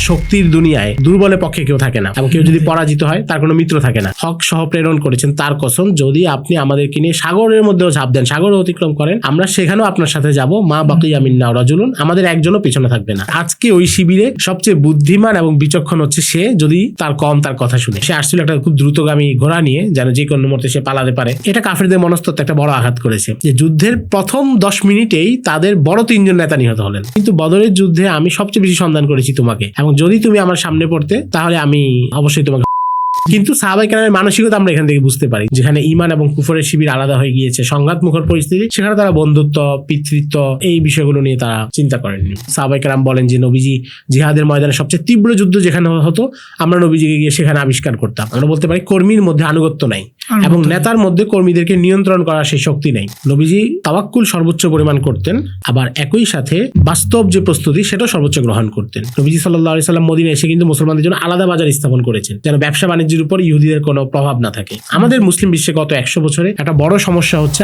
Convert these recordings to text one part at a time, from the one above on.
শক্তির দুনিয়ায় দুর্বলের পক্ষে কেউ থাকে না, এবং কেউ যদি পরাজিত হয় তার কোনো মিত্র থাকে না। হক সহ প্রেরণ করেছেন তার কসম, যদি আপনি আমাদেরকে নিয়ে সাগরের মধ্যেও ঝাঁপ দেন, সাগর অতিক্রম করেন, আমরা সেখানেও আপনার সাথে যাব। মা বাকিয়া মিন্না রাজুলুন, আমাদের একজনও পেছনে থাকবে না। আজকে ওই শিবিরে সবচেয়ে বুদ্ধিমান এবং বিচক্ষণ হচ্ছে সে, যদি তার কম তার কথা শুনে। সে আসছিল একটা খুব দ্রুতগামী ঘোড়া নিয়ে, যেন যে কোনো মুহূর্তে সে পালাতে পারে। এটা কাফেরদের মনস্তত্ত্বে একটা বড় আঘাত করেছে, যে যুদ্ধের প্রথম 10 মিনিটেই তাদের বড় 3 জন নেতা নিহত হলেন। কিন্তু বদরের যুদ্ধে আমি সবচেয়ে বেশি সন্ধান করেছি তোমাকে, এবং যদি তুমি আমার সামনে পড়তে তাহলে আমি অবশ্যই তোমাকে। কিন্তু সাহাবায়ে কেরামের মানসিকতা আমরা এখান থেকে বুঝতে পারি, যেখানে ঈমান এবং কুফরের শিবির আলাদা হয়ে গিয়েছে, সংঘাত মুখর পরিস্থিতি, সেখানে তারা বন্ধুত্ব, পিতৃত্ব এই বিষয়গুলো নিয়ে তারা চিন্তা করেননি। সাহাবায়ে কেরাম বলেন যে নবীজি জিহাদের ময়দানে সবচেয়ে তীব্র যুদ্ধ যেখানে হতো, আমরা নবীজিকে গিয়ে সেখানে আবিষ্কার করতাম। আমরা বলতে পারি কর্মীর মধ্যে আনুগত্য নাই, এবং নেতার মধ্যে কর্মীদেরকে নিয়ন্ত্রণ করার সেই শক্তি নেই। নবীজি তাওয়াক্কুল সর্বোচ্চ পরিমাণ করতেন, আবার একই সাথে বাস্তব যে প্রস্তুতি সেটাও সর্বোচ্চ গ্রহণ করতেন। নবীজি সাল্লাল্লাহু আলাইহি সাল্লাম মদিনায় এসে কিন্তু মুসলমানদের জন্য আলাদা বাজার স্থাপন করেছেন, যেন ব্যবসা বাণিজ্যের উপর ইহুদিদের কোনো প্রভাব না থাকে। আমাদের মুসলিম বিশ্বে গত 100 বছরে একটা বড় সমস্যা হচ্ছে।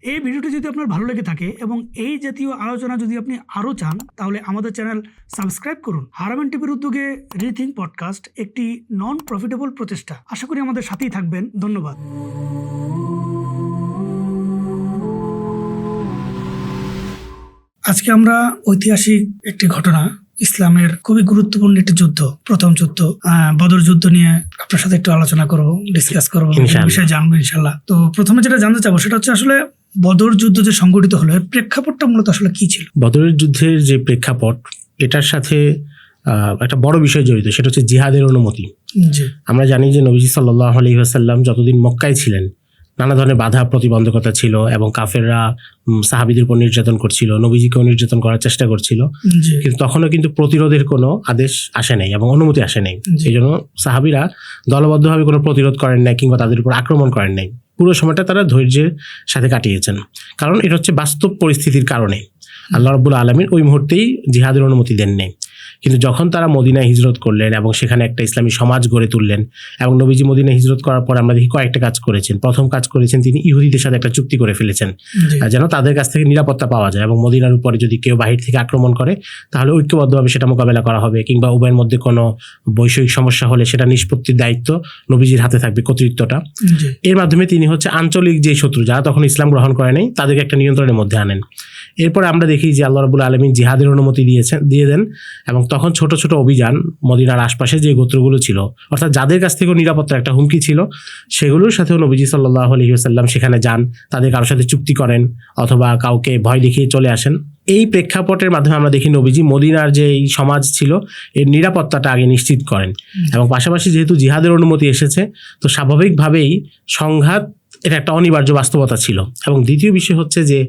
এই ভিডিওটি যদি আপনার ভালো লেগে থাকে এবং এই জাতীয় আলোচনা যদি আপনি আরও চান, তাহলে আমাদের চ্যানেল সাবস্ক্রাইব করুন। হারামেন টিভির উদ্যোগে রিথিং পডকাস্ট একটি নন প্রফিটেবল প্রচেষ্টা। আশা করি আমাদের সাথেই থাকবেন। ধন্যবাদ। আজকে আমরা ঐতিহাসিক একটি ঘটনা, ইসলামের খুবই গুরুত্বপূর্ণ একটি যুদ্ধ, প্রথম যুদ্ধ বদর যুদ্ধ নিয়ে আপনার সাথে একটু আলোচনা করব, ডিসকাস করবো, বিষয়ে জানবো ইনশাল্লাহ। তো প্রথমে যেটা জানতে চাবো সেটা হচ্ছে আসলে বদর যুদ্ধ যে সংঘটিত হলো, এর প্রেক্ষাপটটা মূলত আসলে কি ছিল? বদরের যুদ্ধের যে প্রেক্ষাপট, এটার সাথে একটা বড় বিষয় জড়িত, সেটা হচ্ছে জিহাদের অনুমতি। আমরা জানি যে নবীজি সাল্লাল্লাহু আলাইহি ওয়াসাল্লাম যতদিন মক্কায় ছিলেন নানা ধরনের বাধা প্রতিবন্ধকতা ছিল, এবং কাফেররা সাহাবীদের উপর নির্যাতন করছিল, নবীজিকেও নির্যাতন করার চেষ্টা করছিল, কিন্তু তখনও কিন্তু প্রতিরোধের কোনো আদেশ আসে নাই এবং অনুমতি আসে নাই। এই জন্য সাহাবীরা দলবদ্ধভাবে কোনো প্রতিরোধ করেন নাই, কিংবা তাদের উপর আক্রমণ করেন নাই। পুরো সময়টা তারা ধৈর্যের সাথে কাটিয়েছেন, কারণ এটা হচ্ছে বাস্তব পরিস্থিতির কারণে আল্লাহ রাব্বুল আলামিন ওই মুহূর্তেই জিহাদের অনুমতি দেন নাই। কিন্তু যখন তারা মদিনায় হিজরত করলেন এবং সেখানে একটা ইসলামী সমাজ গড়ে তুললেন, এবং নবীজি মদিনায় হিজরত করার পর আমরা দেখি কয়েকটা কাজ করেছেন। প্রথম কাজ করেছেন, তিনি ইহুদিদের সাথে একটা চুক্তি করে ফেলেছেন, যেন তাদের কাছ থেকে নিরাপত্তা পাওয়া যায়, এবং মদিনার উপরে যদি কেউ বাহির থেকে আক্রমণ করে তাহলে ঐক্যবদ্ধভাবে সেটা মোকাবেলা করা হবে, কিংবা উভয়ের মধ্যে কোনো বৈষয়িক সমস্যা হলে সেটা নিষ্পত্তির দায়িত্ব নবীজির হাতে থাকবে, কর্তৃত্বটা। এর মাধ্যমে তিনি হচ্ছে আঞ্চলিক যে শত্রু, যারা তখন ইসলাম গ্রহণ করে নাই, তাদেরকে একটা নিয়ন্ত্রণের মধ্যে আনেন। এরপরে আমরা দেখি যে আল্লাহ রাব্বুল আলামিন জিহাদের অনুমতি দিয়ে দেন, এবং তখন ছোট ছোট অভিযান মদিনার আশপাশে যে গোত্রগুলো ছিল, অর্থাৎ যাদের কাছ থেকেও নিরাপত্তার একটা হুমকি ছিল, সেগুলোর সাথেও নবীজি সাল্লাল্লাহু আলাইহি ওয়াসাল্লাম সেখানে যান, তাদের কারোর সাথে চুক্তি করেন, অথবা কাউকে ভয় দেখিয়ে চলে আসেন। এই প্রেক্ষাপটের মাধ্যমে আমরা দেখি নবীজি মদিনার যে এই সমাজ ছিল এর নিরাপত্তাটা আগে নিশ্চিত করেন, এবং পাশাপাশি যেহেতু জিহাদের অনুমতি এসেছে, তো স্বাভাবিকভাবেই সংঘাত এটা একটা অনিবার্য বাস্তবতা ছিল। এবং দ্বিতীয় বিষয় হচ্ছে যে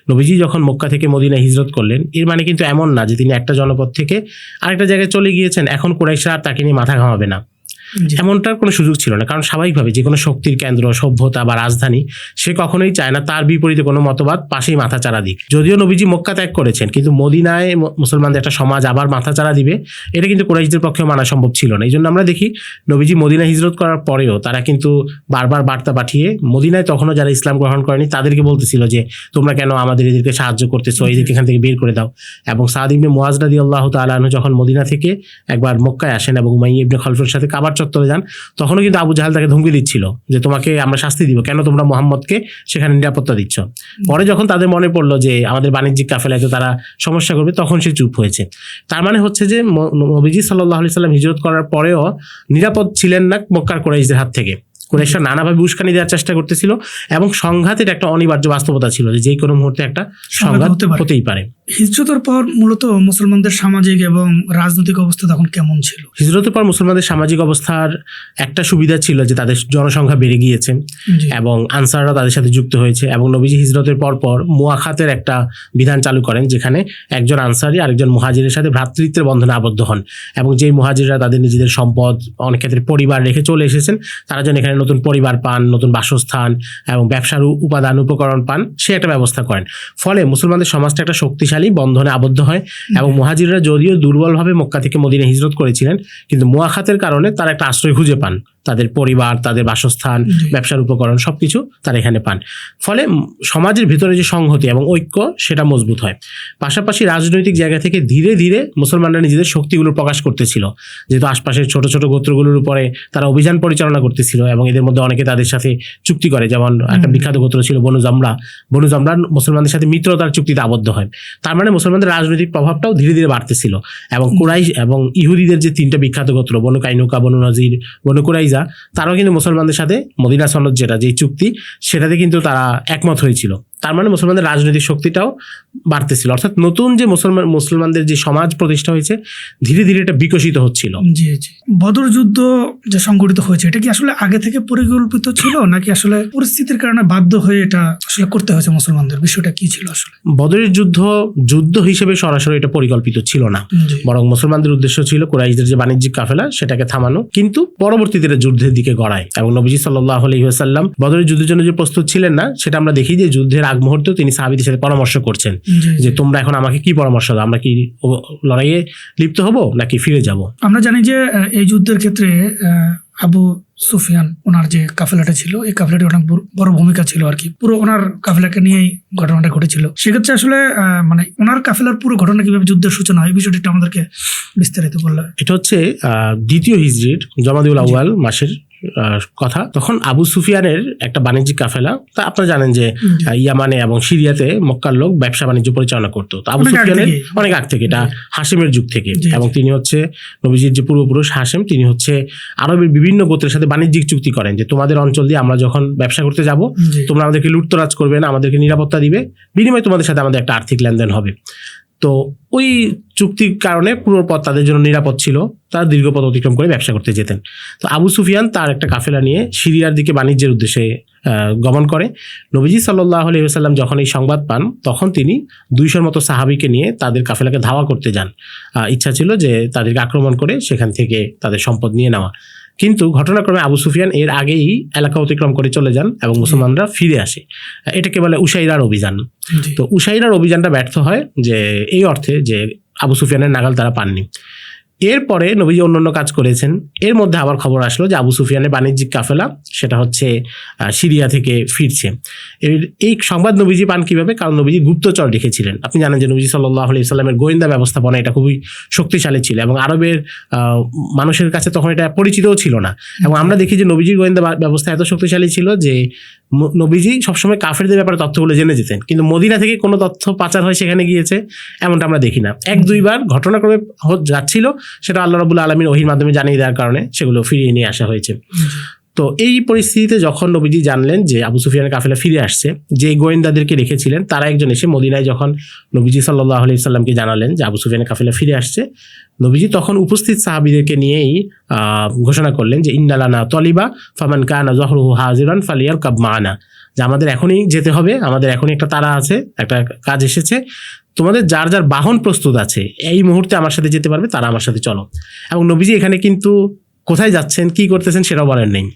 নবীজি যখন মক্কা থেকে মদিনায় হিজরত করলেন, এর মানে কিন্তু এমন না যে তিনি একটা জনপদ থেকে আরেকটা জায়গায় চলে গিয়েছেন, এখন কুরাইশরা আর তাকে নিয়ে মাথা ঘামাবে না, এমনটার কোনো সুযোগ ছিল না। কারণ স্বাভাবিকভাবে যে কোনো শক্তির কেন্দ্র, সভ্যতা বা রাজধানী, সে কখনোই চায় না তার বিপরীতে কোনো মতবাদ পাশেই মাথাচাড়া দিক। যদিও নবীজি মক্কা ত্যাগ করেছেন, কিন্তু মদিনায় মুসলমানদের একটা সমাজ আবার মাথাচাড়া দিবে, এটা কিন্তু কুরাইশদের পক্ষে মানা সম্ভব ছিল না। এই জন্য আমরা দেখি নবীজি মদিনায় হিজরত করার পরেও তারা কিন্তু বারবার বার্তা পাঠিয়ে মদিনায় তখনও যারা ইসলাম গ্রহণ করেনি তাদেরকে বলতেছিল যে তোমরা কেন আমাদের এদেরকে সাহায্য করতেছো, এদেরকে এখান থেকে বের করে দাও। এবং সাদ ইবনে মুআজ রাদিয়াল্লাহু তাআলা আনহু যখন মদিনা থেকে একবার মক্কায় আসেন এবং উমাইয়া ইবনে খলফের সাথে কাবার চত্বরে যান, তখনও কিন্তু আবু জাহেল তাকে ধমকি দিচ্ছিল যে তোমাকে আমরা শাস্তি দিব, কেন তোমরা মুহাম্মদকে সেখানে নিরাপত্তা দিচ্ছ। পরে যখন তাদের মনে পড়লো যে আমাদের বাণিজ্যিক কাফেলায় তো তারা সমস্যা করবে, তখন সে চুপ হয়েছে। তার মানে হচ্ছে যে নবীজি সাল্লাল্লাহু আলাইহি সাল্লাম হিজরত করার পরেও নিরাপদ ছিলেন না মক্কার কুরাইশদের হাত থেকে। কুরাইশরা নানাভাবে উস্কানি দেওয়ার চেষ্টা করতেছিল, এবং সংঘাতের একটা অনিবার্য বাস্তবতা ছিল যে কোনো মুহূর্তে একটা সংঘাত হতেই পারে। হিজরতের পর মূলত মুসলমানদের সামাজিক এবং রাজনৈতিক অবস্থা তখন কেমন ছিল? হিজরতের পর মুসলমানদের সামাজিক অবস্থার একটা সুবিধা ছিল যে তাদের জনসংখ্যা বেড়ে গিয়েছে, এবং আনসাররা তাদের সাথে যুক্ত হয়েছে। এবং নবীজি হিজরতের পর মুআখাতের একটা বিধান চালু করেন, যেখানে একজন আনসারি আরেকজন মুহাজিরের সাথে ভ্রাতৃত্বের বন্ধনে আবদ্ধ হন, এবং যেই মুহাজিররা তাদের নিজেদের সম্পদ, অনেক ক্ষেত্রে পরিবার রেখে চলে এসেছেন, তারা যেন এখানে নতুন পরিবার পান, নতুন বাসস্থান এবং ব্যবসার উপাদান উপকরণ পান, সে একটা ব্যবস্থা করেন। ফলে মুসলমানদের সমাজটা একটা শক্তিশালী বন্ধনে আবদ্ধ হয়, এবং মুহাজিররা যদিও দুর্বলভাবে মক্কা থেকে মদিনায় হিজরত করেছিলেন, কিন্তু মুআখাতের কারণে তারা একটা আশ্রয় খুঁজে পান। তাদের পরিবার, তাদের বাসস্থান, ব্যবসার উপকরণ সবকিছু তারা এখানে পান। ফলে সমাজের ভিতরে যে সংহতি এবং ঐক্য সেটা মজবুত হয়। পাশাপাশি রাজনৈতিক জায়গা থেকে ধীরে ধীরে মুসলমানরা নিজেদের শক্তিগুলো প্রকাশ করতেছিল, যেহেতু আশপাশের ছোট ছোট গোত্রগুলোর উপরে তারা অভিযান পরিচালনা করতেছিল এবং এদের মধ্যে অনেকে তাদের সাথে চুক্তি করে। যেমন একটা বিখ্যাত গোত্র ছিল বনু জামরা মুসলমানদের সাথে মিত্রতার চুক্তিতে আবদ্ধ হয়। তার মানে মুসলমানদের রাজনৈতিক প্রভাবটাও ধীরে ধীরে বাড়তেছিল। এবং কুরাইশ এবং ইহুদিদের যে 3টা বিখ্যাত গোত্র বনু কাইনুকা, বনু নজির, বনু কুরাইজা, তারাও কিন্তু মুসলমানদের সাথে মদিনা সনদ যেই চুক্তি সেটাতে কিন্তু তারা একমত হয়েছিল। তার মানে মুসলমানদের রাজনৈতিক শক্তিটাও বাড়তেছিল। অর্থাৎ নতুন যে মুসলমানদের যে সমাজ প্রতিষ্ঠা হয়েছে ধীরে ধীরে এটা বিকশিত হচ্ছিল। জি জি। বদর যুদ্ধ যে সংঘটিত হয়েছে এটা কি আসলে আগে থেকে পরিকল্পিত ছিল নাকি আসলে পরিস্থিতির কারণে বাধ্য হয়ে এটা আসলে করতে হয়েছে মুসলমানদের? বিষয়টা কি ছিল আসলে? বদরের যুদ্ধ হিসেবে সরাসরি এটা পরিকল্পিত ছিল না, বরং মুসলমানদের উদ্দেশ্য ছিল কুরাইশদের যে বাণিজ্যিক কাফেলা সেটাকে থামানো, কিন্তু পরবর্তীতে যুদ্ধের দিকে গড়ায়। এবং নবীজি সাল্লাল্লাহু আলাইহি ওয়াসাল্লাম বদরের যুদ্ধের জন্য যে প্রস্তুত ছিলেন না সেটা আমরা দেখি যে যুদ্ধের আগ মুহূর্তে তিনি সাহাবীদের সাথে পরামর্শ করছেন যে তোমরা এখন আমাকে কি পরামর্শ দাও, আমরা কি লড়াইয়ে লিপ্ত হব নাকি ফিরে যাব? আমরা জানি যে এই যুদ্ধের ক্ষেত্রে আবু সুফিয়ান ওনার যে কাফেলাটা ছিল এই কাফেলাটি অনেক বড় ভূমিকা ছিল আর কি। পুরো ওনার কাফেলাকে নিয়েই ঘটনাটা ঘটেছিল। সেক্ষেত্রে আসলে মানে ওনার কাফেলার পুরো ঘটনা কিভাবে যুদ্ধের সূচনা হয় এই বিষয়টি একটু আমাদেরকে বিস্তারিত বললে। এটা হচ্ছে 2য় হিজরির জমাদিউল আউয়াল মাসের কথা। তখন আবু সুফিয়ানের একটা বাণিজ্যিক কাফেলা, তা আপনারা জানেন যে ইয়ামানে এবং সিরিয়াতে মক্কার লোক ব্যবসা বাণিজ্য পরিচালনা করতো। তো আবু সুফিয়ানের অনেক আগ থেকে, এটা হাশিমের যুগ থেকে, এবং তিনি হচ্ছে নবীজির যে পূর্বপুরুষ হাশিম, তিনি হচ্ছে আরবের বিভিন্ন গোত্রের সাথে বাণিজ্যিক চুক্তি করেন যে তোমাদের অঞ্চল দিয়ে আমরা যখন ব্যবসা করতে যাব তোমরা আমাদেরকে লুটতরাজ করবে না, আমাদেরকে নিরাপত্তা দিবে, বিনিময়ে তোমাদের সাথে আমাদের একটা আর্থিক লেনদেন হবে। তো ওই চুক্তির কারণে পুরো পথ তাদের জন্য নিরাপদ ছিল, তারা দীর্ঘ পথ অতিক্রম করে ব্যবসা করতে যেতেন। তো আবু সুফিয়ান তার একটা কাফেলা নিয়ে সিরিয়ার দিকে বাণিজ্যের উদ্দেশ্যে গমন করে। নবীজি সাল্লাল্লাহু আলাইহি ওয়াসাল্লাম যখন এই সংবাদ পান তখন তিনি 200 মতো সাহাবীকে নিয়ে তাদের কাফেলাকে ধাওয়া করতে যান। ইচ্ছা ছিল যে তাদেরকে আক্রমণ করে সেখান থেকে তাদের সম্পদ নিয়ে নেওয়া, কিন্তু ঘটনাক্রমে আবু সুফিয়ান এর আগেই এলাকা অতিক্রম করে চলে যান এবং মুসলমানরা ফিরে আসে। এটাকে বলে উসাইরার অভিযান। তো উসাইরার অভিযানটা ব্যর্থ হয় যে এই অর্থে যে আবু সুফিয়ানের নাগাল তারা পাননি। এরপরে নবীজি অন্যান্য কাজ করেছেন। এর মধ্যে আবার খবর আসলো যে আবু সুফিয়ানের বাণিজ্যিক কাফেলা সেটা হচ্ছে সিরিয়া থেকে ফিরছে। এই সংবাদ নবীজি পান কিভাবে? কারণ নবীজি গুপ্তচর রেখেছিলেন। আপনি জানেন যে নবীজি সাল্লাল্লাহু আলাইহি ওয়াসাল্লামের গোয়েন্দা ব্যবস্থাপনা এটা খুবই শক্তিশালী ছিল এবং আরবের মানুষের কাছে তখন এটা পরিচিতও ছিল না। এবং আমরা দেখি যে নবীজির গোয়েন্দা ব্যবস্থা এত শক্তিশালী ছিল যে নবীজি সবসময় কাফেরদের ব্যাপারে তথ্যগুলো জেনে যেতেন, কিন্তু মদিনা থেকে কোনো তথ্য পাচার হয় সেখানে গিয়েছে এমনটা আমরা দেখি না। 1-2বার ঘটনাক্রমে যাচ্ছিল, সেটা আল্লাহ রাব্বুল আলামিন ওহীর মাধ্যমে জানিয়ে দেওয়ার কারণে সেগুলো ফিরিয়ে নিয়ে আসা হয়েছে। তো এই পরিস্থিতিতে যখন নবীজি জানলেন যে আবু সুফিয়ানের কাফেলা ফিরে আসছে, যে গোয়েন্দাদেরকে রেখেছিলেন তারা একজন এসে মদিনায় যখন নবীজি সাল্লাল্লাহু আলাইহি ওয়াসাল্লামকে জানালেন যে আবু সুফিয়ানের কাফেলা ফিরে আসছে, নবীজি তখন উপস্থিত সাহাবীদেরকে নিয়েই ঘোষণা করলেন যে ইন্না লানা তলিবা ফামান কানা যহরুহু হাজিরান ফালিয়ারকাব মা'ানা, যে আমাদের এখনই যেতে হবে, আমাদের এখনই একটা তাড়া আছে, একটা কাজ এসেছে, তোমাদের যার যার বাহন প্রস্তুত আছে এই মুহূর্তে আমার সাথে যেতে পারবে, তারা আমার সাথে চলো। এবং নবীজি এখানে কিন্তু কোথায় যাচ্ছেন কি করতেছেন সেটাও বলেন নেই।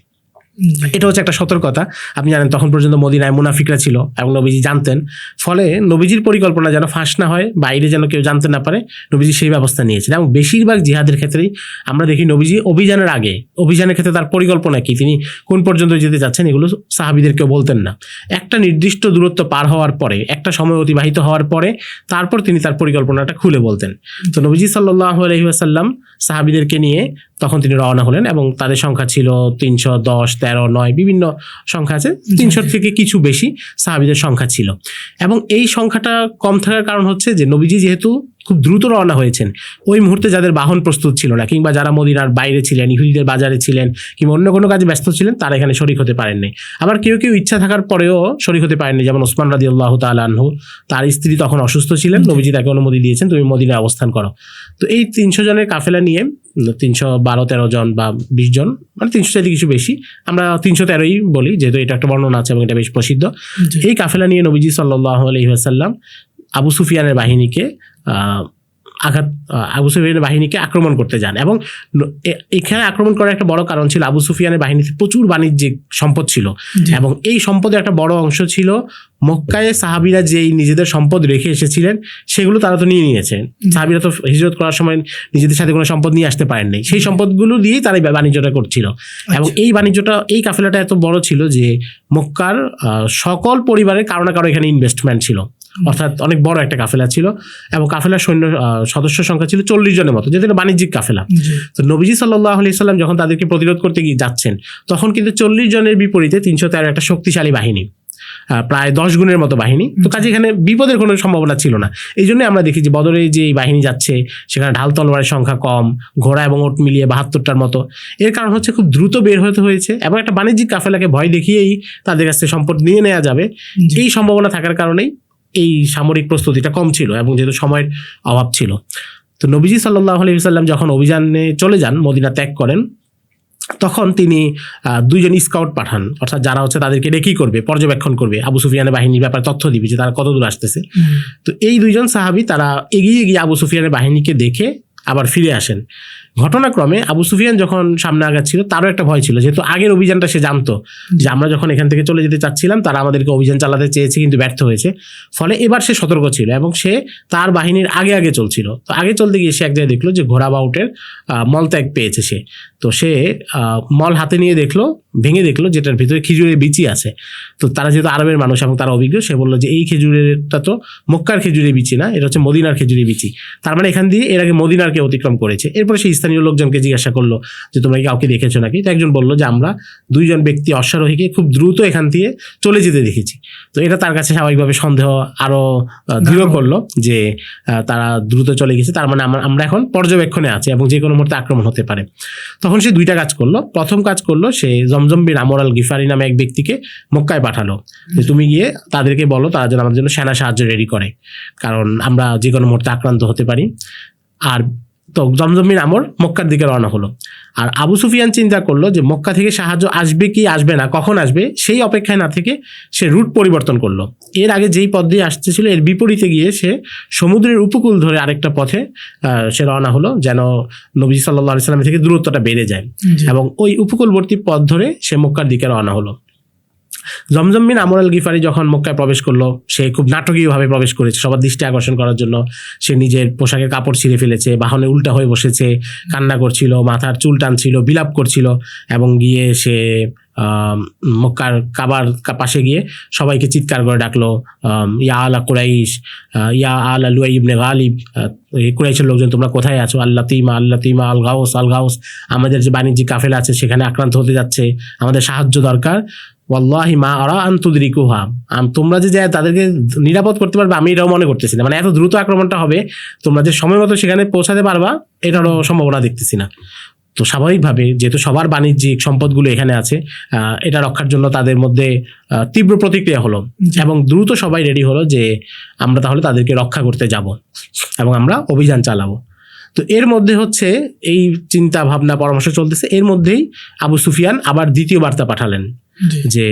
এটা হচ্ছে একটা সতর্কতা। আপনি জানেন তখন পর্যন্ত মদিনায় মুনাফিকরা ছিল এবং নবীজি জানতেন, ফলে নবীজির পরিকল্পনা যেন ফাঁস না হয়, বাইরে যেন কেউ জানতে না পারে, নবীজি সেই ব্যবস্থা নিয়েছেন। এবং বেশিরভাগ জিহাদের ক্ষেত্রেই আমরা দেখি নবীজি অভিযানের আগে, অভিযানের ক্ষেত্রে তার পরিকল্পনা কি, তিনি কোন পর্যন্ত যেতে যাচ্ছেন, এগুলো সাহাবীদের কেউ বলতেন না। একটা নির্দিষ্ট দূরত্ব পার হওয়ার পরে, একটা সময় অতিবাহিত হওয়ার পরে তারপর তিনি তার পরিকল্পনাটা খুলে বলতেন। তো নবীজি সাল্লাল্লাহু আলাইহি ওয়াসাল্লাম সাহাবীদেরকে নিয়ে তখন তিনি রওনা হলেন এবং তাদের সংখ্যা ছিল 310, 13, 9 বিভিন্ন সংখ্যা আছে, 300 থেকে কিছু বেশি সাহাবীদের সংখ্যা ছিল। এবং এই সংখ্যাটা কম থাকার কারণ হচ্ছে যে নবীজি যেহেতু খুব দ্রুত রওনা হয়েছেন, ওই মুহূর্তে যাদের বাহন প্রস্তুত ছিল না কিংবা যারা মদিনার বাইরে ছিলেন, ইহুদিদের বাজারে ছিলেন কিংবা অন্য কোনো কাজে ব্যস্ত ছিলেন, তারা এখানে শরীক হতে পারেননি। আবার কেউ কেউ ইচ্ছা থাকার পরেও শরীক হতে পারেননি, যেমন ওসমান রাদিয়াল্লাহু তাআলা আনহু, তার স্ত্রী তখন অসুস্থ ছিলেন, নবীজি তাকে অনুমতি দিয়েছেন তুমি মদিনায় অবস্থান করো। তো এই 300 জনের কাফেলা নিয়ে 312-13 জন বা 20 জন, মানে 300 চাইতে কিছু বেশি, আমরা 313ই বলি যেহেতু এটা একটা বর্ণনা আছে এবং এটা বেশ প্রসিদ্ধ। এই কাফেলা নিয়ে নবীজি সাল্লাল্লাহু আলাইহি ওয়াসাল্লাম আবু সুফিয়ানের বাহিনীকে আবু সুফিয়ানের বাহিনীকে আক্রমণ করতে যান। এবং এখানে আক্রমণ করার একটা বড় কারণ ছিল আবু সুফিয়ানের বাহিনীতে প্রচুর বাণিজ্যিক সম্পদ ছিল, এবং এই সম্পদের একটা বড় অংশ ছিল মক্কায় সাহাবিরা যেই নিজেদের সম্পদ রেখে এসেছিলেন সেগুলো তারা তো নিয়ে নিয়েছেন। সাহাবিরা তো হিজরত করার সময় নিজেদের সাথে কোনো সম্পদ নিয়ে আসতে পারেন নাই, সেই সম্পদগুলো দিয়েই তারা বাণিজ্যটা করছিল। এবং এই কাফেলাটা এত বড় ছিল যে মক্কার সকল পরিবারের কারো না কারো এখানে ইনভেস্টমেন্ট ছিল, অর্থাৎ অনেক বড় একটা কাফেলা ছিল। এবং কাফেলার সৈন্য সদস্য সংখ্যা ছিল 40 জনের মতো, যেহেতু বাণিজ্যিক কাফেলা। তো নবীজি সাল্লাল্লাহু আলাইহি সাল্লাম যখন তাদেরকে প্রতিরোধ করতে গিয়ে যাচ্ছেন, তখন কিন্তু 40 জনের বিপরীতে 313 একটা শক্তিশালী বাহিনী, প্রায় 10 গুণের মতো বাহিনী। তো কাজে এখানে বিপদের কোনো সম্ভাবনা ছিল না। এই জন্য আমরা দেখি যে বদরে যে বাহিনী যাচ্ছে সেখানে ঢাল তলোয়ারের সংখ্যা কম, ঘোড়া এবং ওট মিলিয়ে 72টার মতো। এর কারণ হচ্ছে খুব দ্রুত বের হতে হয়েছে, এবং একটা বাণিজ্যিক কাফেলাকে ভয় দেখিয়েই তাদের কাছ থেকে সম্পদ নিয়ে নেওয়া যাবে এই সম্ভাবনা থাকার কারণেই এই সামরিক প্রস্তুতিটা কম ছিল, এবং যেহেতু সময়ের অভাব ছিল। তো নবীজি সাল্লাল্লাহু আলাইহি ওয়াসাল্লাম যখন অভিযানে চলে যান, মদিনা ত্যাগ করেন, তখন তিনি 2 জন স্কাউট পাঠান, অর্থাৎ যারা হচ্ছে তাদেরকে রেকি করবে, পর্যবেক্ষণ করবে, আবু সুফিয়ানের বাহিনীর ব্যাপারে তথ্য দিবে যে তারা কত দূর আসতেছে। তো এই 2 জন সাহাবী তারা এগিয়ে গিয়ে আবু সুফিয়ানের বাহিনীকে দেখে আবার ফিরে আসেন। ঘটনাক্রমে আবু সুফিয়ান যখন সামনে আগাচ্ছিল তারও একটা ভয় ছিল, যেহেতু আগের অভিযানটা সে জানতো যে আমরা যখন এখান থেকে চলে যেতে চাচ্ছিলাম তারা আমাদেরকে অভিযান চালাতে চেয়েছে কিন্তু ব্যর্থ হয়েছে। ফলে এবার সে সতর্ক ছিল এবং সে তার বাহিনীর আগে আগে চলছিল। তো আগে চলতে গিয়ে সে এক জায়গায় দেখলো যে ঘোড়া বাউটের মলত্যাগ পেয়েছে সে। তো সে মল হাতে নিয়ে দেখলো, ভেঙে দেখলো যেটার ভিতরে খেজুরের বিচি আছে। তো তারা যেহেতু আরবের মানুষ এবং তারা অভিজ্ঞ, সে বললো যে এই খেজুরেরটা তো মক্কার খেজুরের বিচি না, এটা হচ্ছে মদিনার খেজুরের বিচি। তার মানে এখান দিয়ে এর আগে মদিনারকে অতিক্রম করেছে। এরপরে সেই স্থানীয় লোকজনকে জিজ্ঞাসা করলো যে তোমরা কি কাউকে দেখেছো নাকি? তো একজন বললো যে আমরা 2 জন ব্যক্তি অশ্বারোহীকে খুব দ্রুত এখান থেকে চলে যেতে দেখেছি। তো এটা তার কাছে স্বাভাবিকভাবে সন্দেহ আরো দৃঢ় করলো যে তারা দ্রুত চলে গেছে, তার মানে আমরা এখন পর্যবেক্ষণে আছি এবং যে কোনো মুহূর্তে আক্রমণ হতে পারে। তখন সে 2টা কাজ করলো। প্রথম কাজ করলো, সে জমজম বিন আমর আল গিফারি নামে এক ব্যক্তিকে মক্কায় পাঠালো যে তুমি গিয়ে তাদেরকে বলো তারা যেন আমাদের জন্য সেনা সাহায্য রেডি করে, কারণ আমরা যে কোনো মুহূর্তে আক্রান্ত হতে পারি। আর তো জমজম বিন আমর মক্কার দিকে রওনা হলো। আর আবু সুফিয়ান চিন্তা করলো যে মক্কা থেকে সাহায্য আসবে কি আসবে না, কখন আসবে সেই অপেক্ষায় না থেকে সে রুট পরিবর্তন করলো। এর আগে যেই পথ দিয়ে আসতেছিল এর বিপরীতে গিয়ে সে সমুদ্রের উপকূল ধরে আরেকটা পথে সে রওনা হলো, যেন নবী সাল্লাল্লাহু আলাইহি সাল্লাম থেকে দূরত্বটা বেড়ে যায়। এবং ওই উপকূলবর্তী পথ ধরে সে মক্কার দিকে রওনা হলো। জমজম বিন আমর আল গিফারি যখন মক্কায় প্রবেশ করলো, সে খুব নাটকীয়ভাবে প্রবেশ করেছে সবার দৃষ্টি আকর্ষণ করার জন্য। সে নিজের পোশাকের কাপড় ছিঁড়ে ফেলেছে, বাহনে উল্টা হয়ে বসেছে, কান্না করছিল, মাথার চুল টানছিল, বিলাপ করছিল, এবং গিয়ে সে মক্কার কাবার পাশে গিয়ে সবাইকে চিৎকার করে ডাকলো, ইয়া আলা কুরাইশ, ইয়া আলা লুয়াই ইবনে গালিব, কুরাইশের লোকজন তোমরা কোথায় আছো? আল্লাহ তিমা আল গাউস, আমাদের যে বাণিজ্যিক কাফেলা আছে সেখানে আক্রান্ত হতে যাচ্ছে, আমাদের সাহায্য দরকার। ওয়াল্লাহি মা আরা আন তুদরিকুহা, তোমরা যে তাদেরকে নিরাপদ করতে পারবে আমি এটাও মনে করতেছি না, মানে এত দ্রুত আক্রমণটা হবে, তোমরা যে সময় মতো সেখানে পৌঁছাতে পারবা এটারও সম্ভাবনা দেখতেছি না। তো স্বাভাবিকভাবে যেহেতু সবার বাণিজ্যিক সম্পদগুলো এখানে আছে, এটা রক্ষার জন্য তাদের মধ্যে তীব্র প্রতিক্রিয়া হলো এবং দ্রুত সবাই রেডি হলো যে আমরা তাহলে তাদেরকে রক্ষা করতে যাব এবং আমরা অভিযান চালাবো। তো এর মধ্যে হচ্ছে এই চিন্তা ভাবনা পরামর্শ চলতেছে, এর মধ্যেই আবু সুফিয়ান আবার দ্বিতীয় বার্তা পাঠালেন যে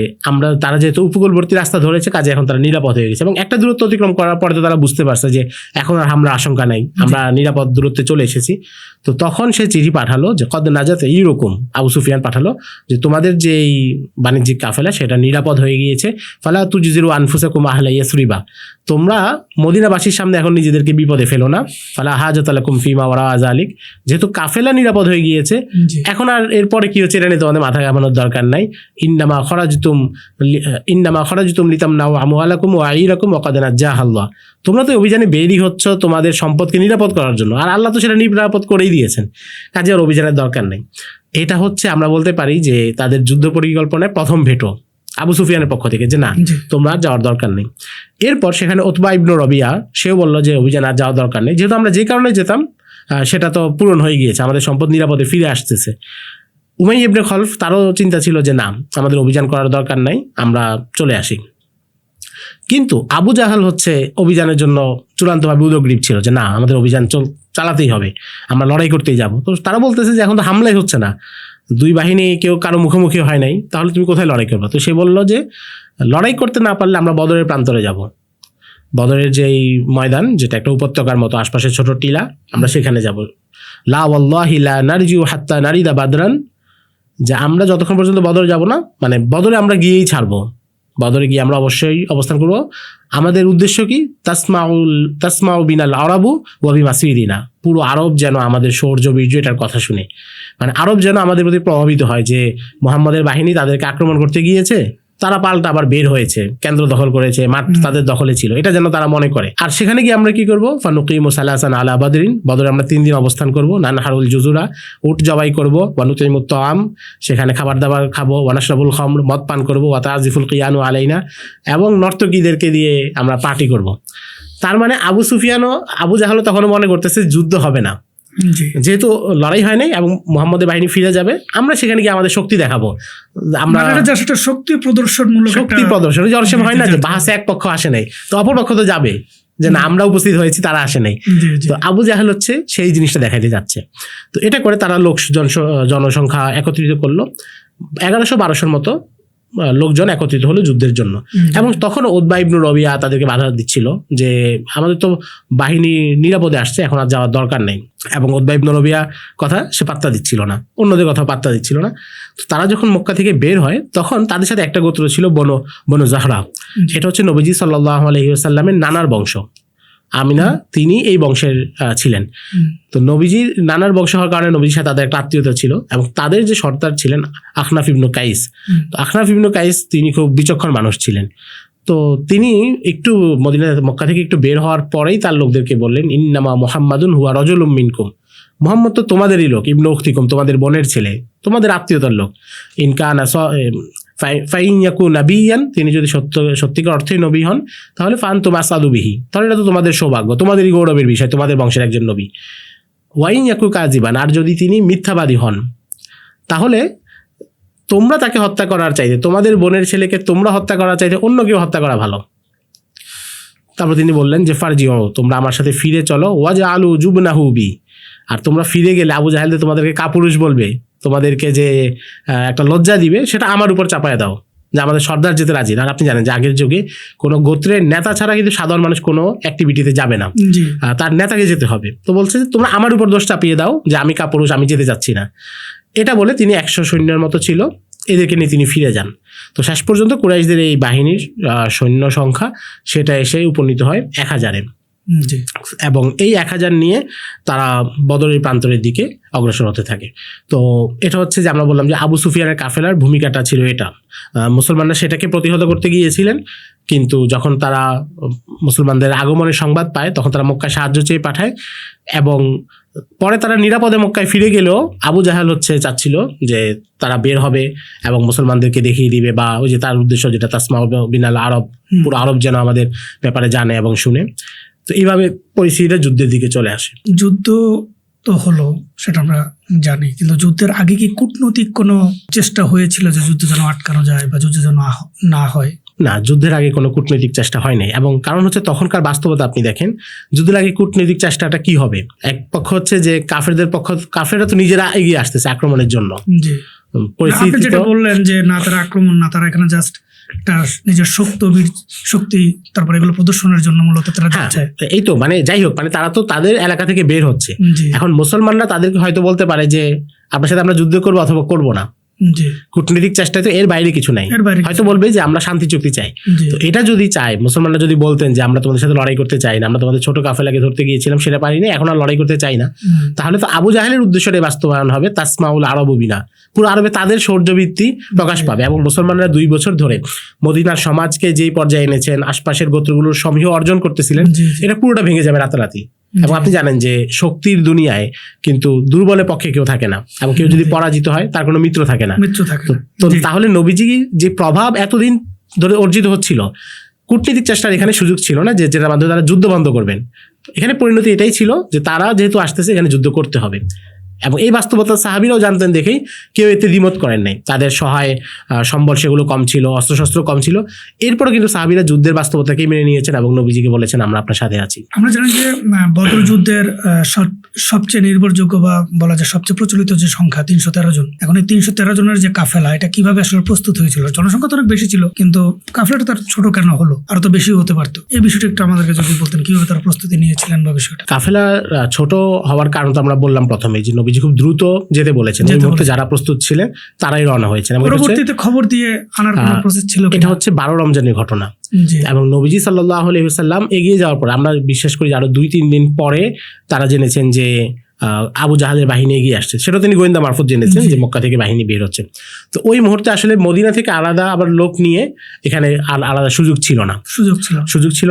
তারা যেহেতু উপকূলবর্তী রাস্তা ধরেছে, কাজে এখন তারা নিরাপদ হয়ে গেছে এবং একটা দূরত্ব অতিক্রম করার পরে তো তারা বুঝতে পারছে যে এখন আর হামলার আশঙ্কা নাই, আমরা নিরাপদ দূরত্বে চলে এসেছি। তো তখন সে চিঠি পাঠালো যে কদ নাজাত এইরকম, আবু সুফিয়ান পাঠালো যে তোমাদের যে এই বাণিজ্যিক কাফেলা সেটা নিরাপদ হয়ে গিয়েছে, ফালা তুজিরু আনফুসাকুম আহলা ইয়াসরিবা, তোমরা মদিনাবাসীর সামনে এখন নিজেদেরকে বিপদে ফেলো না, ফালা হাজাত লাকুম ফিমা ওয়ারা যালিক, যেহেতু কাফেলা নিরাপদ হয়ে গিয়েছে এখন আর এরপরে কি হচ্ছে এটা নিয়ে তোমাদের মাথা ঘামানোর দরকার নাই। ইন্নামা খরাজতুম লিতামনাউ আমওয়ালাকুম ওয়া আইরাকুম ওয়া কাদ নাজ্জাহাল্লাহ, তোমরা তো অভিযানে বেরিয়ে হচ্ছ তোমাদের সম্পদকে নিরাপদ করার জন্য, আর আল্লাহ তো সেটা নিরাপদ করেই দিয়েছেন, কাজে আর অভিযানের দরকার নেই। এটা হচ্ছে আমরা বলতে পারি যে তাদের যুদ্ধ পরিকল্পনায় প্রথম ভেটো আবু সুফিয়ানের পক্ষ থেকে, যে না তোমরা যাওয়ার দরকার নেই। এরপর সেখানে উতবা ইবনে রবিয়া সেও বললো যে অভিযান আর যাওয়ার দরকার নেই, যেহেতু আমরা যে কারণে যেতাম সেটা তো পূরণ হয়ে গিয়েছে, আমাদের সম্পদ নিরাপদে ফিরে আসতেছে। উমাইয়া ইবনে খলফ তারও চিন্তা ছিল যে না আমাদের অভিযান করার দরকার নাই, আমরা চলে আসি। কিন্তু আবু জাহাল হচ্ছে অভিযানের জন্য চূড়ান্তভাবে উদগ্রীব ছিল যে না আমাদের অভিযান চালাতেই হবে, আমরা লড়াই করতেই যাব। তো তারা বলতেছে যে এখন তো হামলাই হচ্ছে না, 2 বাহিনী কেউ কারো মুখোমুখি হয় নাই, তাহলে তুমি কোথায় লড়াই করবে? তো সে বললো যে লড়াই করতে না পারলে আমরা বদরের প্রান্তরে যাব। বদরের যেই ময়দান, যেটা একটা উপত্যকার মতো, আশপাশে ছোট টিলা, আমরা সেখানে যাব। লা ওয়াল্লাহি লা নারজিউ হাত্তা নারিদা বাদরান, যে আমরা যতক্ষণ পর্যন্ত বদর যাব না, মানে বদরে আমরা গিয়েই ছাড়বো, বদরে গিয়ে আমরা অবশ্যই অবস্থান করব। আমাদের উদ্দেশ্য কি? তাসমাউ বিনাল আরাবু ওয়া বিমাসিরিনা, পুরো আরব যেন আমাদের শৌর্য বীর্য এটার কথা শুনে, মানে আরব যেন আমাদের প্রতি প্রভাবিত হয় যে মুহাম্মদের বাহিনী তাদেরকে আক্রমণ করতে গিয়েছে, তারা পাল্টা আবার বের হয়েছে, কেন্দ্র দখল করেছে, মাঠ তাদের দখলে ছিল, এটা যেন তারা মনে করে। আর সেখানে গিয়ে আমরা কি করব? ফানুকিমু সালাসান আলা বাদরিন, বদরে আমরা 3 দিন অবস্থান করব। নানহারুল জুজুরা, উট জবাই করব। ওয়ানুতিমুত তাআম, সেখানে খাবার দাবার খাবো। ওয়ানাশরাবুল খামর, মদ পান করব। ওয়া তাজিফুল কিয়ানু আলাইনা, এবং নর্তকীদেরকে দিয়ে আমরা পার্টি করব। তার মানে আবু সুফিয়ানও, আবু জাহলও তখনও মনে করতেছে যুদ্ধ হবে না, যেহেতু লড়াই হয় নাই এবং মুহাম্মদের বাহিনী ফিরে যাবে, আমরা সেখানে গিয়ে আমাদের শক্তি দেখাবো। আমরা শক্তি প্রদর্শনমূলক শক্তি প্রদর্শন, যে অনেক সময় হয় না যে বাহাসে এক পক্ষ আসে নাই, তো অপর পক্ষ তো যাবে যে না আমরা উপস্থিত হয়েছি, তারা আসে নাই। তো আবু জাহেল হচ্ছে সেই জিনিসটা দেখাইতে যাচ্ছে। তো এটা করে তারা জনসংখ্যা একত্রিত করলো, 1100-1200 মতো লোকজন একত্রিত হলো যুদ্ধের জন্য। এবং তখন উতবা ইবনে রবিয়া তাদেরকে বাধা দিচ্ছিল যে আমাদের তো বাহিনী নিরাপদে আসছে, এখন আর যাওয়ার দরকার নেই। এবং উতবা ইবনে রবিয়া কথা সে পাত্তা দিচ্ছিল না, অন্যদের কথা পাত্তা দিচ্ছিল না। তো তারা যখন মক্কা থেকে বের হয়, তখন তাদের সাথে একটা গোত্র ছিল বনু জাহরা। এটা হচ্ছে নবীজি সাল্লাল্লাহু আলাইহি ওয়াসাল্লামের নানার বংশ, আমিনা তিনি এই বংশের ছিলেন। তো নবীজির নানার বংশ হওয়ার কারণে নবীজির সাথে তাদের একটা আত্মীয়তা ছিল। এবং তাদের যে সর্দার ছিলেন আখনাফ ইবনে কাইস, তো আখনাফ ইবনে কাইস তিনি খুব বিচক্ষণ মানুষ ছিলেন। তো তিনি একটু মক্কা থেকে একটু বের হওয়ার পরেই তার লোকদেরকে বললেন, ইন্নামা মুহাম্মাদুন হুয়া রাজুলুম মিনকুম, মুহাম্মদ তো তোমাদেরই লোক, ইবনে উখতিকুম তোমাদের বোনের ছেলে, তোমাদের আত্মীয়তার লোক। ইনকানা ফাইয়াকু নাবিয়ান, তিনি যদি সত্যিকার অর্থেই নবী হন, তাহলে ফানতুম আসাদু বিহি, তাহলে এটা তো তোমাদের সৌভাগ্য, তোমাদেরই গৌরবের বিষয়, তোমাদের বংশের একজন নবী। ওয়াইয়াকু কাযিবান, আর যদি তিনি মিথ্যাবাদী হন, তাহলে তোমরা তাকে হত্যা করার চাইতে, তোমাদের বোনের ছেলেকে তোমরা হত্যা করার চাইতে অন্য কেউ হত্যা করা ভালো। তারপর তিনি বললেন যে ফারজিউ, তোমরা আমার সাথে ফিরে চলো। ওয়াজআলু জুবনাহু বি, আর তোমরা ফিরে গেলে আবু জাহেল তোমাদেরকে কাপুরুষ বলবে, তোমাদেরকে যে একটা লজ্জা দিবে, সেটা আমার উপর চাপায় দাও, যে আমাদের সর্দার যেতে রাজি। আর আপনি জানেন যে আগের যুগে কোনো গোত্রের নেতা ছাড়া কিন্তু সাধারণ মানুষ কোনো অ্যাক্টিভিটিতে যাবে না, তার নেতাকে যেতে হবে। তো বলছে যে তোমরা আমার উপর দোষ চাপিয়ে দাও যে আমি কাপুরুষ, আমি যেতে চাচ্ছি না। এটা বলে তিনি 100 সৈন্যের মতো ছিল, এদেরকে নিয়ে তিনি ফিরে যান। তো শেষ পর্যন্ত কুরাইশদের এই বাহিনীর সৈন্য সংখ্যা সেটা এসে উপনীত হয় 1000-এ। এবং এই 1000 নিয়ে তারা বদরের প্রান্তরের দিকে অগ্রসর হতে থাকে। তো এটা হচ্ছে যে আমরা বললাম যে আবু সুফিয়ানের কাফেলার ভূমিকাটা ছিল এটা। মুসলমানরা সেটাকে প্রতিহত করতে গিয়েছিলেন, কিন্তু যখন তারা মুসলমানদের আগমনের সংবাদ পায়, তখন তারা মক্কায় সাহায্য চেয়ে পাঠায়। এবং পরে তারা নিরাপদে মক্কায় ফিরে গেলেও আবু জাহেল চাচ্ছিল যে তারা বের হবে এবং মুসলমানদেরকে দেখিয়ে দিবে, বা ওই যে তার উদ্দেশ্য যেটা তাসমাউ বিনাল আরব, পুরো আরব যেন আমাদের ব্যাপারে জানে এবং শুনে। তো এইভাবে পরিস্থিতিটা যুদ্ধের দিকে চলে আসে। যুদ্ধ তো হলো, সেটা আমরা জানি, কিন্তু যুদ্ধের আগে কি কূটনৈতিক কোনো চেষ্টা হয়েছিল যে যুদ্ধ যেন আটকানো যায় বা যুদ্ধ যেন না হয়? না, যুদ্ধের আগে কোনো কূটনৈতিক চেষ্টা হয় নাই। এবং কারণ হচ্ছে তখনকার বাস্তবতা আপনি দেখেন, যুদ্ধের আগে কূটনৈতিক চেষ্টাটা কি হবে? এক পক্ষ হচ্ছে যে কাফেররা তো নিজেরা এগিয়ে আসতেছে আক্রমণের জন্য। পরিস্থিতি যেটা বললেন যে না তারা আক্রমণ না, তারা এখানে জাস্ট একটা নিজের শক্তি তারপরে এগুলো প্রদর্শনের জন্য মূলত তারা যাচ্ছে। এই তো মানে যাই হোক, মানে তারা তো তাদের এলাকা থেকে বের হচ্ছে। এখন মুসলমানরা তাদেরকে হয়তো বলতে পারে যে আপনার সাথে আমরা যুদ্ধ করবো অথবা করবো না, কূটনৈতিক চেষ্টা তো এর বাইরে কিছু নাই। হয়তো বলবে যে আমরা শান্তি চুক্তি চাই। তো এটা যদি চাই, মুসলমানরা যদি বলতেন যে আমরা তোমাদের সাথে লড়াই করতে চাই না, আমরা তোমাদের ছোট কাফেলাকে ধরতে গিয়েছিলাম, সেটা পারিনি, এখন আর লড়াই করতে চাই না, তাহলে তো আবু জাহেলের উদ্দেশ্যটাই বাস্তবায়ন হবে। তাসমাউল আরব বিনা, পুরো আরবে তাদের শৌর্যবৃত্তি প্রকাশ পাবে। এবং মুসলমানরা 2 বছর ধরে মদিনার সমাজকে যেই পর্যায়ে এনেছেন, আশপাশের গোত্রগুলোর সমীহ অর্জন করতেছিলেন, এটা পুরোটা ভেঙে যাবে রাতারাতি। এবং আপনি জানেন যে শক্তির দুনিয়ায় কিন্তু দুর্বলের পক্ষে কেউ থাকে না, এবং কেউ যদি পরাজিত হয় তার কোনো মিত্র থাকে না। তো তাহলে নবীজি যে প্রভাব এতদিন ধরে অর্জিত হচ্ছিল, কূটনীতিক চেষ্টার এখানে সুযোগ ছিল না যে যেটার মাধ্যমে তারা যুদ্ধ বন্ধ করবেন। এখানে পরিণতি এটাই ছিল যে তারা যেহেতু আসতেছে, এখানে যুদ্ধ করতে হবে। এবং এই বাস্তবতা সাহাবীরাও জানতেন দেখেই কেউ এতে দ্বিমত করেন নাই। তাদের সহায় সম্বল সেগুলো কম ছিল, অস্ত্রশস্ত্র কম ছিল, এরপরও কিন্তু সাহাবীরা যুদ্ধের বাস্তবতাকেই মেনে নিয়েছেন এবং নবীজিকে বলেছেন আমরা আপনার সাথে আছি। আমরা জানি যে বদর যুদ্ধের সবচেয়ে নির্ভরযোগ্য বা বলা যায় সবচেয়ে প্রচলিত যে সংখ্যা 313 জন। এখন এই 313 জনের যে কাফেলা, এটা কিভাবে আসলে প্রস্তুত হয়েছিল? জনসংখ্যা তো অনেক বেশি ছিল, কিন্তু কাফেলাটা তার ছোট কেন হলো? আর তো বেশি হতে পারতো। এই বিষয়টা একটু আমাদেরকে যদি বলতেন, কিভাবে তারা প্রস্তুতি নিয়েছিলেন বা বিষয়টা। কাফেলা ছোট হওয়ার কারণ তো আমরা বললাম প্রথমেই, যে নবীজি খুব দ্রুত যেতে বলেছেন। এই মুহূর্তে যারা প্রস্তুত ছিলেন তারাই রওনা হয়েছেন। পরবর্তীতে খবর দিয়ে আনার কোনো প্রসেস ছিল? এটা হচ্ছে 12 রমজানের ঘটনা। এবং নবীজি সাল্লাল্লাহু আলাইহি ওয়াসাল্লাম এগিয়ে যাওয়ার পর, আমরা বিশ্বাস করি আরো 2-3 দিন পরে তারা জেনেছেন যে আবু জাহালের বাহিনী এগিয়ে আসছে। সেটা তিনি গোয়েন্দা মারফত জেনেছেন যে মক্কা থেকে বাহিনী বের হচ্ছে। তো ওই মুহূর্তে আসলে মদিনা থেকে আলাদা আবার লোক নিয়ে এখানে আলাদা সুযোগ ছিল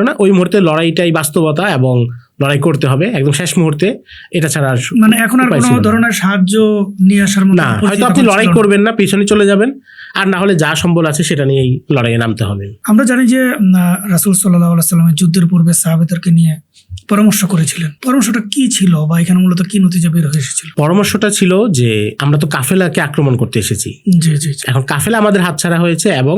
না। ওই মুহূর্তে লড়াইটাই বাস্তবতা এবং লড়াই করতে হবে একদম শেষ মুহূর্তে। এটা ছাড়া মানে এখন আর কোনো ধরনের সাহায্য নিয়ে আসার মতো না। হয়তো আপনি লড়াই করবেন না, পিছনে চলে যাবেন, আর না হলে যা সম্বল আছে সেটা নিয়েই লড়াইয়ে নামতে হবে। আমরা জানি যে রাসূল সাল্লাল্লাহু আলাইহি ওয়াসাল্লাম যুদ্ধের পূর্বে সাহাবাদেরকে নিয়ে পরামর্শ করেছিলেন। পরামর্শটা কি ছিল বা এখানে মূলত কি নতিজা বের হয়ে এসেছিল? পরামর্শটা ছিল যে আমরা তো কাফেলাকে আক্রমণ করতে এসেছি। এখন কাফেলা আমাদের হাতছাড়া হয়েছে এবং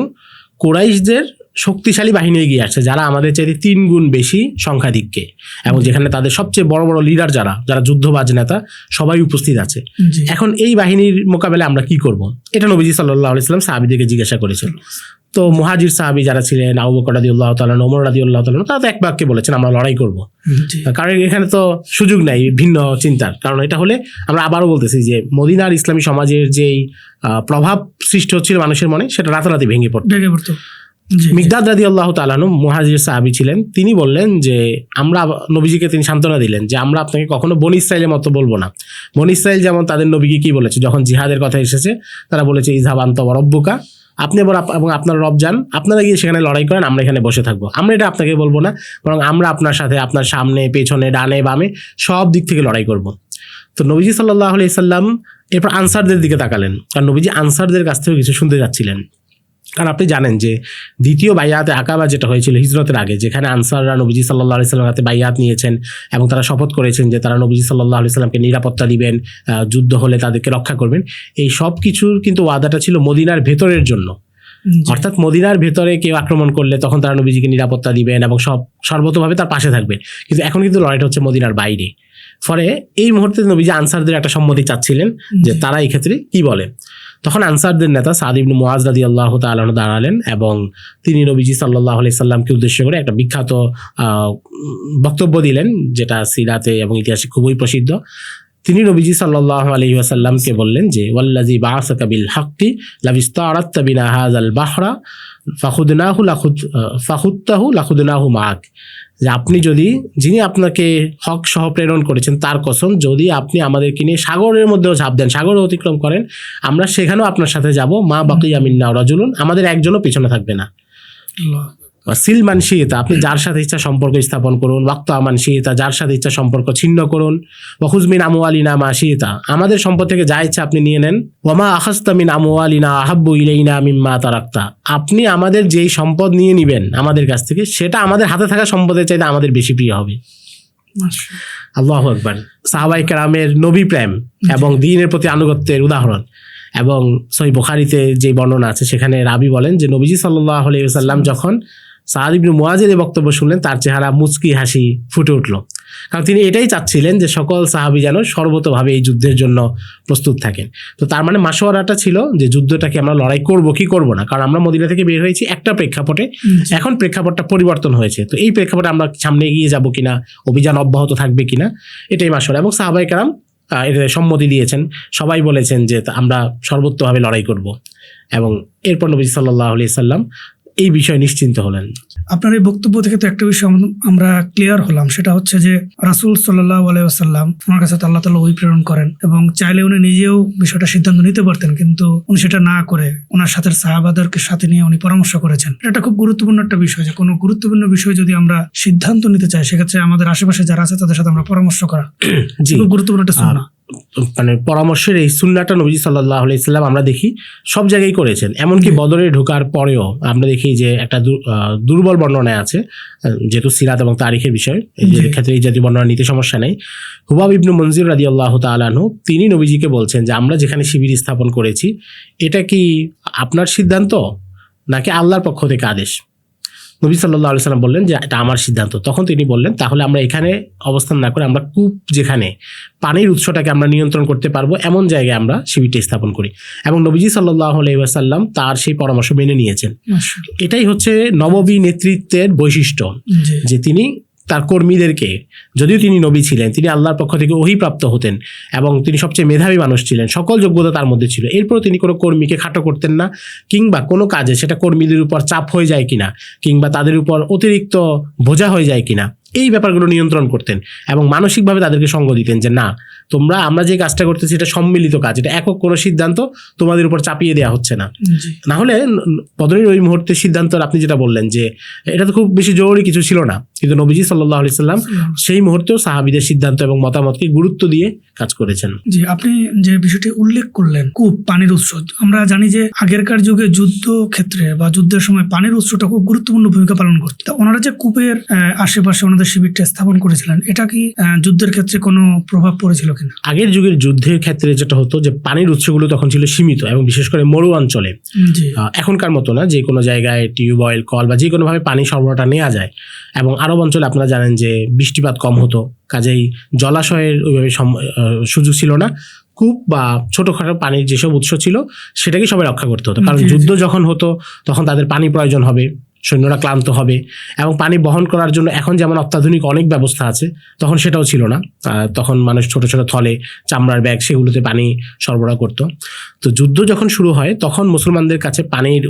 কুরাইশদের শক্তিশালী বাহিনী এগিয়ে আসছে, যারা আমাদের চাইতে 3 গুণ বেশি সংখ্যাধিক্যে, এবং যেখানে তাদের সবচেয়ে বড় বড় লিডার যারা যুদ্ধবাজ নেতা সবাই উপস্থিত আছে। এখন এই বাহিনীর মোকাবেলায় আমরা কি করব? এটা নবীজি সাল্লাল্লাহু আলাইহি ওয়াসাল্লাম সাহাবীদেরকে জিজ্ঞাসা করেছেন। তো মুহাজির সাহাবী যারা ছিলেন, আবু বকর রাদিয়াল্লাহু তাআলা, ওমর রাদিয়াল্লাহু তাআলা, তারা তো এক বাক্যে বলেছেন আমরা লড়াই করব। কারণ এখানে তো সুযোগ নাই ভিন্ন চিন্তার। কারণ এটা হলে আমরা আবারও বলতেছি যে মদিনার ইসলামী সমাজের যেই প্রভাব সৃষ্টি হচ্ছিল মানুষের মনে, সেটা রাতারাতি ভেঙে পড়তো। মিকদাদ রাদিয়াল্লাহু তাআলা মুহাজির সাহাবী ছিলেন, তিনি বললেন যে আমরা, নবীজিকে তিনি সান্ত্বনা দিলেন যে আমরা আপনাকে কখনো বনী ইসরাইলের মতো বলবো না। বনী ইসরাইল যেমন তাদের নবীকে কি বলেছে, যখন জিহাদের কথা এসেছে তারা বলেছে ইযহাব আনতা ওয়া রাব্বুকা, আপনি এবং আপনার রব যান, আপনারা গিয়ে সেখানে লড়াই করেন, আমরা এখানে বসে থাকবো। আমরা এটা আপনাকে বলবো না, বরং আমরা আপনার সাথে আপনার সামনে, পেছনে, ডানে, বামে সব দিক থেকে লড়াই করব। তো নবীজি সাল্লাল্লাহু আলাইহি সাল্লাম এরপর আনসারদের দিকে তাকালেন, কারণ নবীজি আনসারদের কাছ থেকে কিছু শুনতে যাচ্ছিলেন। কারণ আপনি জানেন যে দ্বিতীয় বাইয়াতে আকাবা যেটা হয়েছিল হিজরতের আগে, যেখানে আনসাররা নবীজি সাল্লাল্লাহু আলাইহি সাল্লামের হাতে বাইয়াত নিয়েছেন এবং তারা শপথ করেছেন যে তারা নবীজি সাল্লাল্লাহু আলাইহি সাল্লামকে নিরাপত্তা দিবেন, যুদ্ধ হলে তাদেরকে রক্ষা করবেন। এই সব কিছুর কিন্তু ওয়াদাটা ছিল মদিনার ভেতরের জন্য, অর্থাৎ মদিনার ভেতরে কেউ আক্রমণ করলে তখন তারা নবীজিকে নিরাপত্তা দিবেন এবং সর্বতভাবে তার পাশে থাকবে। কিন্তু এখন কিন্তু লড়াইটা হচ্ছে মদিনার বাইরে। ফলে এই মুহূর্তে নবীজি আনসারদের একটা সম্মতি চাচ্ছিলেন যে তারা এই ক্ষেত্রে কি বলে। তখন আনসারদের নেতা সাদ ইবনে মুআজ রাদিয়াল্লাহু তাআলা আনহু দাঁড়ালেন এবং তিনি নবীজি সাল্লাল্লাহু আলাইহি সাল্লামকে উদ্দেশ্য করে একটা বিখ্যাত বক্তব্য দিলেন, যেটা সিরাতে এবং ইতিহাসে খুবই প্রসিদ্ধ। তিনি নবীজি সাল্লাল্লাহু আলাইহি ওয়াসাল্লামকে বললেন যে ওয়াল্লাযী বাআসাকা বিল হাক্কি লাবিস্তারাততা বিনা হাযাল বাহরা ফাখুদতাহু লাখুদনাহু মাআক, যে আপনি যিনি আপনাকে হক সহ প্রেরণ করেছেন তার কসম, যদি আপনি আমাদেরকে নিয়ে সাগরের মধ্যেও ঝাঁপ দেন, সাগর অতিক্রম করেন, আমরা সেখানেও আপনার সাথে যাব। মা বাকিয়া মিন্না রাজুলুন, আমাদের একজনও পিছনে থাকবে না। সিল মানসিয়তা, আপনি যার সাথে ইচ্ছা সম্পর্ক স্থাপন করুন। ওয়াক্ত আমানসিয়তা, যার সাথে ইচ্ছা সম্পর্ক ছিন্ন করুন। ওয়াখুজমিন আমওয়ালিনা মাসিয়তা, আমাদের সম্পদ থেকে যা ইচ্ছা আপনি নিয়ে নেন। ওয়ামা আখাজতা মিন আমওয়ালিনা আহাব্বু ইলাইনা মিম্মা তারাকতা, আপনি আমাদের যেই সম্পদ নিয়ে নিবেন আমাদের কাছ থেকে, সেটা আমাদের হাতে থাকা সম্পদের চাইতে আমাদের বেশি প্রিয় হবে। আল্লাহু আকবার। সাহাবায়ে কেরামের নবী প্রেম এবং দ্বীনের প্রতি আনুগত্যের উদাহরণ। এবং সহিহ বুখারীতে যে বর্ণনা আছে সেখানে রাবী বলেন যে নবীজি সাল্লাল্লাহু আলাইহি ওয়াসাল্লাম যখন সাদ ইবনে মুআজের এই বক্তব্য শুনলেন, তার চেহারা মুচকি হাসি ফুটে উঠল। কারণ তিনি এটাই চাচ্ছিলেন যে সকল সাহাবী যেন সর্বতভাবে এই যুদ্ধের জন্য প্রস্তুত থাকেন। তো তার মানে মাশওয়ারাটা ছিল যে যুদ্ধটাকে আমরা লড়াই করব কি করব না, কারণ আমরা মদিনা থেকে বের হয়েছি একটা প্রেক্ষাপটে, এখন প্রেক্ষাপটটা পরিবর্তন হয়েছে। তো এই প্রেক্ষাপটে আমরা সামনে এগিয়ে যাব কিনা, অভিযান অব্যাহত থাকবে কিনা, এটাই মাশওয়ারা। এবং সাহাবায়ে কেরাম এটা সম্মতি দিয়েছেন, সবাই বলেছেন যে আমরা সর্বোচ্চভাবে লড়াই করব। এবং এরপর নবী সাল্লাল্লাহু আলাইহি সাল্লাম এই বিষয়ে নিশ্চিন্ত হলেন। আপনার এই বক্তব্য থেকে তো একটা বিষয় আমরা ক্লিয়ার হলাম, সেটা হচ্ছে যে রাসূল সাল্লাল্লাহু আলাইহি ওয়াসাল্লাম ওনার কাছে আল্লাহ তাআলা ওহী প্রেরণ করেন এবং চাইলে উনি নিজেও বিষয়টা সিদ্ধান্ত নিতে পারতেন, কিন্তু উনি সেটা না করে ওনার সাথে সাহাবাদেরকে সাথে নিয়ে উনি পরামর্শ করেছেন। এটা খুব গুরুত্বপূর্ণ একটা বিষয় যে কোনো গুরুত্বপূর্ণ বিষয় যদি আমরা সিদ্ধান্ত নিতে চাই, সেক্ষেত্রে আমাদের আশেপাশে যারা আছে তাদের সাথে আমরা পরামর্শ করা খুব গুরুত্বপূর্ণ একটা সুন্নাহ। মানে পরামর্শের এই সুন্নাহটা নবীজি সাল্লাল্লাহু আলাইহি সাল্লাম আমরা দেখি সব জায়গায় করেছেন। এমনকি বদরে ঢোকার পরেও আমরা দেখি যে একটা দুর্বল বর্ণনায় আছে, যেহেতু সিরাত এবং তারিখের বিষয়, এই ক্ষেত্রে এই জাতীয় বর্ণনা নিতে সমস্যা নেই। হুবাব ইবনু মুনজির রাদিয়াল্লাহু তাআলা আনহু তিনি নবীজিকে বলছেন যে আমরা যেখানে শিবির স্থাপন করেছি এটা কি আপনার সিদ্ধান্ত নাকি আল্লাহর পক্ষ থেকে আদেশ? নবী সাল্লাল্লাহু আলাইহি সাল্লাম বললেন যে এটা আমার সিদ্ধান্ত। তখন তিনি বললেন তাহলে আমরা এখানে অবস্থান না করে আমরা কূপ, যেখানে পানির উৎসটাকে আমরা নিয়ন্ত্রণ করতে পারবো এমন জায়গায় আমরা শিবিরটা স্থাপন করি। এবং নবীজি সাল্লাল্লাহু আলাইহি ওয়াসাল্লাম তার সেই পরামর্শ মেনে নিয়েছেন। এটাই হচ্ছে নববী নেতৃত্বের বৈশিষ্ট্য, যে তিনি তার কর্মীদেরকে, যদিও তিনি নবী ছিলেন, তিনি আল্লাহর পক্ষ থেকে ওহীপ্রাপ্ত হতেন এবং তিনি সবচেয়ে মেধাবী মানুষ ছিলেন, সকল যোগ্যতা তার মধ্যে ছিল, এরপরও তিনি কোনো কর্মীকে খাটো করতেন না, কিংবা কোনো কাজে সেটা কর্মীদের উপর চাপ হয়ে যায় কিনা কিংবা তাদের উপর অতিরিক্ত বোঝা হয়ে যায় কিনা এই ব্যাপারগুলো নিয়ন্ত্রণ করতেন এবং মানসিকভাবে তাদেরকে সঙ্গ দিতেন যে না, আমরা যে কাজটা করতেছি এটা সম্মিলিত কাজ, এটা একক কোনো সিদ্ধান্ত তোমাদের উপর চাপিয়ে দেওয়া হচ্ছে না। না হলে বদরের ওই মুহূর্তের সিদ্ধান্ত আপনি যেটা বললেন যে এটা তো খুব বেশি জরুরি কিছু ছিল না, কিন্তু নবীজি সাল্লাল্লাহু আলাইহি সাল্লাম সেই মুহূর্তেও সাহাবীদের সিদ্ধান্ত এবং মতামতকে গুরুত্ব দিয়ে কাজ করেছেন। জি, আপনি যে বিষয়টি উল্লেখ করলেন কূপ, পানির উৎস, আমরা জানি যে আগেরকার যুগে যুদ্ধ ক্ষেত্রে বা যুদ্ধের সময় পানির উৎসটা খুব গুরুত্বপূর্ণ ভূমিকা পালন করত। ওনারা যে কূপের আশেপাশে ওনাদের শিবিরটা স্থাপন করেছিলেন, এটা কি যুদ্ধের ক্ষেত্রে কোনো প্রভাব পড়েছিল কিনা? আগের যুগের যুদ্ধের ক্ষেত্রে যেটা হতো যে পানির উৎসগুলো তখন ছিল সীমিত এবং বিশেষ করে মরু অঞ্চলে, এখনকার মতো না যে কোনো জায়গায় টিউবওয়েল, কল বা যে কোনোভাবে পানি সরবরাহটা নেওয়া যায়। এবং আরব অঞ্চলে আপনারা জানেন যে বৃষ্টিপাত কম হতো, কাজেই জলাশয়ের ওইভাবে সুযোগ ছিল না। কূপ বা ছোটখাটো পানির যেসব উৎস ছিল সেটাকে সবাই রক্ষা করতে হতো, কারণ যুদ্ধ যখন হতো তখন তাদের পানি প্রয়োজন হবে, সৈন্যরা ক্লান্ত হবে এবং পানি বহন করার জন্য এখন যেমন অত্যাধুনিক অনেক ব্যবস্থা আছে তখন সেটাও ছিল না। তখন মানুষ ছোট ছোট থলে, চামড়ার ব্যাগ, সেগুলোতে পানি সরবরাহ করত। তো যুদ্ধ যখন শুরু হয় তখন মুসলমানদের কাছে পানির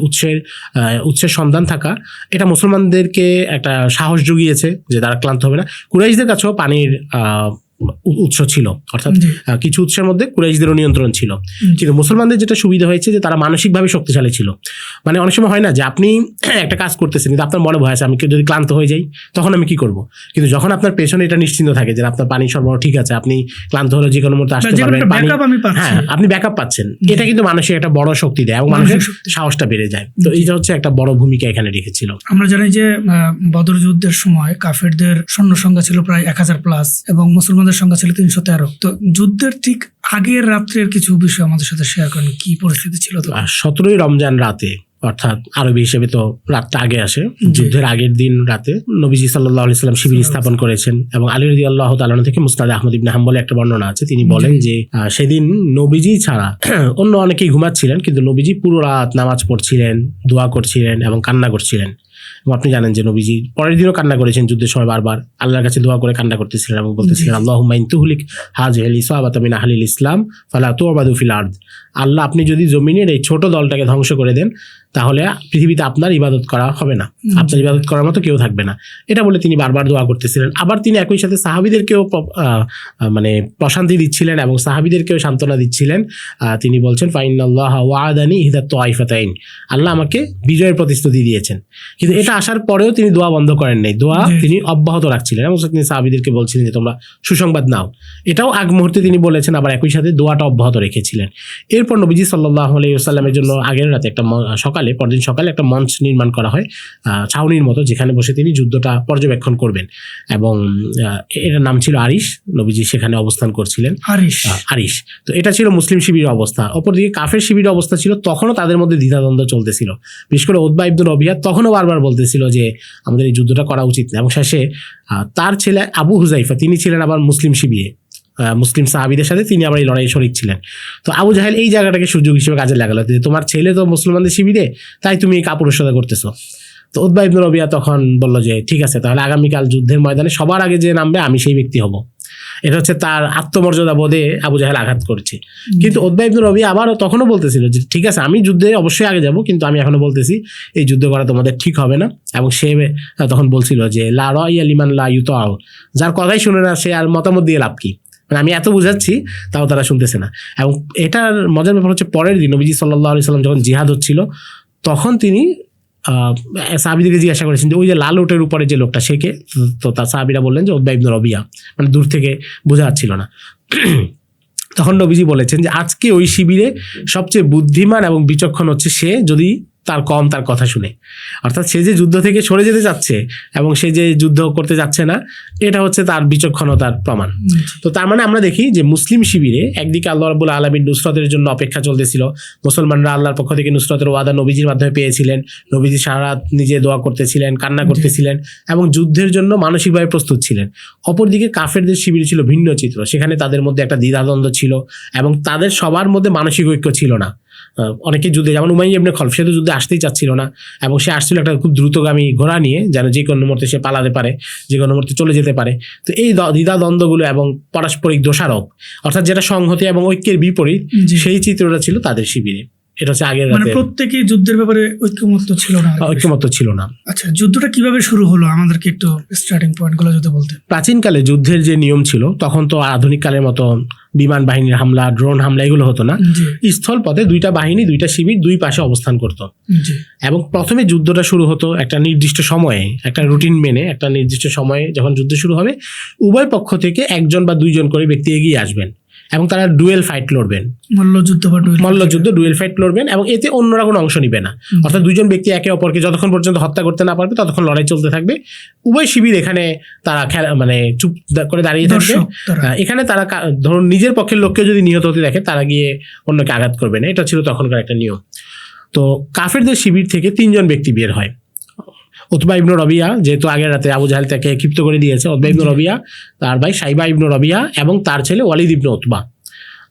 উৎসের সন্ধান থাকা, এটা মুসলমানদেরকে একটা সাহস জুগিয়েছে যে তারা ক্লান্ত হবে না। কুরাইশদের কাছেও পানির উৎস ছিল, অর্থাৎ কিছু উৎসের মধ্যে কুরাইশদেরও নিয়ন্ত্রণ ছিল। কিন্তু মুসলমানদের যেটা সুবিধা হয়েছে যে তারা মানসিকভাবে শক্তিশালী ছিল। মানে অনেক সময় হয় না যে আপনি একটা কাজ করতেছেন কিন্তু আপনার মনে ভয় আছে আমি যদি ক্লান্ত হয়ে যাই তখন আমি কি করব, কিন্তু যখন আপনার পেছনে এটা নিশ্চিন্ত থাকে যে আপনার পানি সরবরাহ ঠিক আছে, আপনি ক্লান্ত হলে যে কোনো মুহূর্তে আসতে পারবেন, হ্যাঁ আপনি ব্যাকআপ পাচ্ছেন, এটা কিন্তু মানসিক একটা বড় শক্তি দেয় এবং মানুষের সাহসটা বেড়ে যায়। তো এইটা হচ্ছে একটা বড় ভূমিকা এখানে রেখেছিল। আমরা জানি যে বদর যুদ্ধের সময় কাফেরদের সৈন্য সংখ্যা ছিল প্রায় 1000+ এবং মুসলমানদের সংখ্যা ছিল 313। তো যুদ্ধের ঠিক আগের রাত্রের কিছু বিষয় আমাদের সাথে শেয়ার করেন, কি পরিস্থিতি ছিল? তো 17ই রমজান রাতে, অর্থাৎ আরবি হিসেবে তো রাতটা আগে আসে, যুদ্ধের আগের দিন রাতে নবীজি সাল্লাল্লাহু আলাইহি সাল্লাম শিবির স্থাপন করেছেন। এবং আলী রাদিয়াল্লাহু তাআলা থেকে মুসনাদে আহমদ ইবনে হাম্বলে একটা বর্ণনা আছে, তিনি বলেন যে সেদিন নবীজি ছাড়া অন্য অনেকেই ঘুমাচ্ছিলেন, কিন্তু নবীজি পুরো রাত নামাজ পড়ছিলেন, দোয়া করছিলেন এবং কান্না করছিলেন। এবং আপনি জানেন যে নবীজি পরের দিনও কান্না করেছেন, যুদ্ধের সময় বারবার আল্লাহর কাছে দোয়া করে কান্না করতেছিলেন এবং বলতেছিলেন আল্লাহুম্মা ইন তুহলিক হাযিহিল ইসাবাতা মিন আহলিল ইসলাম ফালা তু'বাদু ফিল আরদ। আল্লাহ, আপনি যদি জমিনের এই ছোট দলটাকে ধ্বংস করে দেন তাহলে পৃথিবীতে আপনার ইবাদত করা হবে না, আপনার ইবাদত করার মতো কেউ থাকবে না। এটা বলে তিনি বারবার দোয়া করতেছিলেন। আবার তিনি একই সাথে সাহাবীদেরকেও মানে প্রশান্তি দিচ্ছিলেন এবং সাহাবীদেরকেও সান্ত্বনা দিচ্ছিলেন। তিনি বলছেন ফাইনাল্লাহা ওয়া'আদানি ইহদা তাইফাতাইন, আল্লাহ আমাকে বিজয়ের প্রতিশ্রুতি দিয়েছেন। কিন্তু এটা আসার পরেও তিনি দোয়া বন্ধ করেন নাই, দোয়া তিনি অব্যাহত রাখছিলেন এবং তিনি সাহাবীদেরকে বলছিলেন যে তোমরা সুসংবাদ নাও। এটাও আগ মুহূর্তে তিনি বলেছেন, আবার একই সাথে দোয়াটা অব্যাহত রেখেছিলেন। এরপর নবীজি সাল্লাল্লাহু আলাইহি ওয়াসাল্লামের জন্য আগের রাতে পরদিন সকালে একটা মঞ্চ নির্মাণ করা হয়, ছাউনির মতো, যেখানে বসে তিনি যুদ্ধটা পর্যবেক্ষণ করবেন এবং এটার নাম ছিল আরিশ। নবীজি সেখানে অবস্থান করছিলেন, আরিশ। তো এটা ছিল মুসলিম শিবিরের অবস্থা। অপরদিকে কাফের শিবিরের অবস্থা ছিল, তখনও তাদের মধ্যে দ্বিধাদ্বন্দ্ব চলতেছিল। বিশেষ করে উতবা ইবনে রবিয়া তখনও বারবার বলতেছিল যে আমাদের এই যুদ্ধটা করা উচিত না। এবং শেষে তার ছেলে আবু হুজাইফা, তিনি ছিলেন আবার মুসলিম শিবিরে, মুসলিম সাহাবীদের সাথে তিনি আবার এই লড়াইয়ে শরিক ছিলেন। তো আবু জাহেল এই জায়গাটাকে সুযোগ হিসেবে কাজে লাগালো যে তোমার ছেলে তো মুসলমানদের শিবিরে, তাই তুমি কাপুরুষতা করতেছো। তো উতবা ইবনে রবিয়া তখন বলল যে ঠিক আছে, তাহলে আগামীকাল যুদ্ধের ময়দানে সবার আগে যে নামবে আমি সেই ব্যক্তি হব। এটা হচ্ছে তার আত্মমর্যাদা বোধে আবু জাহেল আঘাত করছে। কিন্তু উতবা ইবনে রবিয়া আবারও তখনও বলতেছিল যে ঠিক আছে আমি যুদ্ধে অবশ্যই আগে যাব, কিন্তু আমি এখনো বলতেছি এই যুদ্ধ করা তোমাদের ঠিক হবে না। এবং সে তখন বলছিল যে লা রাইয়া লিমান লা ইউতাউ, যার কথাই শুনে না সে আর মতামত দিয়ে লাভ কি, মানে আমি এত বুঝাচ্ছি তাও তারা শুনতেছে না। এবং এটার মজার ব্যাপার হচ্ছে পরের দিন নবীজি সাল্লাল্লাহু আলাইহি সাল্লাম যখন জিহাদ হচ্ছিল তখন তিনি সাহাবীদেরকে জিজ্ঞাসা করেছেন যে ওই যে লাল উটের উপরে যে লোকটা সে কে? তো তার সাহাবীরা বললেন যে উতবা ইবনে রবিয়া, মানে দূর থেকে বোঝা যাচ্ছিল না। তখন নবীজি বলেছেন যে আজকে ওই শিবিরে সবচেয়ে বুদ্ধিমান এবং বিচক্ষণ হচ্ছে সে, যদি তার কম তার কথা শুনে। অর্থাৎ সে যে যুদ্ধ থেকে সরে যেতে চাচ্ছে এবং সে যে যুদ্ধ করতে যাচ্ছে না, এটা হচ্ছে তার বিচক্ষণতার প্রমাণ। তো তার মানে আমরা দেখি যে মুসলিম শিবিরে একদিকে আল্লাহ রাব্বুল আলামিন নুসরতের জন্য অপেক্ষা চলতেছিল, মুসলমানরা আল্লাহর পক্ষ থেকে নুসরতের ওয়াদা নবীজির মাধ্যমে পেয়েছিলেন, নবীজি সারা রাত নিজে দোয়া করতেছিলেন, কান্না করতেছিলেন এবং যুদ্ধের জন্য মানসিকভাবে প্রস্তুত ছিলেন। অপরদিকে কাফেরদের শিবির ছিল ভিন্ন চিত্র, সেখানে তাদের মধ্যে একটা দ্বিধাদ্বন্দ্ব ছিল এবং তাদের সবার মধ্যে মানসিক ঐক্য ছিল না। অনেকে যুদ্ধে, যেমন উমাইয়া ইবনে খলফ, সে তো যুদ্ধে আসতেই চাচ্ছিল না এবং সে আসছিল একটা খুব দ্রুতগামী ঘোড়া নিয়ে, যেন যে কোনো মুহূর্তে সে পালাতে পারে, যে কোনো মুহূর্তে চলে যেতে পারে। তো এই দ্বিধাদ্বন্দ্বগুলো এবং পারস্পরিক দোষারোপ, অর্থাৎ যেটা সংহতি এবং ঐক্যের বিপরীত, সেই চিত্রটা ছিল তাদের শিবিরে। এটা হচ্ছে আগের রাতে প্রত্যেকেই যুদ্ধের ব্যাপারে ঐক্যমত্য ছিল না। আচ্ছা, যুদ্ধটা কিভাবে শুরু হলো আমাদেরকে একটু স্টার্টিং পয়েন্ট গুলো যদি বলতে। প্রাচীনকালে যুদ্ধের যে নিয়ম ছিল, তখন তো আধুনিক কালের মতো বিমান বাহিনীর হামলা, ড্রোন হামলা এগুলো হতো না। স্থল পথে দুইটা বাহিনী, দুইটা শিবির দুই পাশে অবস্থান করত এবং প্রথমে যুদ্ধটা শুরু হতো একটা নির্দিষ্ট সময়ে, একটা রুটিন মেনে। একটা নির্দিষ্ট সময়ে যখন যুদ্ধ শুরু হবে, উভয় পক্ষ থেকে একজন বা দুইজন করে ব্যক্তি এগিয়ে আসবেন এবং তারা ডুয়েল ফাইট লড়বেন, মল্লযুদ্ধ ডুয়েল ফাইট লড়বেন এবং এতে অন্যরা কোনো অংশ নিবে না। অর্থাৎ দুইজন ব্যক্তি একে অপরকে যতক্ষণ পর্যন্ত হত্যা করতে না পারবে ততক্ষণ লড়াই চলতে থাকবে। উভয় শিবির এখানে তারা মানে চুপ করে দাঁড়িয়ে থাকবে। এখানে তারা ধরুন নিজের পক্ষের লোককে যদি নিহত হতে দেখে, তারা গিয়ে অন্যকে আঘাত করবে না। এটা ছিল তখনকার একটা নিয়ম। তো কাফেরদের শিবির থেকে 3 জন ব্যক্তি বের হয়। উতবা ইবনে রবিয়া, যেহেতু আগের রাতে আবু জাহেল তাকে ক্ষিপ্ত করে দিয়েছে, উতবা ইবনে রবিয়া, তার ভাই সাইবা ইবনে রবিয়া এবং তার ছেলে ওয়ালিদ ইবনে উতবা,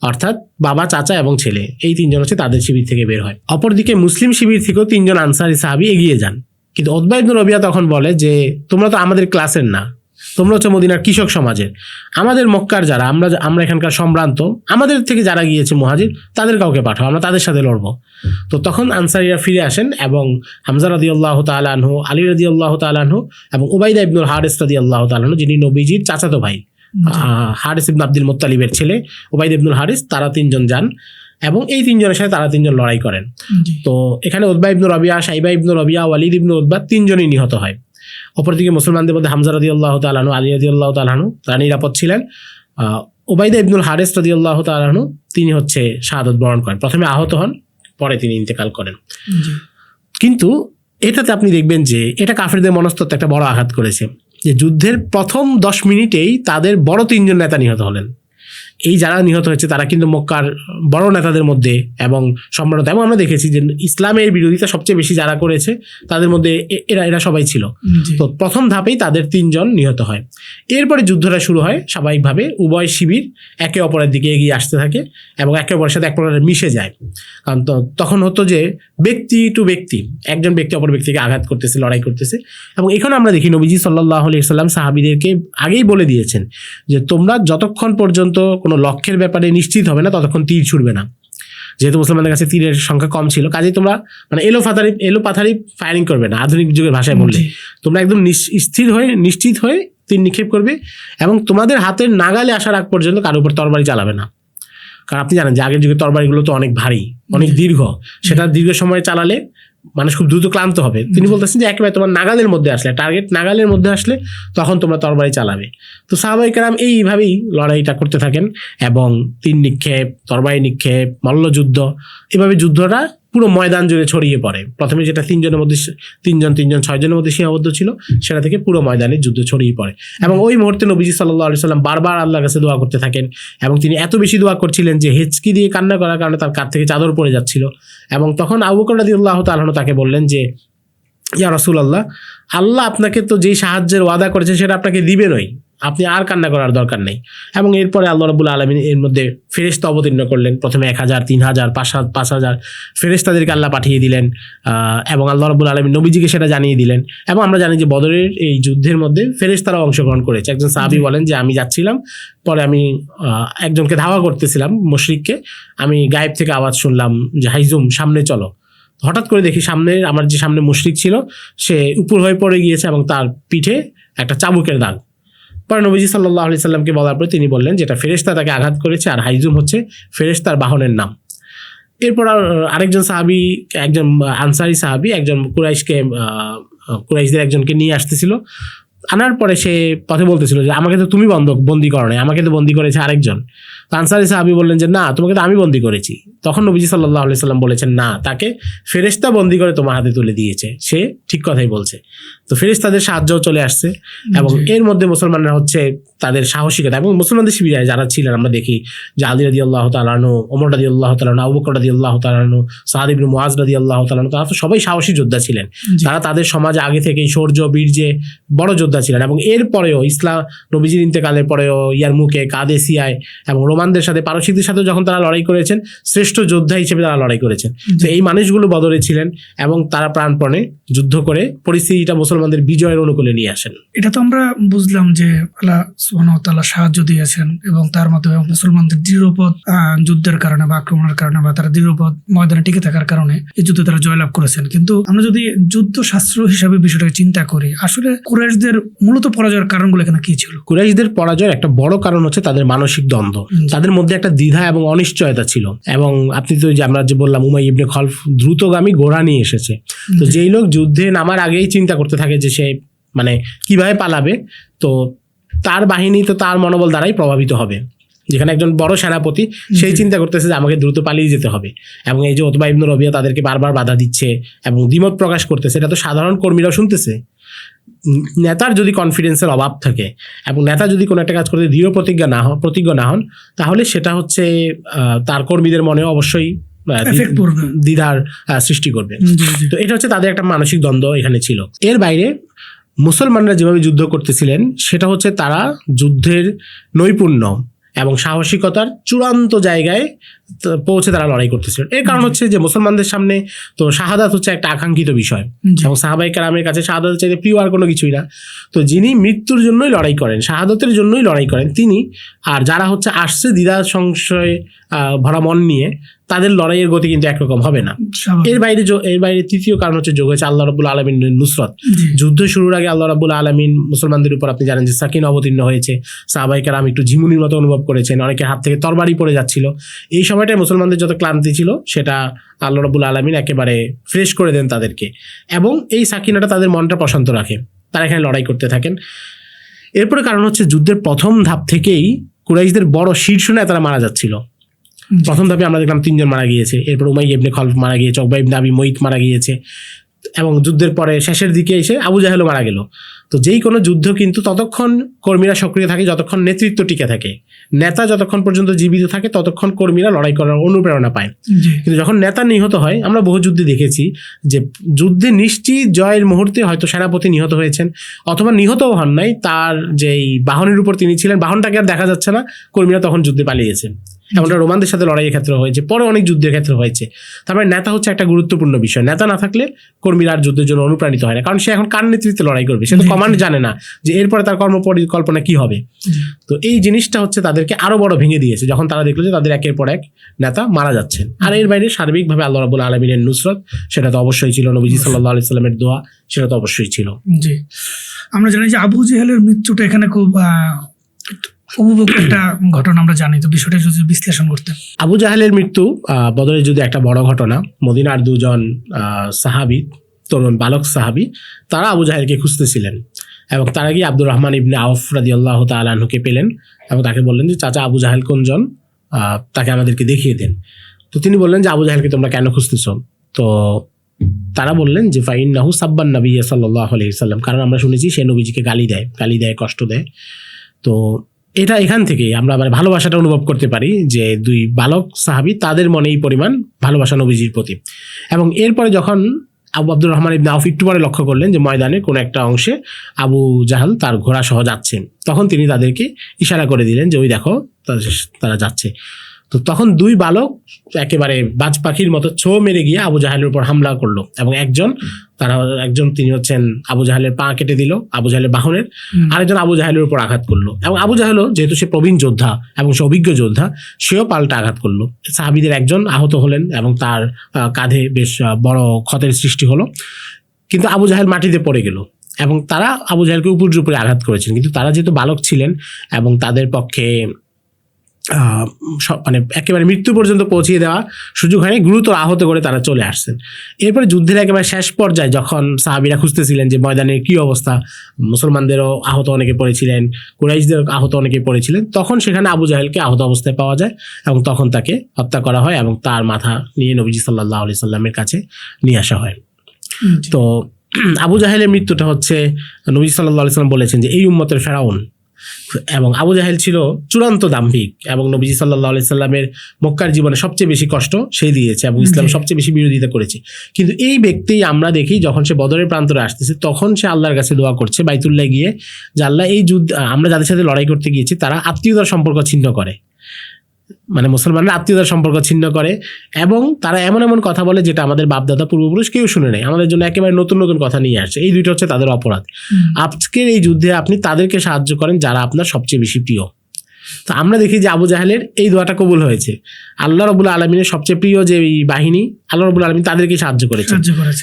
অর্থাৎ বাবা, চাচা এবং ছেলে, এই 3 জন হচ্ছে তাদের শিবির থেকে বের হয়। অপরদিকে মুসলিম শিবির থেকেও 3 জন আনসারী সাহাবী এগিয়ে যান। কিন্তু উতবা ইবনে রবিয়া তখন বলে যে তোমরা তো আমাদের ক্লাসের না, তোমরা হচ্ছে মদিনার কৃষক সমাজের, আমাদের মক্কার যারা, আমরা এখানকার সম্ভ্রান্ত, আমাদের থেকে যারা গিয়েছে মুহাজির, তাদের কাউকে পাঠাও, আমরা তাদের সাথে লড়বো। তো তখন আনসারীরা ফিরে আসেন এবং হামজা রাদিয়াল্লাহু তাআলা আনহু, আলী রাদিয়াল্লাহু তাআলা আনহু এবং উবাইদা ইবনুল হারিস রাদিয়াল্লাহু তাআলা আনহু, যিনি নবীজির চাচাতো ভাই, হারিস ইবনে আব্দুল মুত্তালিবের ছেলে উবাইদা ইবনুল হারিস, তারা 3 জন যান এবং এই 3 জনের সাথে তারা 3 জন লড়াই করেন। তো এখানে উতবা ইবনে রবিয়া, সাইবা ইবনে রবিয়া, ওয়ালিদ ইবনে উতবা 3 জনই নিহত হয়। অপরদিকে মুসলমানদের মধ্যে হামজা রাদিয়াল্লাহু তাআলা আনহু, আলী রাদিয়াল্লাহু তাআলা আনহু তারা নিরাপদ ছিলেন। উবাইদা ইবনুল হারিস রাদিয়াল্লাহু তাআলা আনহু তিনি হচ্ছে শাহাদাত বরণ করেন, প্রথমে আহত হন, পরে তিনি ইন্তেকাল করেন। কিন্তু এটাতে আপনি দেখবেন যে এটা কাফেরদের মনস্তত্ত্বে একটা বড় আঘাত করেছে, যে যুদ্ধের প্রথম 10 মিনিটেই তাদের বড় 3 জন নেতা নিহত হলেন। এই যারা নিহত হয়েছে তারা কিন্তু মক্কার বড় নেতাদের মধ্যে এবং সম্রাট, এবং আমরা দেখেছি যে ইসলামের বিরোধিতা সবচেয়ে বেশি যারা করেছে তাদের মধ্যে এরা সবাই ছিল। তো প্রথম ধাপেই তাদের 3 জন নিহত হয়। এরপরে যুদ্ধটা শুরু হয় স্বাভাবিকভাবে, উভয় শিবির একে অপরের দিকে এগিয়ে আসতে থাকে এবং একে অপরের সাথে এক প্রকার মিশে যায়। কারণ তখন হতো যে ব্যক্তি টু ব্যক্তি, একজন ব্যক্তি অপর ব্যক্তিকে আঘাত করতেছে, লড়াই করতেছে। এবং এখানে আমরা দেখি নবীজি সাল্লাল্লাহু আলাইহি ওয়াসাল্লাম সাহাবীদেরকে আগেই বলে দিয়েছেন যে তোমরা যতক্ষণ পর্যন্ত কোনো লক্ষ্যের ব্যাপারে নিশ্চিত হবে না ততক্ষণ তীর ছুড়বে না। যেহেতু মুসলমানদের কাছে তীরের সংখ্যা কম ছিল, কাজেই তোমরা মানে এলো পাথারি ফায়ারিং করবে না, আধুনিক যুগের ভাষায় বললে। তোমরা একদম নিশ্চিত হয়ে তীর নিক্ষেপ করবে এবং তোমাদের হাতের নাগালে আসার আগ পর্যন্ত কারোর উপর তরবারি চালাবে না। কারণ আপনি জানেন যে আগের যুগের তরবারিগুলো তো অনেক ভারী, অনেক দীর্ঘ, সেটা দীর্ঘ সময় চালালে মানুষ খুব দ্রুত ক্লান্ত হবে। তিনি বলতেছেন যে একেবারে তোমার নাগালের মধ্যে আসলে, টার্গেট নাগালের মধ্যে আসলে তখন তোমরা তরবারি চালাবে। তো সাহাবায়ে কেরাম এইভাবেই লড়াইটা করতে থাকেন এবং তীর নিক্ষেপ, তরবারি নিক্ষেপ, মল্লযুদ্ধ, এভাবে যুদ্ধটা পুরো ময়দান জুড়ে ছড়িয়ে পড়ে। প্রথমে যেটা 3 জনের মধ্যে 3 জন 6 জনের মধ্যে সীমাবদ্ধ ছিল, সেটা থেকে পুরো ময়দানে যুদ্ধ ছড়িয়ে পড়ে। এবং ওই মুহূর্তে নবীজি সাল্লাল্লাহু আলাইহি সাল্লাম বারবার আল্লাহর কাছে দোয়া করতে থাকেন এবং তিনি এত বেশি দোয়া করছিলেন যে হেঁচকি দিয়ে কান্না করার কারণে তার কাঁধ থেকে চাদর পড়ে যাচ্ছিল। এবং তখন আবু বকর রাদিয়াল্লাহু তাআলা আনহু তাকে বললেন যে ইয়া রাসূলুল্লাহ, আল্লাহ আপনাকে তো যেই সাহায্যের ওয়াদা করেছে সেটা আপনাকে দিবেনই, আপনি আর কান্না করার দরকার নেই। এবং এরপরে আল্লাহ রাব্বুল আলামিন এর মধ্যে ফেরেশতা অবতীর্ণ করলেন। প্রথমে 1000, 3000, 5000 ফেরেশতাদেরকে আল্লাহ পাঠিয়ে দিলেন এবং আল্লাহ রাব্বুল আলামিন নবীজিকে সেটা জানিয়ে দিলেন। এবং আমরা জানি যে বদরের এই যুদ্ধের মধ্যে ফেরেশতারা অংশগ্রহণ করেছে। একজন সাহাবী বলেন যে আমি যাচ্ছিলাম, পরে আমি একজনকে ধাওয়া করতেছিলাম মুশরিককে, আমি গায়েব থেকে আওয়াজ শুনলাম যে হাইজুম সামনে চলো। হঠাৎ করে দেখি আমার যে সামনে মুশরিক ছিল সে উপর হয়ে পড়ে গিয়েছে এবং তার পিঠে একটা চাবুকের দাগ। পরে নবীজি সাল্লাল্লাহু আলাইহি সাল্লামকে বলার পরে তিনি বললেন যেটা ফেরেশতা তাকে আঘাত করেছে আর হাইজুম হচ্ছে ফেরেশতার বাহনের নাম। এরপর আরেকজন সাহাবী, একজন আনসারী সাহাবী, একজন কুরাইশদের একজনকে নিয়ে আসতেছিল। আনার পরে সে পথে বলতেছিল যে আমাকে তো তুমি বন্দি করো নাই, আমাকে তো বন্দি করেছে আরেকজন। তো আনসারী সাহাবী বললেন যে না, তোমাকে তো আমি বন্দি করেছি। তখন নবীজি সাল্লাল্লাহু আলাইহি সাল্লাম বলেছেন না, তাকে ফেরেশতা বন্দি করে তোমার হাতে তুলে দিয়েছে, সে ঠিক কথাই বলছে। তো ফেরেশতাদের সাহায্যও চলে আসছে এবং এর মধ্যে মুসলমানরা হচ্ছে তাদের সাহসিকতা এবং মুসলমানদের শিবিরে যারা ছিলেন আমরা দেখি যে আলী রাদিয়াল্লাহু তাআলা আনহু, ওমর রাদিয়াল্লাহু তাআলা আনহু, আবু বকর রাদিয়াল্লাহু তাআলা আনহু, সাদ ইবনে মুআজ রাদিয়াল্লাহু তাআলা আনহু, তারা তো সবাই সাহসী যোদ্ধা ছিলেন। তারা তাদের সমাজে আগে থেকেই শৌর্য বীর্যে বড় যোদ্ধা ছিলেন এবং এরপরেও ইসলাম নবীজির ইন্তেকালের পরেও ইয়ারমুকে, কাদেসিয়ায় এবং রোমানদের সাথে, পারসিকদের সাথে যখন তারা লড়াই করেছেন, শ্রেষ্ঠ যোদ্ধা হিসেবে তারা লড়াই করেছেন। তো এই মানুষগুলো বদরে ছিলেন এবং তারা প্রাণপণে যুদ্ধ করে পরিস্থিতিটা মুসলমানদের বিজয়ের অনুকূলে নিয়ে আসেন। এটা তো আমরা বুঝলাম যে আল্লাহ সুবহানাহু ওয়া তাআলা সাহায্য দিয়েছেন এবং তার মাধ্যমে মুসলমানদের দৃঢ়পদ যুদ্ধের কারণে বা আক্রমণের কারণে বা তারা দৃঢ়পদ ময়দানে টিকে থাকার কারণে এই যুদ্ধে তারা জয়লাভ করেছেন। কিন্তু আমরা যদি যুদ্ধ শাস্ত্র হিসাবে বিষয়টাকে চিন্তা করি, আসলে কুরাইশদের মূলত পরাজয়ের কারণগুলো এখানে কি ছিল? কুরাইশদের পরাজয়ের একটা বড় কারণ হচ্ছে তাদের মানসিক দ্বন্দ্ব। তাদের মধ্যে একটা দ্বিধা এবং অনিশ্চয়তা ছিল। এবং আপনি তো যে আমরা যে বললাম উমাইয়া ইবনে খলফ দ্রুতগামী ঘোড়া নিয়ে এসেছে। তো যেই লোক যুদ্ধে নামার আগেই চিন্তা করতে থাকে যে সে মানে কিভাবে পালাবে, তো তার বাহিনী তো তার মনোবল দ্বারাই প্রভাবিত হবে। যেখানে একজন বড় সেনাপতি সেই চিন্তা করতেছে যে আমাকে দ্রুত পালিয়ে যেতে হবে, এবং এই যে উতবা ইবনে রবিয়া তাদেরকে বারবার বাধা দিচ্ছে এবং দ্বিমত প্রকাশ করতেছে, এটা তো সাধারণ কর্মীরাও শুনতেছে। নেতার যদি কনফিডেন্সের অভাব থাকে এবং নেতা যদি কোনো একটা কাজ করতে দৃঢ় প্রতিজ্ঞ না হন, তাহলে সেটা হচ্ছে তার কর্মীদের মনে অবশ্যই দ্বিধার সৃষ্টি করবে। তো এটা হচ্ছে তাদের একটা মানসিক দ্বন্দ্ব এখানে ছিল। এর বাইরে মুসলমানরা যেভাবে যুদ্ধ করতেছিলেন সেটা হচ্ছে তারা যুদ্ধের নৈপুণ্য এবং সাহসিকতার চূড়ান্ত জায়গায় পৌঁছে তারা লড়াই করতেছিল। এর কারণ হচ্ছে যে মুসলমানদের সামনে তো শাহাদাত হচ্ছে একটা আকাঙ্ক্ষিত বিষয় এবং সাহাবায়ে কেরামের কাছে শাহাদাতের চাইতে প্রিয় আর কোনো কিছুই না। তো যিনি মৃত্যুর জন্যই লড়াই করেন, শাহাদাতের জন্যই লড়াই করেন তিনি, আর যারা হচ্ছে আসছে দ্বিধা সংশয় ভরা মন নিয়ে, তাদের লড়াইয়ের গতি কিন্তু একরকম হবে না। এর বাইরে তৃতীয় কারণ হচ্ছে যোগ হয়েছে আল্লাহ রাব্বুল আলামিনের নুসরত। যুদ্ধ শুরুর আগে আল্লাহ রাব্বুল আলামিন মুসলমানদের উপর আপনি জানেন যে সাকিনা অবতীর্ণ হয়েছে। সাহাবায়ে কেরাম একটু ঝিমুনির মতো অনুভব করেছেন, অনেকের হাত থেকে তরবারি পড়ে যাচ্ছিল। এই সময়টায় মুসলমানদের যত ক্লান্তি ছিল সেটা আল্লাহ রাব্বুল আলামিন একেবারে ফ্রেশ করে দেন তাদেরকে, এবং এই সাকিনাটা তাদের মনটা প্রশান্ত রাখে, তারা এখানে লড়াই করতে থাকেন। এরপরে কারণ হচ্ছে যুদ্ধের প্রথম ধাপ থেকেই কুরাইশদের বড় শীর্ষ নেতারা মারা যাচ্ছিল। প্রথম ধাপে আমরা দেখলাম 3 জন মারা গিয়েছে, এরপর উমাইয়া ইবনে খলফ মারা গিয়েছে, উকবা ইবনে আবি মুইত মারা গিয়েছে, এবং যুদ্ধের পরে শেষের দিকে এসে আবু জাহেলও মারা গেল। তো যেই কোনো যুদ্ধ কিন্তু ততক্ষণ কর্মীরা সক্রিয় থাকে যতক্ষণ নেতৃত্ব টিকে থাকে। নেতা যতক্ষণ পর্যন্ত জীবিত থাকে ততক্ষণ কর্মীরা লড়াই করার অনুপ্রেরণা পায়। কিন্তু যখন নেতা নিহত হয়, আমরা বহু যুদ্ধে দেখেছি যে যুদ্ধে নিশ্চিত জয়ের মুহূর্তে হয়তো সেনাপতি নিহত হয়েছেন অথবা নিহতও হন নাই, তার যেই বাহনের উপর তিনি ছিলেন বাহনটাকে আর দেখা যাচ্ছে না, কর্মীরা তখন যুদ্ধে পালিয়েছেন। এমনটা রোমানদের সাথে লড়াইয়ের ক্ষেত্রে হয়েছে, পরে অনেক যুদ্ধের ক্ষেত্রে হয়েছে। তারপরে নেতা হচ্ছে একটা গুরুত্বপূর্ণ বিষয়। নেতা না থাকলে কর্মীরা আর যুদ্ধের জন্য অনুপ্রাণিত হয় না, কারণ সে এখন কার নেতৃত্বে লড়াই করবে, সে তো কমান্ড জানে না যে এরপরে তার কর্ম পরিকল্পনা কি হবে। তো এই জিনিসটা হচ্ছে তাদেরকে আরো বড় ভেঙে দিয়েছে যখন তারা দেখলো যে তাদের একের পর এক নেতা মারা যাচ্ছেন। আর এর বাইরে সার্বিকভাবে আল্লাহ রাব্বুল আলামিনের নুসরত, সেটা তো অবশ্যই ছিল। নবীজি সাল্লাল্লাহু আলাইহি সাল্লামের দোয়া, সেটা তো অবশ্যই ছিল। জি, আমরা জানি যে আবু জেহেলের মৃত্যুটা এখানে খুব উপভোগ্য একটা ঘটনা আমরা জানি, তো বিষয়টা যদি বিশ্লেষণ করতে। আবু জাহেলের মৃত্যু বদরের যুদ্ধে একটা বড় ঘটনা। মদিনার 2 জন সাহাবী, তরুণ বালক সাহাবী, তারা আবু জাহেলকে খুঁজতেছিলেন এবং তারা গিয়ে আব্দুর রহমান ইবনে আউফ রাদিয়াল্লাহু তাআলা আনহুকে পেলেন এবং তাকে বললেন যে চাচা আবু জাহেল কোনজন, তাকে আমাদেরকে দেখিয়ে দেন। তো তিনি বললেন যে আবু জাহেলকে তোমরা কেন খুঁজতেছো? তো তারা বললেন যে ফাইন্নাহু সাব্বান নবী সাল্লাল্লাহু আলাইহি ওয়াসাল্লাম, কারণ আমরা শুনেছি সে নবীজিকে গালি দেয়, কষ্ট দেয়। তো এটা এখান থেকে আমরা মানে ভালোবাসাটা অনুভব করতে পারি যে 2 বালক সাহাবী, তাদের মনে এই পরিমাণ ভালোবাসা নবীজির প্রতি। এবং এরপরে যখন আব্দুর রহমান ইবনে আউফ একটু পরে লক্ষ্য করলেন যে ময়দানে কোনো একটা অংশে আবু জাহাল তার ঘোড়া সহ যাচ্ছেন, তখন তিনি তাদেরকে ইশারা করে দিলেন যে ওই দেখো তারা যাচ্ছে। তো তখন 2 বালক একেবারে বাজ পাখির মতো ছো মেরে গিয়ে আবু জাহেলের উপর হামলা করলো এবং একজন তিনি হচ্ছেন আবু জাহেলের পা কেটে দিল আবু জাহেলের বাহনের, আরেকজন আবু জাহেলের উপর আঘাত করলো। এবং আবু জাহেলও যেহেতু সে প্রবীণ যোদ্ধা এবং সে অভিজ্ঞ যোদ্ধা, সেও পাল্টা আঘাত করলো। সাহাবীদের একজন আহত হলেন এবং তার কাঁধে বেশ বড় ক্ষতের সৃষ্টি হলো, কিন্তু আবু জাহেল মাটিতে পড়ে গেল এবং তারা আবু জাহেলকে উপরে আঘাত করেছেন। কিন্তু তারা যেহেতু বালক ছিলেন এবং তাদের পক্ষে মানে একেবারে মৃত্যু পর্যন্ত পৌঁছিয়ে দেওয়া সুযোগ হয়নি, গুরুতর আহত করে তারা চলে আসছেন। এরপরে যুদ্ধের একেবারে শেষ পর্যায়ে যখন সাহাবীরা খুঁজতেছিলেন যে ময়দানের কি অবস্থা, মুসলমানদেরও আহত অনেকে পড়েছিলেন, কুরাইশদেরও আহত অনেকে পড়েছিলেন, তখন সেখানে আবু জাহেলকে আহত অবস্থায় পাওয়া যায় এবং তখন তাকে হত্যা করা হয় এবং তার মাথা নিয়ে নবীজি সাল্লাল্লাহু আলাইহি সাল্লামের কাছে নিয়ে আসা হয়। তো আবু জাহেলের মৃত্যুটা হচ্ছে নবী সাল্লাল্লাহু আলাইহি সাল্লাম বলেছেন যে এই উম্মতের ফেরাউন, এবং আবু জাহেল ছিল চূড়ান্ত দাম্ভিক এবং নবীজি সাল্লাল্লাহু আলাইহি সাল্লামের মক্কার জীবনে সবচেয়ে বেশি কষ্ট সে দিয়েছে এবং ইসলাম সবচেয়ে বেশি বিরোধিতা করেছে। কিন্তু এই ব্যক্তি আমরা দেখি যখন সে বদরের প্রান্তরে আসতেছে তখন সে আল্লাহর কাছে দোয়া করছে বাইতুল্লাহ গিয়ে যে আল্লাহ এই যুদ্ধ আমরা যাদের সাথে লড়াই করতে গিয়েছি তারা আত্মীয়তার সম্পর্ক ছিন্ন করে, মানে মুসলমানরা আত্মীয়তার সম্পর্ক ছিন্ন করে এবং তারা এমন এমন কথা বলে যেটা আমাদের বাপদাদা পূর্বপুরুষ কেউ শুনে নেই, আমাদের জন্য একেবারে নতুন নতুন কথা নিয়ে আসছে। এই দুইটা হচ্ছে তাদের অপরাধ। আজকের এই যুদ্ধে আপনি তাদেরকে সাহায্য করেন যারা আপনার সবচেয়ে বেশি প্রিয়। তো আমরা দেখি যে আবু জাহেলের এই দোয়াটা কবুল হয়েছে। আল্লাহ রাব্বুল আলামিনের সবচেয়ে প্রিয় যে এই বাহিনী, আল্লাহ রাব্বুল আলামিন তাদেরকে সাহায্য করেছেন।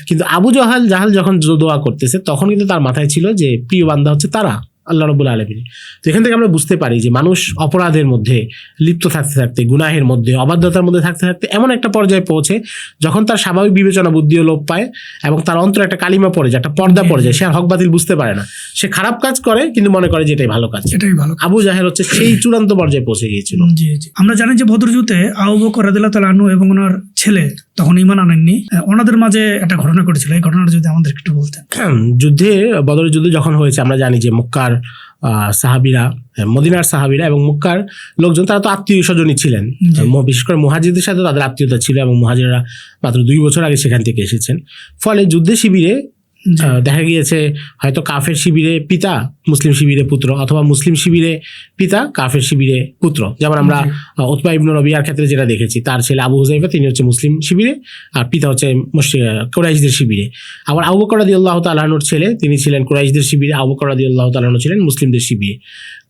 কিন্তু আবু জাহেল যখন দোয়া করতেছে তখন কিন্তু তার মাথায় ছিল যে প্রিয় বান্দা হচ্ছে তারা, আল্লাহ রাব্বুল আলামিন। তো এখান থেকে আমরা বুঝতে পারি যে মানুষ অপরাধের মধ্যে লিপ্ত থাকতে থাকতে, গুনাহের মধ্যে, অবাধ্যতার মধ্যে থাকতে থাকতে এমন একটা পর্যায়ে পৌঁছে যখন তার স্বাভাবিক বিবেচনা বুদ্ধিও লোপ পায় এবং তার অন্তরে একটা কালিমা পড়ে যায়, একটা পর্দা পড়ে যায়, সে আর হক বাতিল বুঝতে পারে না, সে খারাপ কাজ করে কিন্তু মনে করে যে এটাই ভালো কাজ, এটাই ভালো। আবু জাহেল হচ্ছে সেই চূড়ান্ত পর্যায়ে পৌঁছে গিয়েছিল। জি জি, আমরা জানি যে বদর যুদ্ধে আবু বকর রাদিয়াল্লাহু তাআলা আনহু এবং ওনার ছেলে তখন ঈমান আনেননি, ওনাদের মাঝে একটা ঘটনা ঘটেছিল, এই ঘটনাটা যদি আমাদের একটু বলতেন। যুদ্ধে, বদরের যুদ্ধ যখন হয়েছে আমরা জানি যে মক্কার সাহাবীরা, মদিনার সাহাবীরা এবং মক্কার লোকজন তারা তো আত্মীয় স্বজনই ছিলেন, বিশেষ করে মুহাজিরদের সাথে তাদের আত্মীয়তা ছিল এবং মুহাজিররা মাত্র 2 বছর আগে সেখান থেকে এসেছেন। ফলে যুদ্ধের শিবিরে দেখা গিয়েছে হয়তো কাফের শিবিরে পিতা মুসলিম শিবিরে পুত্র, অথবা মুসলিম শিবিরে পিতা কাফের শিবিরে পুত্র। যেমন আমরা উতবা ইবনে রবিয়ার ক্ষেত্রে যেটা দেখেছি, তার ছেলে আবু হুযাইফা তিনি হচ্ছে মুসলিম শিবিরে আর পিতা হচ্ছে কুরাইশদের শিবিরে। আবার আবু বকর রাদিয়াল্লাহু তাআলা আনহুর ছেলে তিনি ছিলেন কুরাইশদের শিবিরে, আবু বকর রাদিয়াল্লাহু তাআলা আনহু ছিলেন মুসলিমদের শিবিরে।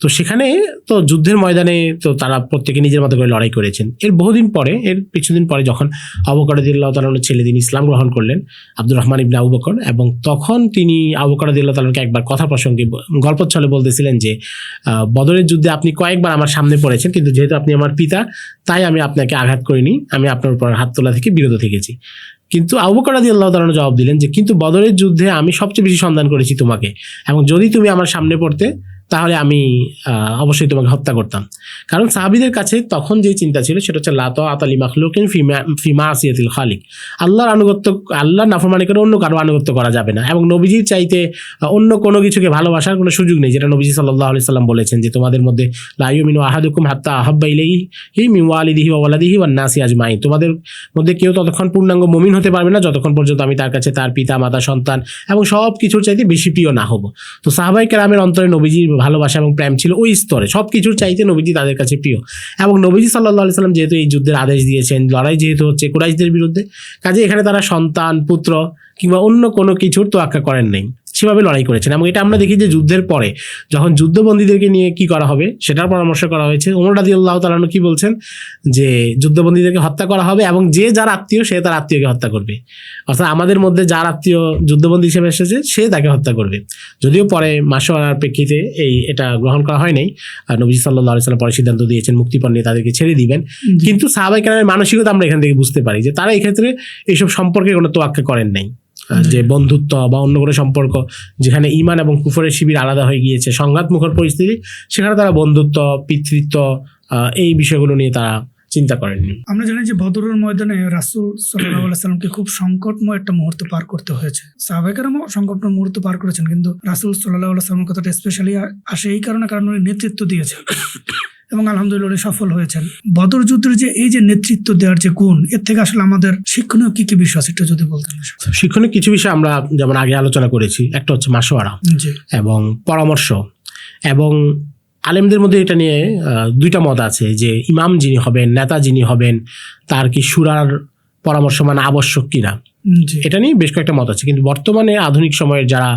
তো সেখানে তো যুদ্ধের ময়দানে তো তারা প্রত্যেকে নিজের মতো করে লড়াই করেছেন। এর বহুদিন পরে, এর কিছুদিন পরে যখন আবু বকর রাদিয়াল্লাহু তাআলা আনহুর ছেলে তিনি ইসলাম গ্রহণ করলেন, আব্দুর রহমান ইবনে আবু বকর, এবং তখন তিনি আবু বকর রাদিয়াল্লাহু তাআলাকে একবার কথা প্রসঙ্গে গল্প ছলে বলতেছিলেন যে বদরের যুদ্ধে আপনি কয়েকবার আমার সামনে পড়েছেন, কিন্তু যেহেতু আপনি আমার পিতা তাই আমি আপনাকে আঘাত করিনি, আমি আপনার উপর হাত তোলা থেকে বিরত থেকেছি। কিন্তু আবু বকর রাদিয়াল্লাহু তাআলা জবাব দিলেন যে কিন্তু বদরের যুদ্ধে আমি সবচেয়ে বেশি সন্ধান করেছি তোমাকে, এবং যদি তুমি আমার সামনে পড়তে তাহলে আমি অবশ্যই তোমাকে হত্যা করতাম। কারণ সাহাবীদের কাছে তখন যে চিন্তা ছিল সেটা হচ্ছে লা তাআতা লি মাখলুকিন ফি মাসিয়াতিল খালিক, আল্লাহর আনুগত্য, আল্লাহর নাফরমানি করে অন্য কারো আনুগত্য করা যাবে না, এবং নবীজির চাইতে অন্য কোনো কিছুকে ভালোবাসার কোনো সুযোগ নেই, যেটা নবীজি সাল্লাল্লাহু আলাইহি সাল্লাম বলেছেন যে তোমাদের মধ্যে লা ইউমিনু আহাদুকুম হাত্তা আহাব্বা ইলাইহি মিন ওয়ালিদিহি ওয়া ওয়ালাদিহি ওয়ান নাসি আজমাইন, তোমাদের মধ্যে কেউ ততক্ষণ পূর্ণাঙ্গ মুমিন হতে পারবে না যতক্ষণ পর্যন্ত আমি তার কাছে তার পিতা মাতা সন্তান এবং সব কিছুর চাইতে বেশি প্রিয় না হব। তো সাহাবায়ে কেরামের অন্তরে নবীজির ভালোবাসা এবং প্রেম ছিল ওই স্তরে, সব কিছুর চাইতে নবীজি তাদের কাছে প্রিয়। এবং নবীজি সাল্লাল্লাহু আলাইহি সাল্লাম যেহেতু এই যুদ্ধের আদেশ দিয়েছেন, লড়াই যেহেতু হচ্ছে কুরাইশদের বিরুদ্ধে, কাজে এখানে তারা সন্তান পুত্র কিংবা অন্য কোনো কিছুর তোয়াক্কা করেন নাই, সেভাবে লড়াই করেছেন। এবং এটা আমরা দেখি যে যুদ্ধের পরে যখন যুদ্ধবন্দীদেরকে নিয়ে কি করা হবে সেটার পরামর্শ করা হয়েছে। ওমর রাদিয়াল্লাহু তাআলা আনহু কি বলছেন যে যুদ্ধবন্দীদেরকে হত্যা করা হবে এবং যে যার আত্মীয় সে তার আত্মীয়কে হত্যা করবে, অর্থাৎ আমাদের মধ্যে যার আত্মীয় যুদ্ধবন্দী হিসেবে এসেছে সে তাকে হত্যা করবে। যদিও পরে মাশওয়ারার প্রেক্ষিতে এটা গ্রহণ করা হয় নাই, নবী সাল্লাল্লাহু আলাইহি সাল্লাম পরে সিদ্ধান্ত দিয়েছেন মুক্তিপণ নিয়ে তাদেরকে ছেড়ে দিবেন। কিন্তু সাহাবায়ে কেরামের মানসিকতা আমরা এখান থেকে বুঝতে পারি যে তারা এই ক্ষেত্রে এইসব সম্পর্কে কোনো তোয়াক্কা করেন নাই, যে বন্ধুত্ব বা অন্য কোনো সম্পর্ক যেখানে ঈমান এবং কুফরের শিবির আলাদা হয়ে গিয়েছে, সংঘাতমুখর পরিস্থিতি, সেখানে তারা বন্ধুত্ব, পিতৃত্ব এই বিষয়গুলো নিয়ে তারা চিন্তা করেননি। আমরা জানি যে বদরের ময়দানে রাসূল সাল্লাল্লাহু আলাইহি সাল্লামকে খুব সংকটময় একটা মুহূর্ত পার করতে হয়েছে। সাহাবায়ে কেরামও সংকটময় মুহূর্ত পার করেছেন, কিন্তু রাসূল সাল্লাল্লাহু আলাইহি সাল্লামের কথাটা স্পেশালি আসে এই কারণে, কারণ উনি নেতৃত্ব দিয়েছেন এবং আলহামদুলিল্লাহ উনি সফল হয়েছেন। বদর যুদ্ধের যে এই যে নেতৃত্ব দেওয়ার যে গুণ, এর থেকে আসলে আমাদের শিক্ষণীয় কি কি বিষয় সেটা যদি বলতেন। শিক্ষণীয় কিছু বিষয় আমরা যেমন আগে আলোচনা করেছি, একটা হচ্ছে মাশওয়ারা এবং পরামর্শ, এবং আলেমদের মধ্যে এটা নিয়ে দুইটা মত আছে যে ইমাম যিনি হবেন, নেতা যিনি হবেন, তার কি শুরার পরামর্শ মানে আবশ্যক কিনা, এটা নিয়ে বেশ কয়েকটা মত আছে। কিন্তু বর্তমানে আধুনিক সময়ের যারা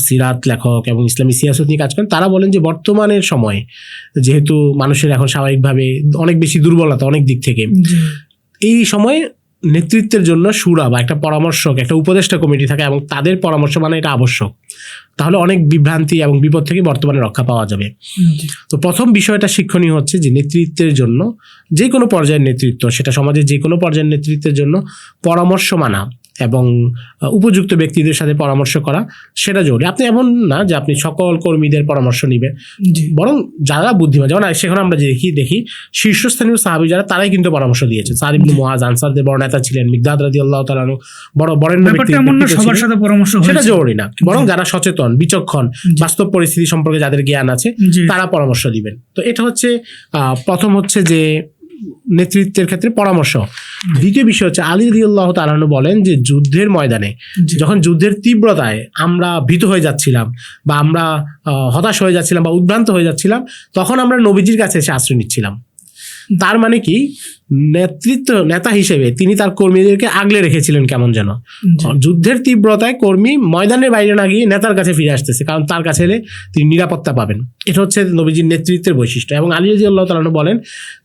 সিরাত লেখক এবং ইসলামী সিয়াসত নিয়ে কাজ করেন তারা বলেন যে বর্তমানের সময়ে যেহেতু মানুষের এখন স্বাভাবিকভাবে অনেক বেশি দুর্বলতা অনেক দিক থেকে, এই সময়ে নেতৃত্বের জন্য শুরা বা একটা পরামর্শক, একটা উপদেষ্টা কমিটি থাকে এবং তাদের পরামর্শ মানে এটা আবশ্যক, তাহলে অনেক বিভ্রান্তি এবং বিপদ থেকে বর্তমানে রক্ষা পাওয়া যাবে। তো প্রথম বিষয়টা শিক্ষণীয় হচ্ছে যে নেতৃত্বের জন্য, যে কোনো পর্যায়ের নেতৃত্ব, সেটা সমাজের যে কোনো পর্যায়ের নেতৃত্বের জন্য পরামর্শ মানা এবং উপযুক্ত ব্যক্তিদের সাথে পরামর্শ করা সেটা জরুরি। আপনি এমন না যে আপনি সকল কর্মীদের পরামর্শ নেবেন, বরং যারা বুদ্ধিমান, যেমন সেখানে আমরা দেখি শীর্ষস্থানীয় সাহাবী যারা, তারাই কিন্তু পরামর্শ দিয়েছেন। সাদ ইবনে মুআজ আনসারদের বড় নেতা ছিলেন, মিকদাদ রাদিয়াল্লাহু তাআলা আনহু বড় বরেণ্য ব্যক্তি, সবার সাথে পরামর্শ সেটা জরুরি না, বরং যারা সচেতন, বিচক্ষণ, বাস্তব পরিস্থিতি সম্পর্কে যাদের জ্ঞান আছে তারা পরামর্শ দিবেন। তো এটা হচ্ছে প্রথম হচ্ছে যে নেতৃত্বের ক্ষেত্রে পরামর্শ। দ্বিতীয় বিষয় হচ্ছে আলী রাদিয়াল্লাহু তাআলা আনহু বলেন যে যুদ্ধের ময়দানে যখন যুদ্ধের তীব্রতায় আমরা ভীত হয়ে যাচ্ছিলাম বা আমরা হতাশ হয়ে যাচ্ছিলাম বা উদ্ভ্রান্ত হয়ে যাচ্ছিলাম, তখন আমরা নবীজির কাছে এসে আশ্রয় নিচ্ছিলাম। তার মানে কি, নেতা হিসেবে তিনি তার কর্মীদেরকে আগলে রেখেছিলেন কেমন যেন। যুদ্ধের তীব্রতায় কর্মী ময়দানের বাইরে না গিয়ে নেতার কাছে ফিরে আসতেছে, কারণ তার কাছে এলে তিনি নিরাপত্তা পাবেন। এটা হচ্ছে নবীজির নেতৃত্বের বৈশিষ্ট্য। এবং আলী রাদিয়াল্লাহু তাআলা বলেন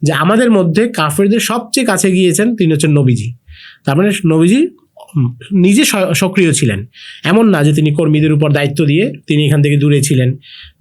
যে আমাদের মধ্যে কাফেরদের সবচেয়ে কাছে গিয়েছেন তিনি হচ্ছেন নবীজি। তার মানে নবীজি নিজে সক্রিয় ছিলেন, এমন না যে তিনি কর্মীদের উপর দায়িত্ব দিয়ে তিনি এখান থেকে দূরে ছিলেন,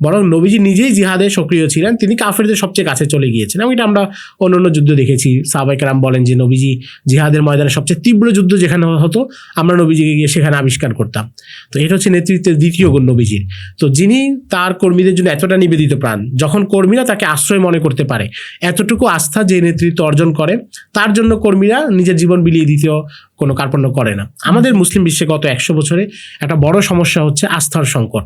বরং নবীজি নিজেই জিহাদে সক্রিয় ছিলেন, তিনি কাফেরদের সবচেয়ে কাছে চলে গিয়েছেন। এবং এটা আমরা অন্যান্য যুদ্ধ দেখেছি, সাহাবায়ে কেরাম বলেন যে নবীজি জিহাদের ময়দানে সবচেয়ে তীব্র যুদ্ধ যেখানে হতো আমরা নবীজিকে গিয়ে সেখানে আবিষ্কার করতাম। তো এটা হচ্ছে নেতৃত্বের দ্বিতীয় গুণ নবীজির। তো যিনি তার কর্মীদের জন্য এতটা নিবেদিত প্রাণ, যখন কর্মীরা তাকে আশ্রয় মনে করতে পারে, এতটুকু আস্থা যে নেতৃত্ব অর্জন করে, তার জন্য কর্মীরা নিজের জীবন বিলিয়ে দিতেও কোনো কার্পণ্য করে না। আমাদের মুসলিম বিশ্বে গত 100 বছরে একটা বড় সমস্যা হচ্ছে আস্থার সংকট।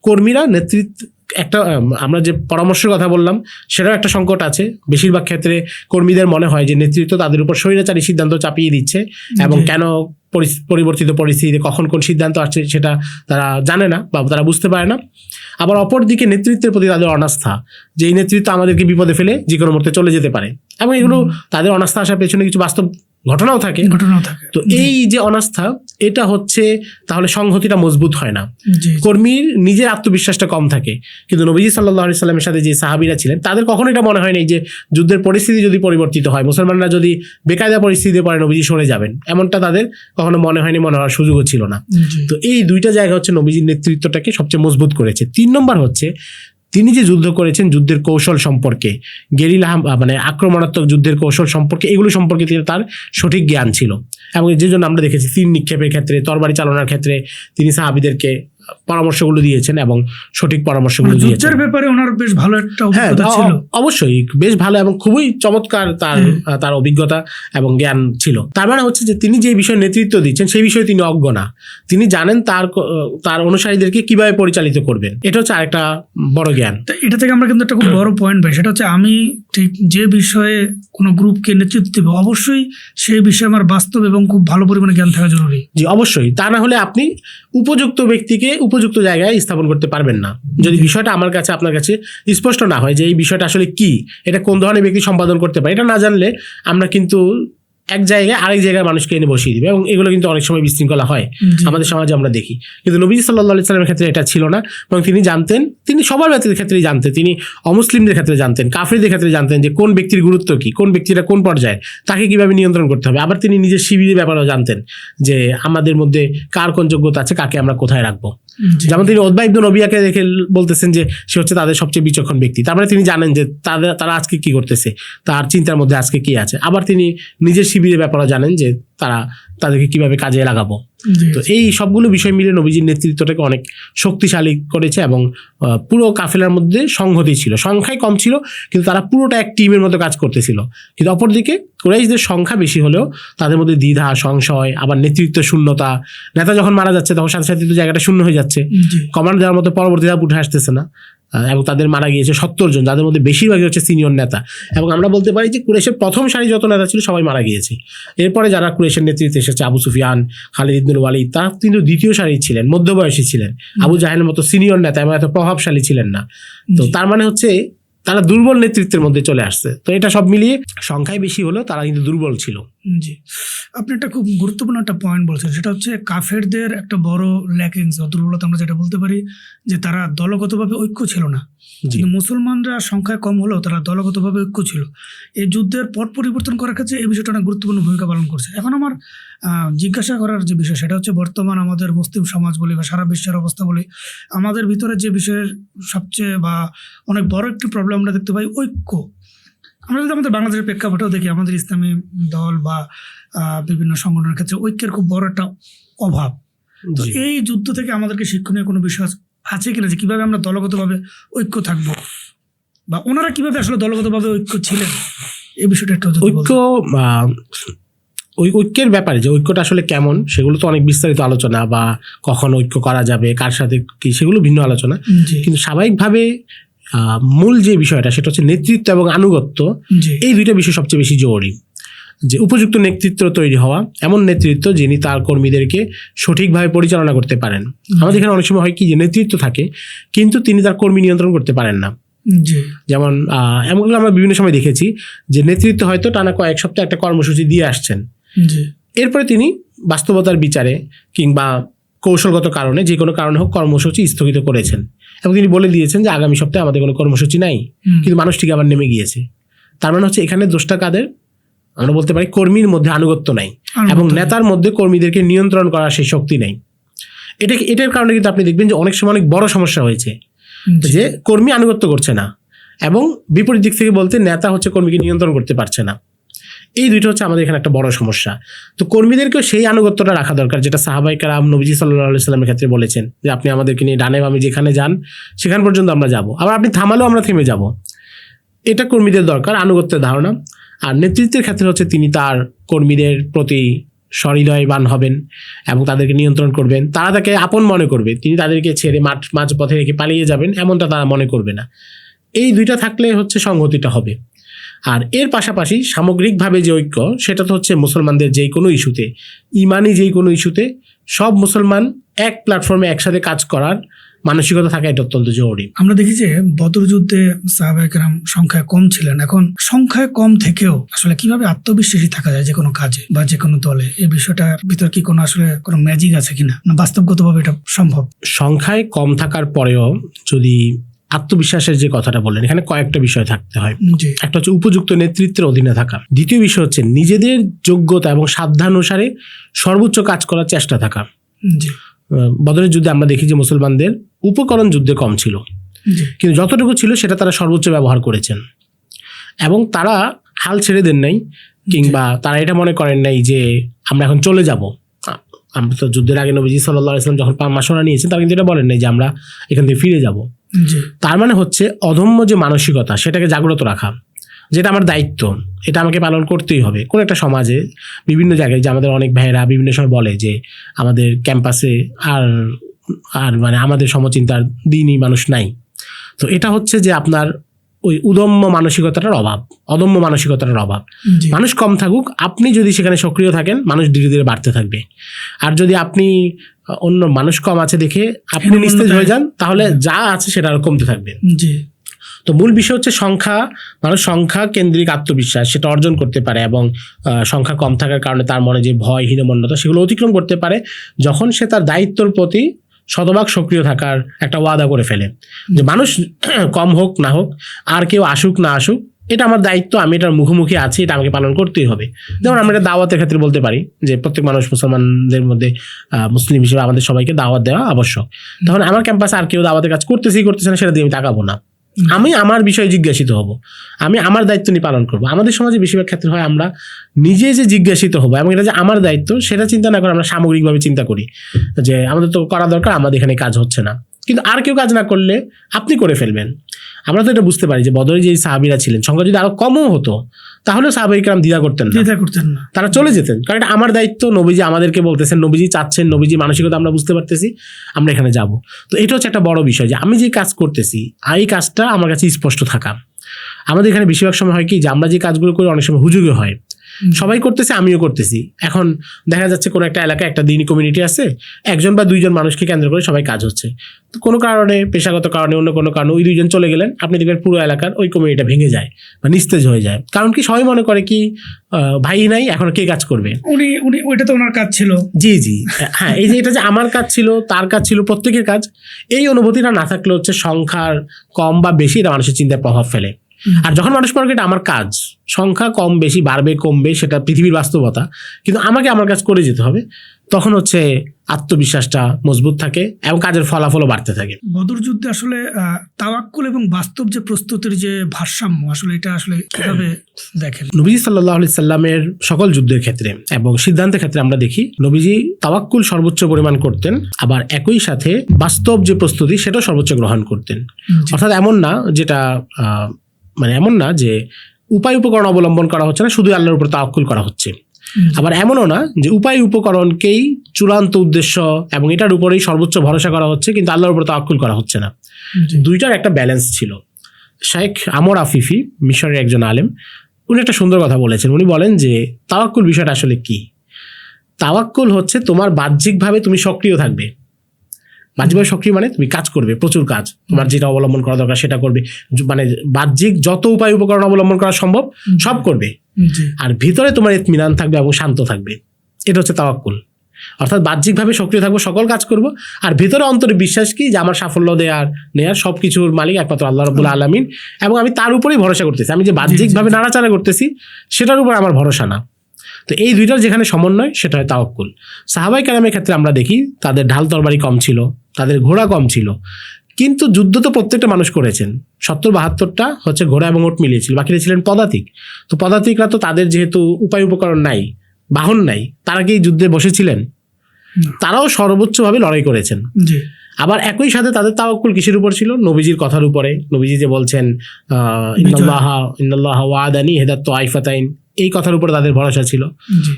কর্মীরা নেতৃত্ব, একটা আমরা যে পরামর্শের কথা বললাম সেটাও একটা সংকট আছে। বেশিরভাগ ক্ষেত্রে কর্মীদের মনে হয় যে নেতৃত্ব তাদের উপর স্বৈরাচারী সিদ্ধান্ত চাপিয়ে দিচ্ছে এবং কেন পরিবর্তিত পরিস্থিতিতে কখন কোন সিদ্ধান্ত আসছে সেটা তারা জানে না বা তারা বুঝতে পারে না। আবার অপরদিকে নেতৃত্বের প্রতি তাদের অনাস্থা, যে এই নেতৃত্ব আমাদেরকে বিপদে ফেলে যে কোনো মুহূর্তে চলে যেতে পারে, এবং এগুলো তাদের অনাস্থা আসার পেছনে কিছু বাস্তব ঘটনাও থাকে। তো এই যে অনাস্থা, এটা হচ্ছে তাহলে সংহতিটা মজবুত হয় না, কর্মীর নিজের আত্মবিশ্বাসটা কম থাকে। কিন্তু নবীজি সাল্লাল্লাহু আলাইহি সাল্লামের সাথে যে সাহাবীরা ছিলেন তাদের কখনো এটা মনে হয় নাই যে যুদ্ধের পরিস্থিতি যদি পরিবর্তিত হয়, মুসলমানরা যদি বেকায়দা পরিস্থিতিতে পড়ে নবীজি সরে যাবেন, এমনটা তাদের কখনো মনে হয়নি, মনে হওয়ার সুযোগও ছিল না। তো এই দুইটা জায়গা হচ্ছে নবীজির নেতৃত্বটাকে সবচেয়ে মজবুত করেছে। 3 নম্বর হচ্ছে তিনি যে যুদ্ধ করেছেন যুদ্ধের কৌশল সম্পর্কে, গেরিলা মানে আক্রমণাত্মক যুদ্ধের কৌশল সম্পর্কে, এগুলো সম্পর্কে তার সঠিক জ্ঞান ছিল। এবং যে জন্য আমরা দেখেছি তীর নিক্ষেপের ক্ষেত্রে, তরবারি চালনার ক্ষেত্রে তিনি সাহাবীদেরকে পরামর্শগুলো দিয়েছেন এবং সঠিক পরামর্শগুলো দিয়েছেন। যুদ্ধের ব্যাপারে ওনার বেশ ভালো একটা অভিজ্ঞতা ছিল। অবশ্যই বেশ ভালো এবং খুবই চমৎকার তার অভিজ্ঞতা এবং জ্ঞান ছিল। তার মানে হচ্ছে যে তিনি যে বিষয়ে নেতৃত্ব দিচ্ছেন সেই বিষয়ে তিনি অজ্ঞ না, তিনি জানেন তার অনুসারীদেরকে কিভাবে পরিচালিত করবেন। এটা হচ্ছে আরেকটা বড় জ্ঞান। এটা থেকে আমরা কিন্তু একটা খুব বড় পয়েন্ট পাই, সেটা হচ্ছে আমি ঠিক যে বিষয়ে কোনো গ্রুপকে নেতৃত্ব দেব, অবশ্যই সেই বিষয়ে আমার বাস্তব এবং খুব ভালো পরিমাণে জ্ঞান থাকা জরুরি। জি অবশ্যই, তা না হলে আপনি উপযুক্ত ব্যক্তিকে উপযুক্ত জায়গায় স্থাপন করতে পারবেন না। যদি বিষয়টা আমার কাছে আপনার কাছে স্পষ্ট না হয় যে এই বিষয়টা আসলে কি, এটা কোন ধরনের ব্যক্তি সম্পাদন করতে পারে, এটা না জানলে আমরা কিন্তু এক জায়গায় আরেক জায়গায় মানুষকে এনে বসিয়ে দিবে, এবং এগুলো কিন্তু অনেক সময় বিশৃঙ্খলা হয় আমাদের সমাজে আমরা দেখি। কিন্তু নবী সাল্লাল্লাহু আলাইহি সাল্লামের ক্ষেত্রে এটা ছিল না, এবং তিনি জানতেন, তিনি সবার ক্ষেত্রেই জানতেন, তিনি অমুসলিমদের ক্ষেত্রে জানতেন, কাফিরদের ক্ষেত্রে জানতেন যে কোন ব্যক্তির গুরুত্ব কি, কোন ব্যক্তিরা কোন পর্যায়ে, তাকে কিভাবে নিয়ন্ত্রণ করতে হবে। আবার তিনি নিজের শিবিরের ব্যাপারেও জানতেন যে আমাদের মধ্যে কার কোন যোগ্যতা আছে, কাকে আমরা কোথায় রাখবো। যেমন তিনি উতবা ইবনে রবিয়াকে দেখে বলতেছেন যে সে হচ্ছে তাদের সবচেয়ে বিচক্ষণ ব্যক্তি। তার মানে তিনি জানেন যে তারা আজকে কি করতেছে, তার চিন্তার মধ্যে আজকে কি আছে। আবার তিনি নিজের শিবিরের ব্যাপারে জানেন যে তাদেরকে কিভাবে কাজে লাগাবো। তো এই সবগুলো বিষয় মিলে নবীজির নেতৃত্বটাকে অনেক শক্তিশালী করেছে, এবং পুরো কাফেলার মধ্যে সংহতি ছিল। সংখ্যায় কম ছিল কিন্তু তারা পুরোটা এক টিমের মতো কাজ করতেছিল। কিন্তু অপরদিকে কুরাইশদের সংখ্যা বেশি হলেও তাদের মধ্যে দ্বিধা, সংশয়, আবার নেতৃত্ব শূন্যতা। নেতা যখন মারা যাচ্ছে তখন সাথে সাথে জায়গাটা শূন্য হয়ে যাচ্ছে, কমান্ড দেওয়ার মতো পরবর্তী ধাপ উঠে আসতেছে না। এবং তাদের মারা গিয়েছে 70 জন, যাদের মধ্যে বেশিরভাগই হচ্ছে সিনিয়র নেতা। এবং আমরা বলতে পারি যে কুরাইশের প্রথম সারি যত নেতা ছিল সবাই মারা গিয়েছে। এরপরে যারা কুরাইশের নেতৃত্বে এসেছে, আবু সুফিয়ান, খালিদ ইবনুল ওয়ালিদ, তারা কিন্তু দ্বিতীয় সারি ছিলেন, মধ্যবয়সী ছিলেন। আবু জাহেলের মতো সিনিয়র নেতা এবং এত প্রভাবশালী ছিলেন না। তো তার মানে হচ্ছে তারা দুর্বল নেতৃত্বের মধ্যে চলে আসছে। তো এটা সব মিলিয়ে সংখ্যায় বেশি হলেও তারা কিন্তু দুর্বল ছিল। জি, আপনি একটা খুব গুরুত্বপূর্ণ একটা পয়েন্ট বলছেন, সেটা হচ্ছে কাফেরদের একটা বড় ল্যাকিংস বা দুর্বলতা আমরা যেটা বলতে পারি যে তারা দলগতভাবে ঐক্য ছিল না। কিন্তু মুসলমানরা সংখ্যায় কম হলেও তারা দলগতভাবে ঐক্য ছিল। এই যুদ্ধের পট পরিবর্তন করার ক্ষেত্রে এই বিষয়টা অনেক গুরুত্বপূর্ণ ভূমিকা পালন করছে। এখন আমার জিজ্ঞাসা করার যে বিষয় সেটা হচ্ছে বর্তমান আমাদের মুসলিম সমাজ বলি বা সারা বিশ্বের অবস্থা বলি, আমাদের ভিতরে যে বিষয়ের সবচেয়ে বা অনেক বড় একটি প্রবলেম আমরা দেখতে পাই ঐক্য। আমরা যদি আমাদের বাংলাদেশের প্রেক্ষাপটেও দেখি, আমাদের ইসলামী দল বা বিভিন্ন সংগঠনের ক্ষেত্রে ঐক্যের খুব বড় একটা অভাব। তো এই যুদ্ধ থেকে আমাদেরকে শিক্ষণীয় কোনো বিষয় আছে কিনা যে কিভাবে আমরা দলগতভাবে ঐক্য থাকবো, বা ওনারা কিভাবে আসলে দলগতভাবে ঐক্য ছিলেন, এই বিষয়টা একটু ঐক্য ওই ঐক্যের ব্যাপারে যে ঐক্যটা আসলে কেমন সেগুলো তো অনেক বিস্তারিত আলোচনা, বা কখন ঐক্য করা যাবে, কার সাথে কি, সেগুলো ভিন্ন আলোচনা। কিন্তু স্বাভাবিকভাবে মূল যে বিষয়টা সেটা হচ্ছে নেতৃত্ব এবং আনুগত্য। এই দুইটা বিষয় সবচেয়ে বেশি জরুরি। যে উপযুক্ত নেতৃত্ব তৈরি হওয়া, এমন নেতৃত্ব যিনি তার কর্মীদেরকে সঠিকভাবে পরিচালনা করতে পারেন। আমাদের এখানে অনেক সময় হয় কি যে নেতৃত্ব থাকে কিন্তু তিনি তার কর্মী নিয়ন্ত্রণ করতে পারেন না। যেমন এমনগুলো আমরা বিভিন্ন সময় দেখেছি যে নেতৃত্ব হয়তো টানা কয়েক সপ্তাহ একটা কর্মসূচি দিয়ে আসছেন, এরপরে তিনি বাস্তবতার বিচারে কিংবা কৌশলগত কারণে, যে কোনো কারণে হোক, কর্মসূচি স্থগিত করেছেন এবং তিনি বলে দিয়েছেন যে আগামী সপ্তাহে আমাদের কোনো কর্মসূচি নাই, কিন্তু মানুষ ঠিক আবার নেমে গিয়েছে। তার মানে হচ্ছে এখানে দোষটা কাদের? আমরা বলতে পারি কর্মীর মধ্যে আনুগত্য নাই এবং নেতার মধ্যে কর্মীদেরকে নিয়ন্ত্রণ করার সেই শক্তি নাই। এটার কারণে কিন্তু আপনি দেখবেন যে অনেক সময় অনেক বড় সমস্যা হয়েছে, যে কর্মী আনুগত্য করছে না এবং বিপরীত দিক থেকে বলতে নেতা হচ্ছে কর্মীকে নিয়ন্ত্রণ করতে পারছে না। এই দুইটা হচ্ছে আমাদের এখানে একটা বড় সমস্যা। তো কর্মীদেরকেও সেই আনুগত্যটা রাখা দরকার, যেটা সাহাবায়ে কেরাম নবীজি সাল্লাল্লাহু আলাইহি ওয়াসাল্লামের ক্ষেত্রে বলেছেন যে আপনি আমাদেরকে নিয়ে ডানে বামে যেখানে যান সেখান পর্যন্ত আমরা যাব, আবার আপনি থামালেও আমরা থেমে যাব। এটা কর্মীদের দরকার, আনুগত্যের ধারণা। আর নেতৃত্বের ক্ষেত্রে হচ্ছে তিনি তার কর্মীদের প্রতি সহৃদয়বান হবেন এবং তাদেরকে নিয়ন্ত্রণ করবেন। তারা তাকে আপন মনে করবে, তিনি তাদেরকে ছেড়ে মাঝ পথে রেখে পালিয়ে যাবেন এমনটা তারা মনে করবে না। এই দুইটা থাকলে হচ্ছে সংহতিটা হবে। আর এর পাশাপাশি সামগ্রিকভাবে যে ঐক্য, সেটা তো হচ্ছে মুসলমানদের যেই কোনো ইস্যুতে, ইমানি যেই কোনো ইস্যুতে সব মুসলমান এক প্ল্যাটফর্মে একসাথে কাজ করার মানসিকতা থাকা এটা অত্যন্ত জরুরি। আমরা দেখি যে বদর যুদ্ধে সাহাবায়ে কেরাম সংখ্যায় কম ছিলেন। এখন সংখ্যায় কম থেকেও আসলে কিভাবে আত্মবিশ্বাসী থাকা যায় যে কোনো কাজে বা যে কোনো দলে, এই বিষয়টার ভিতর কি কোনো আসলে কোনো ম্যাজিক আছে কিনা, না বাস্তবগতভাবে এটা সম্ভব? সংখ্যায় কম থাকার পরেও যদি আত্মবিশ্বাসের যে কথাটা বললেন, এখানে কয়েকটা বিষয় থাকতে হয়। একটা হচ্ছে উপযুক্ত নেতৃত্বের অধীনে থাকা। দ্বিতীয় বিষয় হচ্ছে নিজেদের যোগ্যতা এবং সাধ্যানুসারে সর্বোচ্চ কাজ করার চেষ্টা থাকা। বদরের যুদ্ধে আমরা দেখি যে মুসলমানদের উপকরণ যুদ্ধে কম ছিল, কিন্তু যতটুকু ছিল সেটা তারা সর্বোচ্চ ব্যবহার করেছেন এবং তারা হাল ছেড়ে দেন নাই, কিংবা তারা এটা মনে করেন নাই যে আমরা এখন চলে যাব। আমরা তো যুদ্ধের আগে নবীজি সাল্লাল্লাহু আলাইহি ওয়াসাল্লাম যখন মাশওয়ারা নিয়েছেন তারা কিন্তু এটা বলেন নাই যে আমরা এখান থেকে ফিরে যাব। তার মানে হচ্ছে অদম্য যে মানসিকতা সেটাকে জাগ্রত রাখা, যেটা আমার দায়িত্ব, এটা আমাকে পালন করতেই হবে। কোন একটা সমাজে বিভিন্ন জায়গায় যে আমাদের অনেক ভাইয়েরা বিভিন্ন সময় বলে যে আমাদের ক্যাম্পাসে আর মানে আমাদের সমচিন্তার দিনই মানুষ নাই। তো এটা হচ্ছে যে আপনার ওই উদম্য মানসিকতাটার অভাব, অদম্য মানসিকতাটার অভাব। মানুষ কম থাকুক, আপনি যদি সেখানে সক্রিয় থাকেন মানুষ ধীরে ধীরে বাড়তে থাকবে। আর যদি আপনি অন্য মানুষ কম আছে দেখে আপনি নিস্তেজ হয়ে যান, তাহলে যা আছে সেটা আরো কমতে থাকবে। তো মূল বিষয় হচ্ছে মানুষ সংখ্যা কেন্দ্রিক আত্মবিশ্বাস সেটা অর্জন করতে পারে এবং সংখ্যা কম থাকার কারণে তার মনে যে ভয়, হীনমন্যতা সেগুলো অতিক্রম করতে পারে যখন সে তার দায়িত্বর প্রতি শতভাগ সক্রিয় থাকার একটা ওয়াদা করে ফেলে যে মানুষ কম হোক না হোক, আর কেউ আসুক না আসুক, এটা আমার দায়িত্ব, আমি এটার মুখোমুখি আছি, এটা আমাকে পালন করতেই হবে। যেমন আমরা এটা দাওয়াতের ক্ষেত্রে বলতে পারি যে প্রত্যেক মানুষ মুসলমানদের মধ্যে মুসলিম হিসেবে আমাদের সবাইকে দাওয়াত দেওয়া আবশ্যক। তখন আমার ক্যাম্পাসে আর কেউ দাওয়াতের কাজ করতেছে না, সেটা দিয়ে আমি তাকাবো না। আমি আমার বিষয়ে জিজ্ঞাসিত হব, আমি আমার দায়িত্ব নিয়ে পালন করবো। আমাদের সমাজে বেশিরভাগ ক্ষেত্রে হয় আমরা নিজে যে জিজ্ঞাসিত হবো এবং এটা যে আমার দায়িত্ব সেটা চিন্তা না করে আমরা সামগ্রিকভাবে চিন্তা করি যে আমাদের তো করা দরকার, আমাদের এখানে কাজ হচ্ছে না, কিন্তু আর কেউ কাজ না করলে আপনি করে ফেলবেন। আমরা তো এটা বুঝতে পারি যে বদরে যে সাহাবীরা ছিলেন সংখ্যা যদি আরো কমও হতো তাহলেও সাহাবায়ে কেরাম দ্বিধা করতেন না, তারা চলে যেতেন, কারণ এটা আমার দায়িত্ব, নবীজি আমাদেরকে বলতেছেন, নবীজি চাচ্ছেন, নবীজি মানসিকতা আমরা বুঝতে পারতেছি, আমরা এখানে যাব। তো এটা হচ্ছে একটা বড় বিষয় যে আমি যে কাজ করতেছি এই কাজটা আমার কাছে স্পষ্ট থাকা। আমাদের এখানে বেশিরভাগ সময় হয় কি যে আমরা যে কাজগুলো করি অনেক সময় হুজুগে হয়, সবাই করতেছে, আমিও করতেছি। এখন দেখা যাচ্ছে কোনো একটা এলাকায় একটা দিনই কমিউনিটি আছে, একজন বা দুইজন মানুষকে কেন্দ্র করে সবাই কাজ হচ্ছে। তো কোনো কারণে, পেশাগত কারণে, অন্য কোনো কারণে ওই দুইজন চলে গেলেন, আপনি দেখবেন পুরো এলাকার ওই কমিউনিটিটা ভেঙে যায় বা নিস্তেজ হয়ে যায়। কারণ কি, সবাই মনে করে কি ভাই নাই, এখন কে কাজ করবে, উনি ওইটা তো ওনার কাজ ছিল। জি জি, হ্যাঁ, এই যে এটা যে আমার কাজ ছিল, তার কাজ ছিল, প্রত্যেকের কাজ, এই অনুভূতিটা না থাকলে হচ্ছে সংখ্যার কম বা বেশি এটা মানুষের চিন্তায় প্রভাব ফেলে। আর যখন মানুষ মনে করে এটা আমার কাজ, সংখ্যা কম বেশি বাড়বে কমবে সেটা পৃথিবীর বাস্তবতা, কিন্তু আমাকে আমার কাজ করে যেতে হবে, তখন হচ্ছে আত্মবিশ্বাসটা মজবুত থাকে এবং কাজের ফলাফলও বাড়তে থাকে। বদর যুদ্ধে আসলে তাওয়াক্কুল এবং বাস্তব যে প্রস্তুতির যে ভারসাম্য, আসলে এটা আসলে কিভাবে দেখেন? নবীজি সাল্লাল্লাহু আলাইহি সাল্লামের সকল যুদ্ধের ক্ষেত্রে এবং সিদ্ধান্তের ক্ষেত্রে আমরা দেখি নবীজি তাওয়াক্কুল সর্বোচ্চ পরিমাণ করতেন, আবার একই সাথে বাস্তব যে প্রস্তুতি সেটাও সর্বোচ্চ গ্রহণ করতেন। অর্থাৎ এমন না যেটা মানে এমন না যে উপায় উপকরণ অবলম্বন করা হচ্ছে না, শুধু আল্লাহর উপর তাওয়াক্কুল করা হচ্ছে। আবার এমনও না যে উপায় উপকরণকেই চূড়ান্ত উদ্দেশ্য এবং এটার উপরেই সর্বোচ্চ ভরসা করা হচ্ছে, কিন্তু আল্লাহর উপর তাওয়াক্কুল করা হচ্ছে না। দুইটার একটা ব্যালেন্স ছিল। শেখ আমর আফিফি, মিশরের একজন আলেম, উনি একটা সুন্দর কথা বলেছেন। উনি বলেন যে তাওয়াক্কুল বিষয়টা আসলে কি। তাওয়াক্কুল হচ্ছে তোমার বাহ্যিকভাবে তুমি সক্রিয় থাকবে। বাহ্যিকভাবে সক্রিয় মানে তুমি কাজ করবে, প্রচুর কাজ, তোমার যেটা অবলম্বন করা দরকার সেটা করবে, মানে বাহ্যিক যত উপায় উপকরণ অবলম্বন করা সম্ভব সব করবে, আর ভিতরে তোমার ইতমিনান থাকবে এবং শান্ত থাকবে। এটা হচ্ছে তাওয়াক্কুল। অর্থাৎ বাহ্যিকভাবে সক্রিয় থাকবো, সকল কাজ করব, আর ভিতরে অন্তরে বিশ্বাস কি যে আমার সাফল্য নেয়ার সবকিছুর মালিক একমাত্র আল্লাহ রাব্বুল আলামিন, এবং আমি তার উপরেই ভরসা করতেছি। আমি যে বাহ্যিকভাবে নাড়াচাড়া করতেছি সেটার উপর আমার ভরসা না। তো এই দুইটার যেখানে সমন্বয় সেটা হয় তাওয়াক্কুল। সাহাবায়ে কেরামের ক্ষেত্রে আমরা দেখি তাদের ঢাল তরবারি কম ছিল, তাদের ঘোড়া কম ছিল, কিন্তু যুদ্ধ তো প্রত্যেকটা মানুষ করেছেন। 70-72টা হচ্ছে ঘোড়া এবং ওট মিলিয়েছিল, বাকিরা ছিলেন পদাতিক। তো পদাতিকরা তো তাদের যেহেতু উপায় উপকরণ নাই, বাহন নাই, তারা কি যুদ্ধে বসেছিলেন? তারাও সর্বোচ্চভাবে লড়াই করেছেন। আবার একই সাথে তাদের তাওয়াক্কুল কিসের উপর ছিল? নবীজির কথার উপরে। নবীজি যে বলছেন ইন্নাল্লাহা ওয়াদানি ইহদাত তাইফাতাইন, এই কথার উপরে তাদের ভরসা ছিল।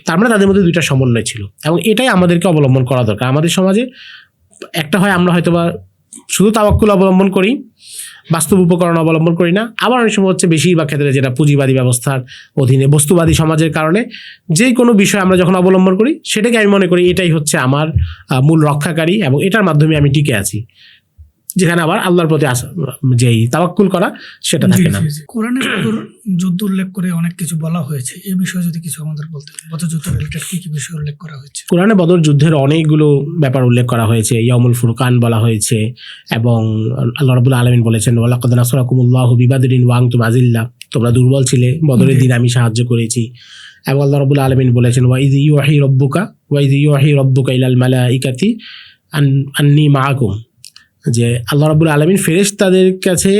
তার মানে তাদের মধ্যে দুইটা সমন্বয় ছিল, এবং এটাই আমাদেরকে অবলম্বন করা দরকার। আমাদের সমাজে একটা হয় আমরা হয়তোবা শুধু তাওয়াক্কুল অবলম্বন করি, বাস্তব উপকরণ অবলম্বন করি না। আবার অনেক সময় হচ্ছে বেশিরভাগ ক্ষেত্রে যেটা পুঁজিবাদী ব্যবস্থার অধীনে বস্তুবাদী সমাজের কারণে যে কোনো বিষয় আমরা যখন অবলম্বন করি সেটাকে আমি মনে করি এটাই হচ্ছে আমার মূল রক্ষাকারী এবং এটার মাধ্যমে আমি টিকে আছি, যেখানে আবার আল্লাহর প্রতি যেই তাওয়াক্কুল করা সেটা থাকে না। কোরআনে বদর যুদ্ধ উল্লেখ করে অনেক কিছু বলা হয়েছে, এই বিষয়ে যদি কিছু আমাদের বলতে, বদর যুদ্ধ রিলেটেড কি কি বিষয় উল্লেখ করা হয়েছে? কোরআনে বদর যুদ্ধের অনেকগুলো ব্যাপার উল্লেখ করা হয়েছে। ইয়াউমুল ফুরকান বলা হয়েছে, এবং আল্লাহ রাব্বুল আলামিন বলেছেন ওয়ালাকাদ নাসরাকুমুল্লাহু বিবাদরিন ওয়া আনতুম আযিল্লা, তোমরা দুর্বল ছিলে, বদরের দিন আমি সাহায্য করেছি। এবং আল্লাহ রাব্বুল আলামিন বলেছেন ওয়া ইয ইউহি রাব্বুকা ইলাল মালাইকাতি আন্নী মাআকুম, যে আল্লাহ রাব্বুল আলামিন ফেরেশতাদের কাছে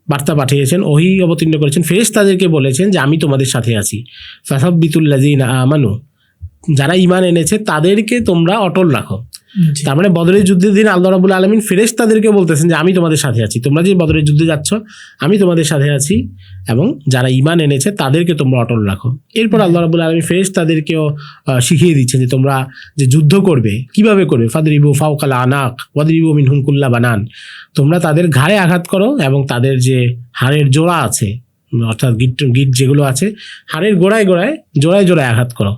বার্তা পাঠিয়েছেন, ওহী অবতীর্ণ করেছেন, ফেরেশতাদেরকে বলেছেন যে আমি তোমাদের সাথে আছি। ফাসাব্বিতুল লাযিনা আমানু, যারা ঈমান এনেছে তাদেরকে তোমরা অটল রাখো। তার মানে বদরের যুদ্ধের দিন আল্লাহ রাব্বুল আলামিন ফেরেশতাদেরকে বলতেছেন যে আমি তোমাদের সাথে আছি, তোমরা যে বদরের যুদ্ধে যাচ্ছ আমি তোমাদের সাথে আছি, এবং যারা ঈমান এনেছে তাদেরকে তোমরা অটল রাখো। এরপর আল্লাহ রাব্বুল আলামিন ফেরেশতাদেরকেও শিখিয়ে দিচ্ছেন যে তোমরা যে যুদ্ধ করবে কিভাবে করবে। ফাদরিবু ফাওকাল আনাক ওয়াদরিবু মিনহুম কুল্লা বানান, তোমরা তাদের ঘাড়ে আঘাত করো এবং তাদের যে হাড়ের জোড়া আছে, অর্থাৎ গিট যেগুলো আছে হাড়ের জোড়ায় জোড়ায় আঘাত করো।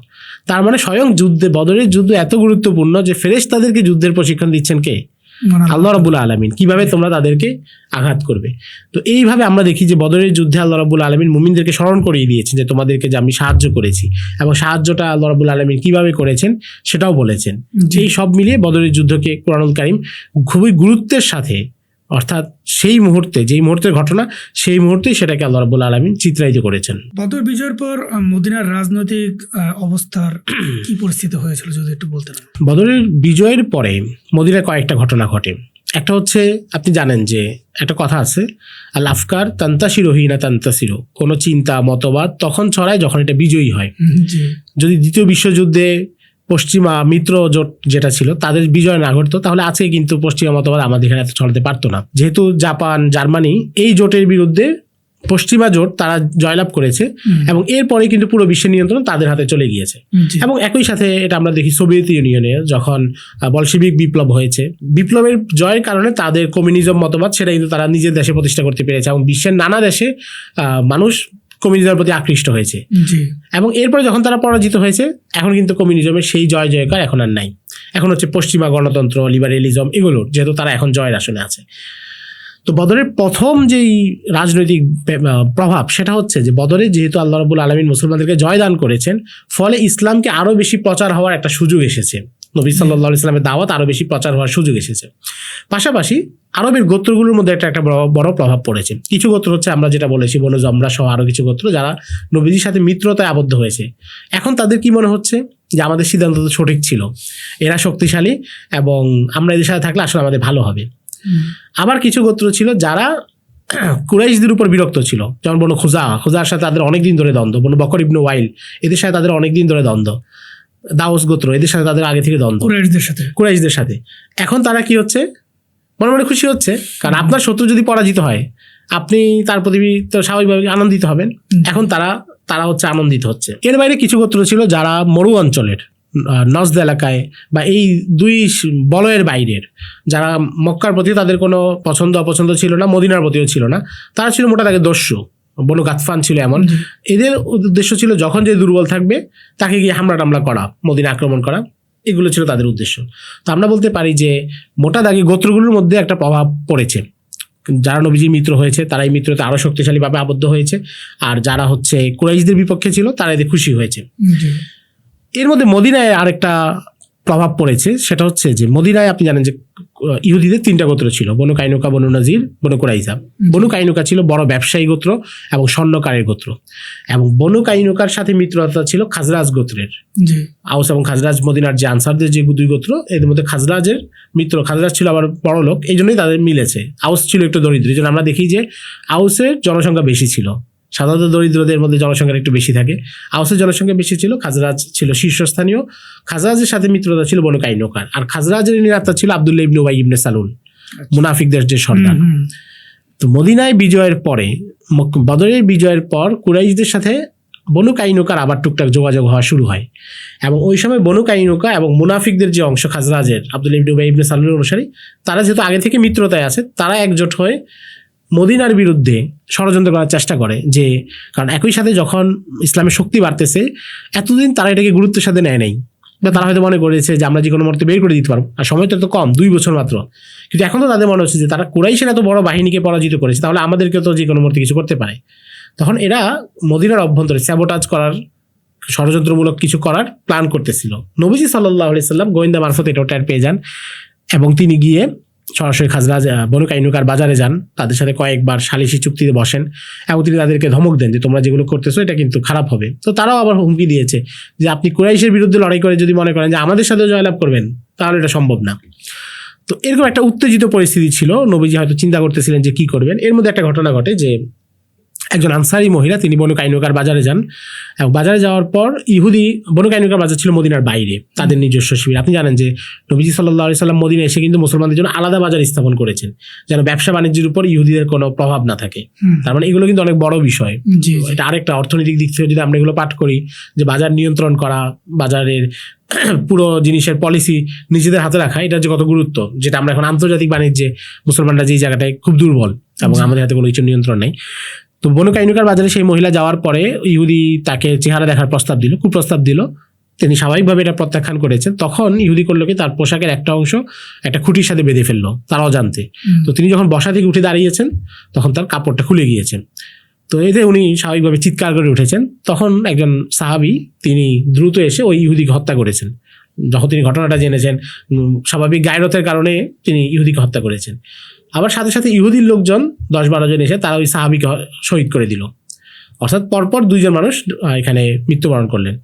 তার মানে স্বয়ং যুদ্ধে, বদরের যুদ্ধ এত গুরুত্বপূর্ণ যে ফেরেশতাদেরকে যুদ্ধের প্রশিক্ষণ দিচ্ছেন কে? আল্লাহ রাব্বুল আলামিন। কিভাবে তোমরা তাদেরকে আঘাত করবে। তো এইভাবে আমরা দেখি যে বদরের যুদ্ধে আল্লাহ রাব্বুল আলামিন মুমিনদেরকে স্মরণ করিয়ে দিয়েছেন যে তোমাদেরকে যে আমি সাহায্য করেছি, এবং সাহায্যটা আল্লাহ রাব্বুল আলামিন কিভাবে করেছেন সেটাও বলেছেন। এই সব মিলিয়ে বদরের যুদ্ধকে কোরআনুল কারীম খুবই গুরুত্বের সাথে, অর্থাৎ সেই মুহূর্তে, যেই মুহূর্তের ঘটনা সেই মুহূর্তেই সেটাকে আল্লাহ রাব্বুল আলামিন চিত্রায়িত করেছেন। বদর বিজয়ের পর মদিনার রাজনৈতিক অবস্থার কি পরিস্থিতি হয়েছিল যদি একটু বলতেন? বদরের বিজয়ের পরে মদিনায় কয়েকটা ঘটনা ঘটে। একটা হচ্ছে, আপনি জানেন যে একটা কথা আছে, আল আফকার তান্তাসিরু হিনা তান্তাসিরু, কোনো চিন্তা মতবাদ তখন ছড়ায় যখন এটা বিজয়ী হয়। যদি দ্বিতীয় বিশ্বযুদ্ধে পশ্চিমা মিত্র জোট যেটা ছিল তাদের বিজয় না ঘটতো তাহলে আজকে কিন্তু পশ্চিমা মতবাদ আমাদের এখানে এত ছড়াতে পারতো না। যেহেতু জাপান, জার্মানি এই জোটের বিরুদ্ধে পশ্চিমা জোট তারা জয়লাভ করেছে, এবং এরপরে কিন্তু পুরো বিশ্বের নিয়ন্ত্রণ তাদের হাতে চলে গিয়েছে। এবং একই সাথে এটা আমরা দেখি সোভিয়েত ইউনিয়নে যখন বলশেভিক বিপ্লব হয়েছে, বিপ্লবের জয়ের কারণে তাদের কমিউনিজম মতবাদ সেটা কিন্তু তারা নিজের দেশে প্রতিষ্ঠা করতে পেরেছে, এবং বিশ্বের নানা দেশে মানুষ কমিউনিজমের প্রতি আকৃষ্ট হয়েছে। এবং এরপরে যখন তারা পরাজিত হয়েছে, এখন কিন্তু কমিউনিজমের সেই জয় জয়কার এখন আর নাই। এখন হচ্ছে পশ্চিমা গণতন্ত্র, লিবারেলিজম, এগুলোর যেহেতু তারা এখন জয়ের আসনে আছে। তো বদরের প্রথম যেই রাজনৈতিক প্রভাব সেটা হচ্ছে যে বদরে যেহেতু আল্লাহ রাব্বুল আলামিন মুসলমানদেরকে জয়দান করেছেন, ফলে ইসলামকে আরও বেশি প্রচার হওয়ার একটা সুযোগ এসেছে। নবী সাল্লাল্লাহু আলাইহি ওয়াসাল্লামের দাওয়াত আরও বেশি প্রচার হওয়ার সুযোগ এসেছে। পাশাপাশি আরবের গোত্রগুলোর মধ্যে একটা বড় প্রভাব পড়েছে। কিছু গোত্র হচ্ছে আমরা যেটা বলেছি বনু জমরা সহ আরও কিছু গোত্র যারা নবীজির সাথে মিত্রতায় আবদ্ধ হয়েছে। এখন তাদের কি মনে হচ্ছে যে আমাদের সিদ্ধান্ত তো সঠিক ছিল, এরা শক্তিশালী এবং আমরা এদের সাথে থাকলে আসলে আমাদের ভালো হবে। আবার কিছু গোত্র ছিল যারা কুরাইশদের উপর বিরক্ত ছিল, যেমন বনু খুজার সাথে তাদের অনেকদিন ধরে দ্বন্দ্ব, বনু বকর ইবনু ওয়াইল এদের সাথে তাদের অনেকদিন ধরে দ্বন্দ্ব, দাউস গোত্র এদের সাথে তাদের আগে থেকে দ্বন্দ্ব, কুরাইশদের সাথে। এখন তারা কি হচ্ছে, মনে মনে খুশি হচ্ছে, কারণ আপনার শত্রু যদি পরাজিত হয় আপনি তার প্রতি তো স্বাভাবিকভাবে আনন্দিত হবেন। এখন তারা হচ্ছে আনন্দিত হচ্ছে। এর বাইরে কিছু গোত্র ছিল যারা মরু অঞ্চলের, নজদ এলাকায় বা এই দুই বলয়ের বাইরের, যারা মক্কার প্রতি তাদের কোনো পছন্দ অপছন্দ ছিল না, মদিনার প্রতিও ছিল না, তারা ছিল মোটা তাকে দস্যু। বনু গাতফান ছিল এমন, এদের উদ্দেশ্য ছিল যখন যে দুর্বল থাকবে তাকে গিয়ে হামলা টামলা করা, মদিনা আক্রমণ করা, এগুলো ছিল তাদের উদ্দেশ্য। তো আমরা বলতে পারি যে মোটা দাগে গোত্রগুলোর মধ্যে একটা প্রভাব পড়েছে। যারা নবীজির মিত্র হয়েছে তারা এই মিত্রতে আরো শক্তিশালীভাবে আবদ্ধ হয়েছে, আর যারা হচ্ছে কুরাইশদের বিপক্ষে ছিল তারা এতে খুশি হয়েছে। এর মধ্যে মদিনায় আরেকটা প্রভাব পড়েছে, সেটা হচ্ছে যে মদিনায় আপনি জানেন যে ইহুদিদের 3টা গোত্র ছিল, বনু কাইনুকা, বনু নাজির, বনু কুরাইজা। বনু কাইনুকা ছিল বড় ব্যবসায়ী গোত্র এবং স্বর্ণকারের গোত্র, এবং বনু কাইনুকার সাথে মিত্রতা ছিল খাজরাজ গোত্রের। আউস এবং খাজরাজ মদিনার যে আনসারদের যে 2 গোত্র, এদের মধ্যে খাজরাজের মিত্র, খাজরাজ ছিল আবার বড় লোক, এই জন্যই তাদের মিলেছে। আউস ছিল একটু দরিদ্র, এই জন্য আমরা দেখি যে আউসের জনসংখ্যা বেশি ছিল। সাধারণত দরিদ্রদের মধ্যে জনসংখ্যা একটু বেশি থাকে, আউসের জনসংখ্যা বেশি ছিল। খাজরাজ ছিল শীর্ষস্থানীয়, খাজরাজের সাথে মিত্রতা ছিল বনু কাইনুকার, আর খাজরাজের নেতা ছিল আব্দুল্লাহ ইবনে উবাই ইবনে সালুল, মুনাফিকদের যে সর্দার। তো মদিনায় বিজয়ের পরে, বদরের বিজয়ের পর কুরাইশদের সাথে বনু কাইনুকার আবার টুকটাক যোগাযোগ হওয়া শুরু হয়, এবং ওই সময় বনু কাইনুকা এবং মুনাফিকদের যে অংশ খাজরাজের, আব্দুল্লাহ ইবনে উবাই ইবনে সালুলের অনুসারী, তারা যেহেতু আগে থেকে মিত্রতায় আছে, তারা একজোট হয়ে মদিনার বিরুদ্ধে ষড়যন্ত্র করার চেষ্টা করে। যে কারণ একই সাথে যখন ইসলামের শক্তি বাড়তেছে, এতদিন তারা এটাকে গুরুত্বের সাথে নেয় নাই, বা তারা হয়তো মনে করেছে যে আমরা যে কোনো মুহূর্তে বের করে দিতে পারবো, আর সময়টা তো কম, 2 বছর মাত্র। কিন্তু এখন তো তাদের মনে হচ্ছে যে তারা কুরাইশের এত বড় বাহিনীকে পরাজিত করেছে, তাহলে আমাদেরকেও তো যে কোনো মুহূর্তে কিছু করতে পারে। তখন এরা মদিনার অভ্যন্তরে স্যাবোটাজ করার, ষড়যন্ত্রমূলক কিছু করার প্ল্যান করতেছিল। নবীজি সাল্লাল্লাহু আলাইহি সাল্লাম গোয়েন্দা মারফত এটা টের পেয়ে যান, এবং তিনি গিয়ে সরাসরি খাজরাজ বনু কাইনুকার বাজারে যান, তাদের সাথে কয়েকবার সালিশি চুক্তিতে বসেন, এবং তিনি তাদেরকে ধমক দেন যে তোমরা যেগুলো করতেছো এটা কিন্তু খারাপ হবে। তো তারাও আবার হুমকি দিয়েছে যে আপনি কুরাইশের বিরুদ্ধে লড়াই করে যদি মনে করেন যে আমাদের সাথে জয়লাভ করবেন, তাহলে এটা সম্ভব না। তো এরকম একটা উত্তেজিত পরিস্থিতি ছিল, নবীজি হয়তো চিন্তা করতেছিলেন যে কি করবেন। এর মধ্যে একটা ঘটনা ঘটে যে একজন আনসারি মহিলা, তিনি বনু কাইনুকার বাজারে যান, এবং বাজারে যাওয়ার পর বনু কাইনুকার বাজার ছিল মদিনার বাইরে, তাদের নিজস্ব শিবির। আপনি জানেন যে নবীজি সাল্লাল্লাহু আলাইহি সাল্লাম মদিনায় এসে কিন্তু মুসলমানদের জন্য আলাদা বাজার স্থাপন করেছেন, যেন ব্যবসা বাণিজ্যের উপর ইহুদিদের কোনো প্রভাব না থাকে। তার মানে এগুলো কিন্তু অনেক বড় বিষয়। এটা আরেকটা অর্থনৈতিক দিক থেকে যদি আমরা এগুলো পাঠ করি, যে বাজার নিয়ন্ত্রণ করা, বাজারের পুরো জিনিসের পলিসি নিজেদের হাতে রাখা, এটা যে কত গুরুত্ব, যেটা আমরা এখন আন্তর্জাতিক বাণিজ্যে মুসলমানরা যেই জায়গাটায় খুব দুর্বল এবং আমাদের হাতে কোনো কিছু নিয়ন্ত্রণ নেই। তো বনু কাইনুকার বাজারে সেই মহিলা যাওয়ার পরে ইহুদি তাকে চেহারা দেখার প্রস্তাব দিল, কুপ্রস্তাব দিল, তিনি স্বাভাবিকভাবে এটা প্রত্যাখ্যান করেছেন। তখন ইহুদি করলো কি, তার পোশাকের একটা অংশ একটা খুঁটির সাথে বেঁধে ফেললো তার অজান্তে। তো তিনি যখন বসা থেকে উঠে দাঁড়িয়েছেন, তখন তার কাপড়টা খুলে গিয়েছেন। তো এতে উনি স্বাভাবিকভাবে চিৎকার করে উঠেছেন। তখন একজন সাহাবী তিনি দ্রুত এসে ওই ইহুদিকে হত্যা করেছেন। যখন তিনি ঘটনাটা জেনেছেন, স্বাভাবিক গায়রতের কারণে তিনি ইহুদিকে হত্যা করেছেন। আবার সাথে সাথে ইহুদির লোকজন 10-12 জন এসে তারা ওই সাহাবীকে শহীদ করে দিল। অর্থাৎ পরপর 2 জন মানুষ এখানে মৃত্যুবরণ করলেন।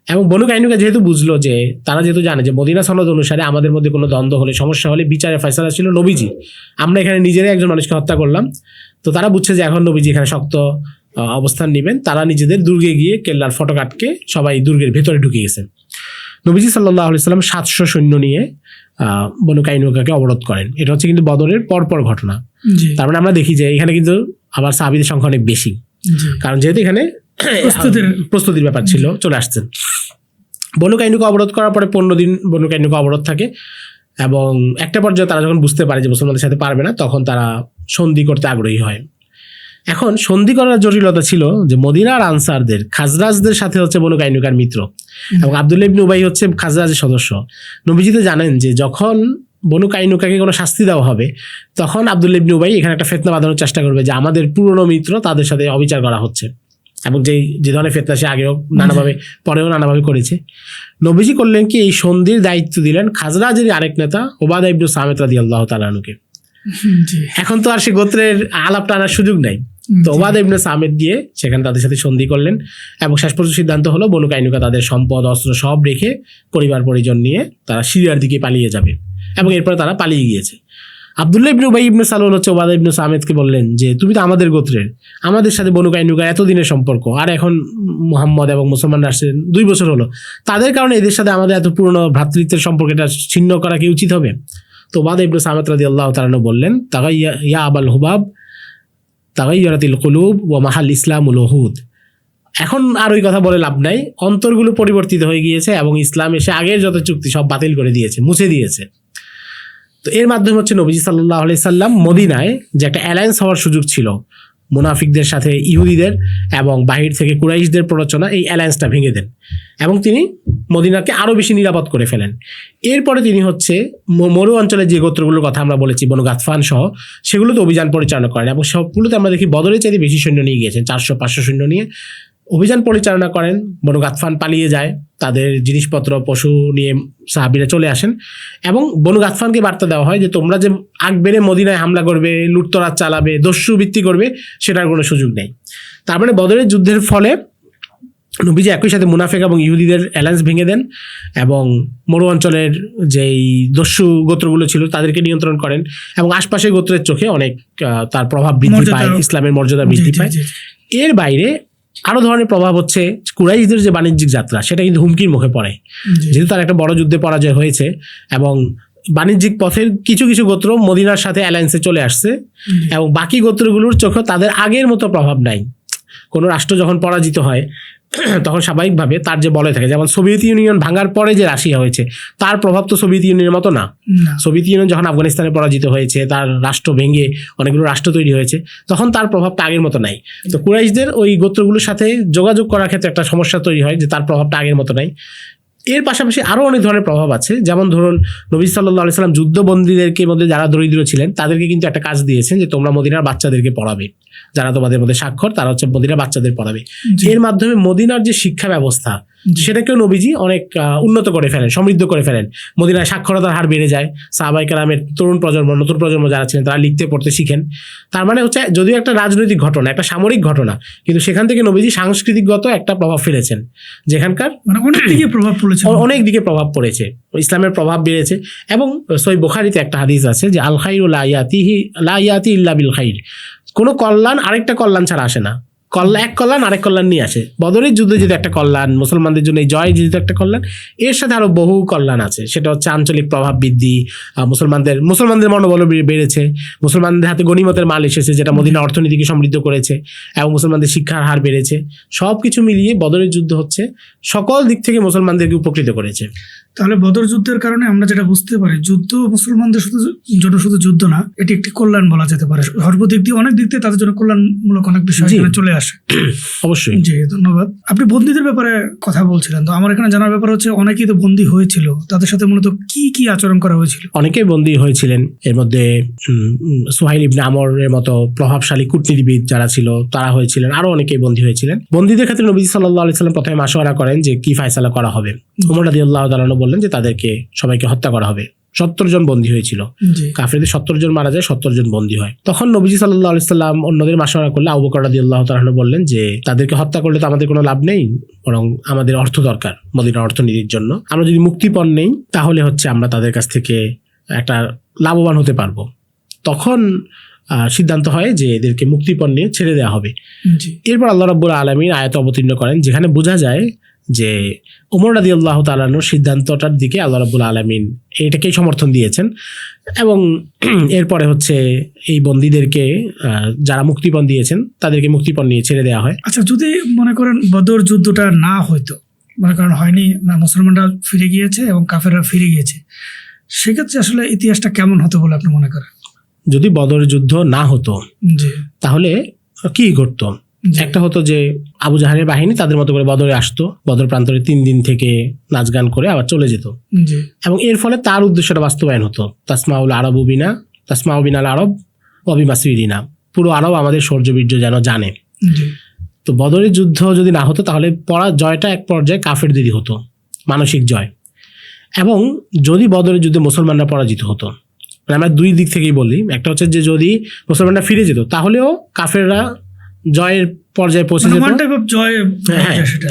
এবং বনু কাইনুকা যেহেতু বুঝলো যে, তারা যেহেতু জানে যে মদিনা সনদ অনুসারে আমাদের মধ্যে কোনো দ্বন্দ্ব হলে, সমস্যা হলে বিচারের ফয়সালা ছিল নবীজি, আমরা এখানে নিজেরাই একজন মানুষকে হত্যা করলাম। তো তারা বুঝছে যে এখন নবীজি এখানে শক্ত অবস্থান নেবেন। তারা নিজেদের দুর্গে গিয়ে কেল্লার ফটক আটকে সবাই দুর্গের ভেতরে ঢুকে গেছেন। নবীজি সাল্লাল্লাহু আলাইহি সাল্লাম 700 সৈন্য নিয়ে বনু কাইনুকাকে অবরোধ করেন। এটা হচ্ছে কিন্তু বদরের পরপর ঘটনা। তার মানে আমরা দেখি যে এখানে কিন্তু আবার সাহাবীদের সংখ্যা অনেক বেশি, কারণ যেহেতু এখানে প্রস্তুতির ব্যাপার ছিল, চলে আসছেন। বনু কাইনুকা অবরোধ করার পরে 15 দিন বনু কাইনুকা অবরোধ থাকে, এবং একটা পর্যায়ে তারা যখন বুঝতে পারে যে মুসলমানদের সাথে পারবে না, তখন তারা সন্ধি করতে আগ্রহী হয়। এখন সন্ধি করার জটিলতা ছিল যে মদিনার আনসারদের খাজরাজদের সাথে হচ্ছে বনু কাইনুকার মিত্র, এবং আব্দুল্লাহ ইবনে উবাই হচ্ছে খাজরাজের সদস্য। নবীজি তো জানেন যে যখন বনু কাইনুকাকে কোনো শাস্তি দেওয়া হবে তখন আব্দুল্লাহ ইবনে উবাই এখানে একটা ফিতনা বাঁধানোর চেষ্টা করবে যে আমাদের পুরনো মিত্র তাদের সাথে অবিচার করা হচ্ছে, এবং যে ধরনের ফিতনা সে আগেও নানাভাবে পরেও নানাভাবে করেছে। নবীজি করলেন কি, এই সন্ধির দায়িত্ব দিলেন খাজরাজের আরেক নেতা উবাদা ইবনে সামিত রাদিয়াল্লাহু তাআলা আনহুকে। এখন তো আর সে গোত্রের আলাপ টানার সুযোগ নাই, তো উবাদা ইবনে সামিত গিয়ে সেখানে তাদের সাথে সন্ধি করলেন, এবং শেষ পর্যন্ত সিদ্ধান্ত হলো বনু কাইনুকা তাদের সম্পদ অস্ত্র সব রেখে পরিবার পরিজন নিয়ে তারা সিরিয়ার দিকে পালিয়ে যাবে, এবং এরপরে তারা পালিয়ে গিয়েছে। আব্দুল্লাহ ইবনে উবাই ইবনে সালুল হচ্ছে উবাদা ইবনে সামিতকে বললেন যে তুমি তো আমাদের গোত্রের, আমাদের সাথে বনু কাইনুকার এতদিনের সম্পর্ক, আর এখন মুহাম্মদ এবং মুসলমানরা আসছে 2 বছর হলো, তাদের কারণে এদের সাথে আমাদের এত পুরনো ভ্রাতৃত্বের সম্পর্কটা ছিন্ন করা কি উচিত হবে? তো উবাদা ইবনে সামিত রাদিয়াল্লাহু তাআলা বললেন ইয়া আবাল হুবাব তাগাইয়ারাতিল কুলুব ওয়া মাহাল ইসলামুল উহুদ। এখন আর ওই কথা বলে লাভ নাই, অন্তরগুলো পরিবর্তিত হয়ে গিয়েছে এবং ইসলাম এসে আগের যত চুক্তি সব বাতিল করে দিয়েছে, মুছে দিয়েছে। তো এর মাধ্যমে হচ্ছে নবীজি সাল্লাল্লাহু আলাইহি সাল্লাম মদিনায় যে একটা অ্যালায়েন্স হওয়ার সুযোগ ছিল মুনাফিকদের সাথে ইহুদিদের এবং বাহির থেকে কুরাইশদের প্ররোচনা, এই অ্যালায়েন্সটা ভেঙে দেন এবং তিনি মদিনাকে আরও বেশি নিরাপদ করে ফেলেন। এরপরে তিনি হচ্ছে মরু অঞ্চলের যে গোত্রগুলোর কথা আমরা বলেছি বনু গাতফান সহ, সেগুলোতে অভিযান পরিচালনা করেন, এবং সবগুলোতে আমরা দেখি বদরের চাইতে বেশি সৈন্য নিয়ে গিয়েছেন, 400-500 সৈন্য নিয়ে অভিযান পরিচালনা করেন। বনু গাতফান পালিয়ে যায়, তাদের জিনিসপত্র পশু নিয়ে সাহাবীরা চলে আসেন, এবং বনু গাতফানকে বার্তা দেওয়া হয় যে তোমরা যে আগ বেড়ে মদিনায় হামলা করবে, লুটতরাজ চালাবে, দস্যু বৃত্তি করবে, সেটার কোনো সুযোগ নেই। তার মানে বদরের যুদ্ধের ফলে নবীজি একই সাথে মুনাফিক এবং ইহুদিদের অ্যালায়েন্স ভেঙে দেন, এবং মরু অঞ্চলের যেই দস্যু গোত্রগুলো ছিল তাদেরকে নিয়ন্ত্রণ করেন, এবং আশপাশের গোত্রের চোখে অনেক তার প্রভাব বৃদ্ধি পায়, ইসলামের মর্যাদা বৃদ্ধি পায়। এর বাইরে আরো ধরনের প্রভাব হচ্ছে কুরাইশদের যে বাণিজ্যিক যাত্রা, সেটা কিন্তু হুমকির মুখে পড়ে, যেহেতু তার একটা বড় যুদ্ধে পরাজয় হয়েছে, এবং বাণিজ্যিক পথের কিছু কিছু গোত্র মদিনার সাথে অ্যালায়েন্সে চলে আসছে, এবং বাকি গোত্রগুলোর চোখে তাদের আগের মতো প্রভাব নাই। কোনো রাষ্ট্র যখন পরাজিত হয় তখন স্বাভাবিকভাবে তার যে বলয় থাকে, যেমন সোভিয়েত ইউনিয়ন ভাঙার পরে যে রাশিয়া হয়েছে তার প্রভাব তো সোভিয়েত ইউনিয়নের মতো না। সোভিয়েত ইউনিয়ন যখন আফগানিস্তানে পরাজিত হয়েছে, তার রাষ্ট্র ভেঙে অনেকগুলো রাষ্ট্র তৈরি হয়েছে, তখন তার প্রভাবটা আগের মতো নাই। তো কুরাইশদের ওই গোত্রগুলোর সাথে যোগাযোগ করার ক্ষেত্রে একটা সমস্যা তৈরি হয় যে তার প্রভাবটা আগের মতো নাই। এর পাশাপাশি আরও অনেক ধরনের প্রভাব আছে, যেমন ধরুন নবী সাল্লাল্লাহু আলাইহি সাল্লাম যুদ্ধবন্দীদেরকে মধ্যে যারা দরিদ্র ছিলেন তাদেরকে কিন্তু একটা কাজ দিয়েছেন যে তোমরা মদিনার বাচ্চাদেরকে পড়াবে, যারা তোমাদের মধ্যে স্বাক্ষর তারা হচ্ছে মদিনার বাচ্চাদের পড়াবে। এর মাধ্যমে মদিনার যে শিক্ষা ব্যবস্থা সেটাকেও নবীজি অনেক উন্নত করে ফেলেন, সমৃদ্ধ করে ফেলেন। মদিনায় সাক্ষরতার হার বেড়ে যায়, সাহাবায়ে কেরামের তরুণ প্রজন্ম, নতুন প্রজন্ম যারা ছিলেন তারা লিখতে পড়তে শিখেন। তার মানে হচ্ছে যদিও একটা রাজনৈতিক ঘটনা, একটা সামরিক ঘটনা, কিন্তু সেখান থেকে নবীজি সাংস্কৃতিকগত একটা প্রভাব ফেলেছেন, যেখানকার অনেক দিকে প্রভাব পড়েছে, অনেক দিকে প্রভাব পড়েছে, ইসলামের প্রভাব বেড়েছে। এবং সহিহ বুখারীতে একটা হাদিস আছে যে আল খাইরু লা ইয়াতি ইল্লা বিল খাইর, কোনো কল্যাণ আরেকটা কল্যাণ ছাড়া আসে না, এক কল্যাণ আরেক কল্যাণ নিয়ে আসে। বদরের যুদ্ধে যেহেতু একটা কল্যাণ, মুসলমানদের জন্য এই জয় যেহেতু একটা কল্যাণ, এর সাথে আরো বহু কল্যাণ আছে। সেটা হচ্ছে আঞ্চলিক প্রভাব বৃদ্ধি, মুসলমানদের মনোবল বেড়েছে, মুসলমানদের হাতে গনিমতের মাল এসেছে যেটা মদিনা অর্থনীতিকে সমৃদ্ধ করেছে, এবং মুসলমানদের শিক্ষার হার বেড়েছে। সব কিছু মিলিয়ে বদরের যুদ্ধ হচ্ছে সকল দিক থেকে মুসলমানদেরকে উপকৃত করেছে। তাহলে বদর যুদ্ধের কারণে আমরা যেটা বুঝতে পারি, যুদ্ধ মুসলমানদের জন্য শুধু যুদ্ধ না, এটি একটি কল্যাণ বলা যেতে পারে। সর্বদিক দিয়ে অনেক দিক দিয়ে তাদের জন্য কল্যাণমূলক অনেক বিষয় চলে আসে। অবশ্যই। জি, ধন্যবাদ। আপনি বন্দীদের ব্যাপারে কথা বলছিলেন, তো আমার এখানে জানার ব্যাপার হচ্ছে অনেকেই তো বন্দী হয়েছিল, তাদের সাথে মূলত কি কি আচরণ করা হয়েছিল? অনেকেই বন্দী হয়েছিলেন, এর মধ্যে সুহাইল ইবনে আমরের মতো প্রভাবশালী কূটনীতিবিদ যারা ছিল তারা হয়েছিলেন, আরো অনেকেই বন্দী হয়েছিলেন। বন্দীদের ক্ষেত্রে নবী সাল্লাল্লাহু আলাইহি সাল্লাম প্রথমে মাশওয়ারা করেন যে কি ফয়সালা করা হবে। ওমর রাদিয়াল্লাহু তাআলা বললেন যে তাদেরকে সবাইকে হত্যা করা হবে। 70 জন বন্দী হয়েছিল, কাফেরদের 70 জন মারা যায়, 70 জন বন্দী হয়। তখন নবীজি সাল্লাল্লাহু আলাইহি সাল্লাম অন্যদের মাশওয়ারা করলে আবু বকর রাদিয়াল্লাহু তাআলা বললেন যে তাদেরকে হত্যা করলে তো আমাদের কোনো লাভ নেই, বরং আমাদের অর্থ দরকার মদিনার অর্থনীতির জন্য। আমরা যদি মুক্তিপণ নেই তাহলে হচ্ছে আমরা তাদের কাছ থেকে একটা লাভবান হতে পারবো। তখন সিদ্ধান্ত হয় যে এদেরকে মুক্তিপণ নিয়ে ছেড়ে দেওয়া হবে। এরপর আল্লাহ রাব্বুল আলামিন আয়াত অবতীর্ণ করেন যেখানে বোঝা যায় যে ওমর রাদিয়াল্লাহু তাআলার সিদ্ধান্তটার দিকে আল্লাহ রাব্বুল আলামিন এটাকেই সমর্থন দিয়েছেন, এবং এরপরে হচ্ছে এই বন্দীদেরকে যারা মুক্তিপণ দিয়েছেন তাদেরকে মুক্তিপণ নিয়ে ছেড়ে দেওয়া হয়। আচ্ছা, যদি মনে করেন বদর যুদ্ধটা না হইতো, মনে করেন হয়নি, মুসলমানরা ফিরে গিয়েছে এবং কাফেররা ফিরে গিয়েছে, সেক্ষেত্রে আসলে ইতিহাসটা কেমন হতো বলে আপনি মনে করেন? যদি বদর যুদ্ধ না হতো তাহলে কি ঘটতো, একটা হতো যে আবু জাহালের বাহিনী তাদের মতো করে বদরে আসতো, বদর প্রান্তরে 3 দিন থেকে নাচ গান করে আবার চলে যেত, এবং এর ফলে তার উদ্দেশ্যটা বাস্তবায়ন হতো। তাসমাউল আরব বিনা, তাসমাউ বিনাল আরব অবি মাসিদিনা, পুরো আরব আমাদের শৌর্যবীর্য যেন জানে। তো বদরের যুদ্ধ যদি না হতো তাহলে জয়টা এক পর্যায়ে কাফেরদেরই হতো, মানসিক জয়। এবং যদি বদরের যুদ্ধে মুসলমানরা পরাজিত হতো, মানে আমরা 2 দিক থেকেই বলি, একটা হচ্ছে যে যদি মুসলমানরা ফিরে যেত তাহলেও কাফেররা জয়ের পর্যায়ে পৌঁছে যেত,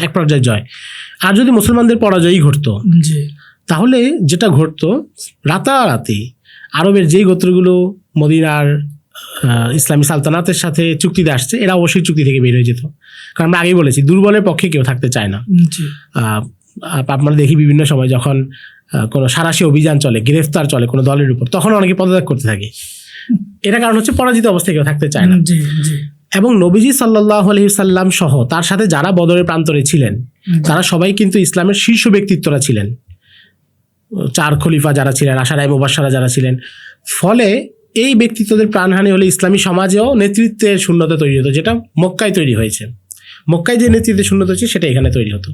এক পর্যায়ে জয়। আর যদি মুসলমানদের পরাজয়ই ঘটতো তাহলে যেটা ঘটতো, রাতারাতি আরবের যেই গোত্রগুলো মদিনার ইসলামী সালতানাতের সাথে চুক্তিতে আসছে এরা অবশ্যই চুক্তি থেকে বের হয়ে যেত। কারণ আমরা আগেই বলেছি দুর্বলের পক্ষে কেউ থাকতে চায় না। আপনারা দেখি বিভিন্ন সময় যখন কোনো সারাশি অভিযান চলে, গ্রেফতার চলে কোনো দলের উপর, তখন অনেকে পদত্যাগ করতে থাকে। এটা কারণ হচ্ছে পরাজিত অবস্থায় কেউ থাকতে চায় না। এবং নবীজি সাল্লাল্লাহু আলাইহি সাল্লাম সহ তার সাথে যারা বদরের প্রান্তরে ছিলেন তারা সবাই কিন্তু ইসলামের শীর্ষ ব্যক্তিত্বরা ছিলেন, 4 খলিফা যারা ছিলেন, আশারায়ে মুবাশশারা যারা ছিলেন। ফলে এই ব্যক্তিত্বদের প্রাণহানি হলে ইসলামী সমাজেও নেতৃত্বের শূন্যতা তৈরি হতো, যেটা মক্কায় তৈরি হয়েছে। মক্কায় যে নেতৃত্বের শূন্যতা হচ্ছে সেটা এখানে তৈরি হতো।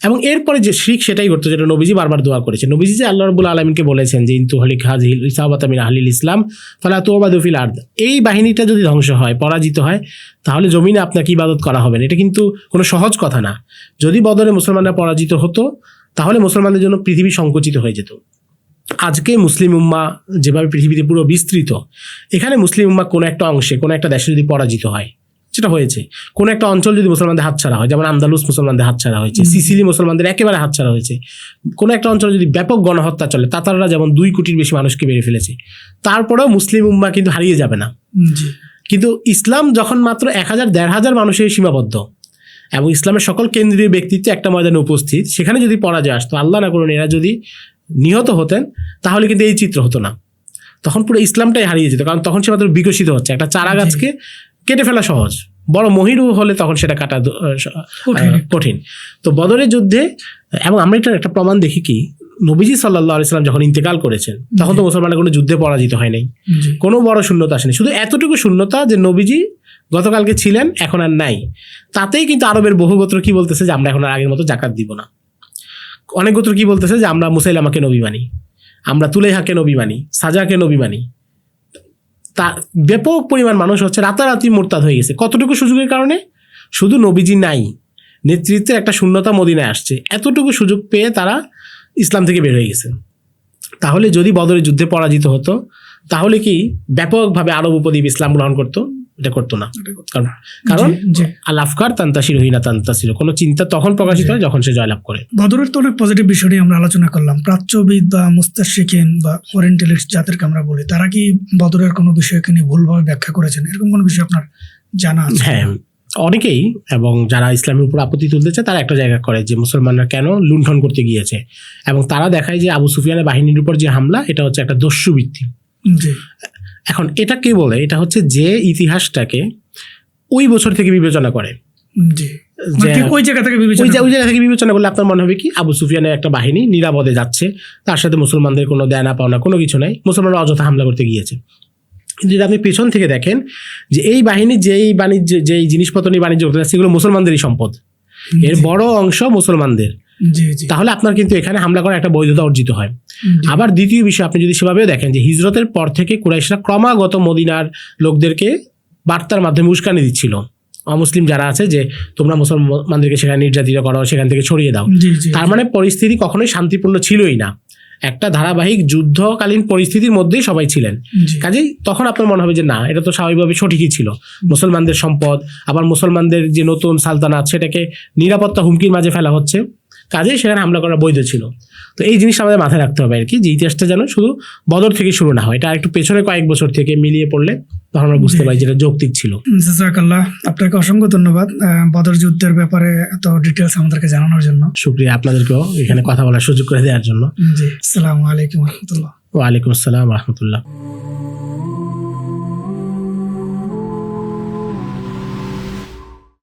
এবং এরপরে যে শিরক সেটাই করতো যেটা নবীজি বারবার দোয়া করেছেন। নবীজি যে আল্লাহ রাব্বুল আলামিনকে বলেছেন যে ইনতু হলিক হাযিহিল ইসাবাতা মিন আহলিল ইসলাম ফালা তুবাদু ফিল আরদ, এই বাহিনীটা যদি ধ্বংস হয়, পরাজিত হয়, তাহলে জমিনে আপনাকে ইবাদত করা হবে না। এটা কিন্তু কোনো সহজ কথা না। যদি বদরে মুসলমানরা পরাজিত হতো তাহলে মুসলমানদের জন্য পৃথিবী সংকুচিত হয়ে যেত। আজকে মুসলিম উম্মাহ যেভাবে পৃথিবীতে পুরো বিস্তৃত, এখানে মুসলিম উম্মাহ কোনো একটা অংশে কোনো একটা দেশে যদি পরাজিত হয়, যেটা হয়েছে, কোনো একটা অঞ্চল যদি মুসলমানদের হাতছাড়া হয়, যেমন আন্দালুস মুসলমানদের হাতছাড়া হয়েছে, সিসিলি মুসলমানদের একেবারে হাতছাড়া হয়েছে, কোনো একটা অঞ্চলে যদি ব্যাপক গণহত্যা চলে, তাতাররা যেমন 2 কোটির বেশি মানুষকে মেরে ফেলেছে, তারপরেও মুসলিম উম্মাহ কিন্তু হারিয়ে যাবে না। কিন্তু ইসলাম যখন মাত্র 1000-1500 মানুষের সীমাবদ্ধ এবং ইসলামের সকল কেন্দ্রীয় ব্যক্তিত্ব একটা ময়দানে উপস্থিত, সেখানে যদি পরাজয় আসতো, আল্লাহ না করুন এরা যদি নিহত হতেন, তাহলে কিন্তু এই চিত্র হতো না। তখন পুরো ইসলামটাই হারিয়ে যেত, কারণ তখন সে মাত্র বিকশিত হচ্ছে। একটা চারা গাছকে কেটে ফেলা সহজ, বড় মহিরু হলে তখন সেটা কাটা কঠিন। তো বদরের যুদ্ধে, এবং আমরা এটা একটা প্রমাণ দেখি কি, নবীজি সাল্লাল্লাহু আলাইহি সাল্লাম যখন ইন্তেকাল করেছেন তখন তো মুসলমানরা কোনো যুদ্ধে পরাজিত হয় নাই, কোনো বড় শূন্যতা আসেনি। শুধু এতটুকু শূন্যতা যে নবীজি গতকালকে ছিলেন এখন আর নাই, তাতেই কিন্তু আরবের বহু গোত্র কি বলতেছে যে আমরা এখন আর আগের মতো জাকাত দিব না। অনেক গোত্র কি বলতেছে যে আমরা মুসাইলামাকে নবী মানি, আমরা তুলাইহাকে নবী মানি, সাজাকে নবী মানি। তা ব্যাপক পরিমাণ মানুষ হচ্ছে রাতারাতি মুরতাদ হয়ে গেছে। কতটুকু সুযোগের কারণে? শুধু নবীজি নাই, নেতৃত্বের একটা শূন্যতা মদিনায় আসছে, এতটুকু সুযোগ পেয়ে তারা ইসলাম থেকে বের হয়ে গেছে। তাহলে যদি বদরের যুদ্ধে পরাজিত হতো তাহলে কি ব্যাপকভাবে আরব উপদ্বীপ ইসলাম গ্রহণ করতো? এটা করতো না। কারণ আল আফকার তান্তাসির হইনা তান্তাসির, কোনো চিন্তা তখন প্রকাশিত হয় যখন সে জয়লাভ করে। বদরের তো অনেক পজিটিভ বিষয় নিয়ে আমরা আলোচনা করলাম। প্রাচ্যবিদ বা মুস্তাশরিকিন বা ওরিয়েন্টালিস্ট যাদেরকে আমরা বলি, তারা কি বদরের কোনো বিষয়কে নিয়ে ভুলভাবে ব্যাখ্যা করেছেন? এরকম কোনো বিষয় আপনার জানা আছে? হ্যাঁ, অনেকেই, এবং যারা ইসলামের উপর আপত্তি তুলতেছে তারা একটা জায়গা করে যে মুসলমানরা কেন লুণ্ঠন করতে গিয়েছে, এবং তারা দেখায় যে আবু সুফিয়ানের বাহিনীর উপর যে হামলা এটা হচ্ছে একটা দস্যুবৃত্তি। এখন এটা কে বলে? এটা হচ্ছে যে ইতিহাসটাকে ওই বছর থেকে বিবেচনা করে, ওই জায়গা থেকে বিবেচনা করলে আপনার মনে হবে কি আবু সুফিয়ানের একটা বাহিনী নিরাপদে যাচ্ছে, তার সাথে মুসলমানদের কোনো দেনা পাওনা কোনো কিছু নাই, মুসলমানরা অযথা হামলা করতে গিয়েছে। কিন্তু যদি আপনি পেছন থেকে দেখেন যে এই বাহিনী যেই জিনিসপত্র নিয়ে বাণিজ্য করতে যাচ্ছে সেগুলো মুসলমানদেরই সম্পদ, এর বড় অংশ মুসলমানদের, তাহলে আপনার কিন্তু এখানে হামলা করার একটা বৈধতা অর্জিত হয়। আবার দ্বিতীয় বিষয়, আপনি যদি সেভাবেও দেখেন যে হিজরতের পর থেকে কুরাইশরা ক্রমাগত মদিনার লোকদেরকে বার্তার মাধ্যমে উস্কানি দিচ্ছিল, অমুসলিম যারা আছে, যে তোমরা মুসলমানদেরকে সেখানে নির্যাতিত করো, সেখান থেকে ছড়িয়ে দাও। তার মানে পরিস্থিতি কখনোই শান্তিপূর্ণ ছিলই না, একটা ধারাবাহিক যুদ্ধকালীন পরিস্থিতির মধ্যেই সবাই ছিলেন। কাজেই তখন আপনার মনে হবে যে না, এটা তো স্বাভাবিকভাবে সঠিকই ছিল, মুসলমানদের সম্পদ, আবার মুসলমানদের যে নতুন সালতানাত সেটাকে নিরাপত্তা হুমকির মাঝে ফেলা হচ্ছে, কাজেই সেখানে হামলা করা বৈধ ছিল। তো এই জিনিসটা আমাদের মাথায় রাখতে হবে আর কি, যে ইতিহাসটা যেন শুধু বদর থেকে শুরু না হয়, এটা একটু পেছনে কয়েক বছর থেকে মিলিয়ে পড়লে তখন আমরা বুঝতে পারি যেটা যৌক্তিক ছিল। জাযাকাল্লাহ, আপনাকে অসংখ্য ধন্যবাদ বদর যুদ্ধের ব্যাপারে এত ডিটেলস আমাদেরকে জানানোর জন্য। শুকরিয়া আপনাদেরকেও এখানে কথা বলার সুযোগ করে দেওয়ার জন্য। জি, আসসালামু আলাইকুম ওয়া রাহমাতুল্লাহ। ওয়া আলাইকুম আসসালাম ওয়া রাহমাতুল্লাহ।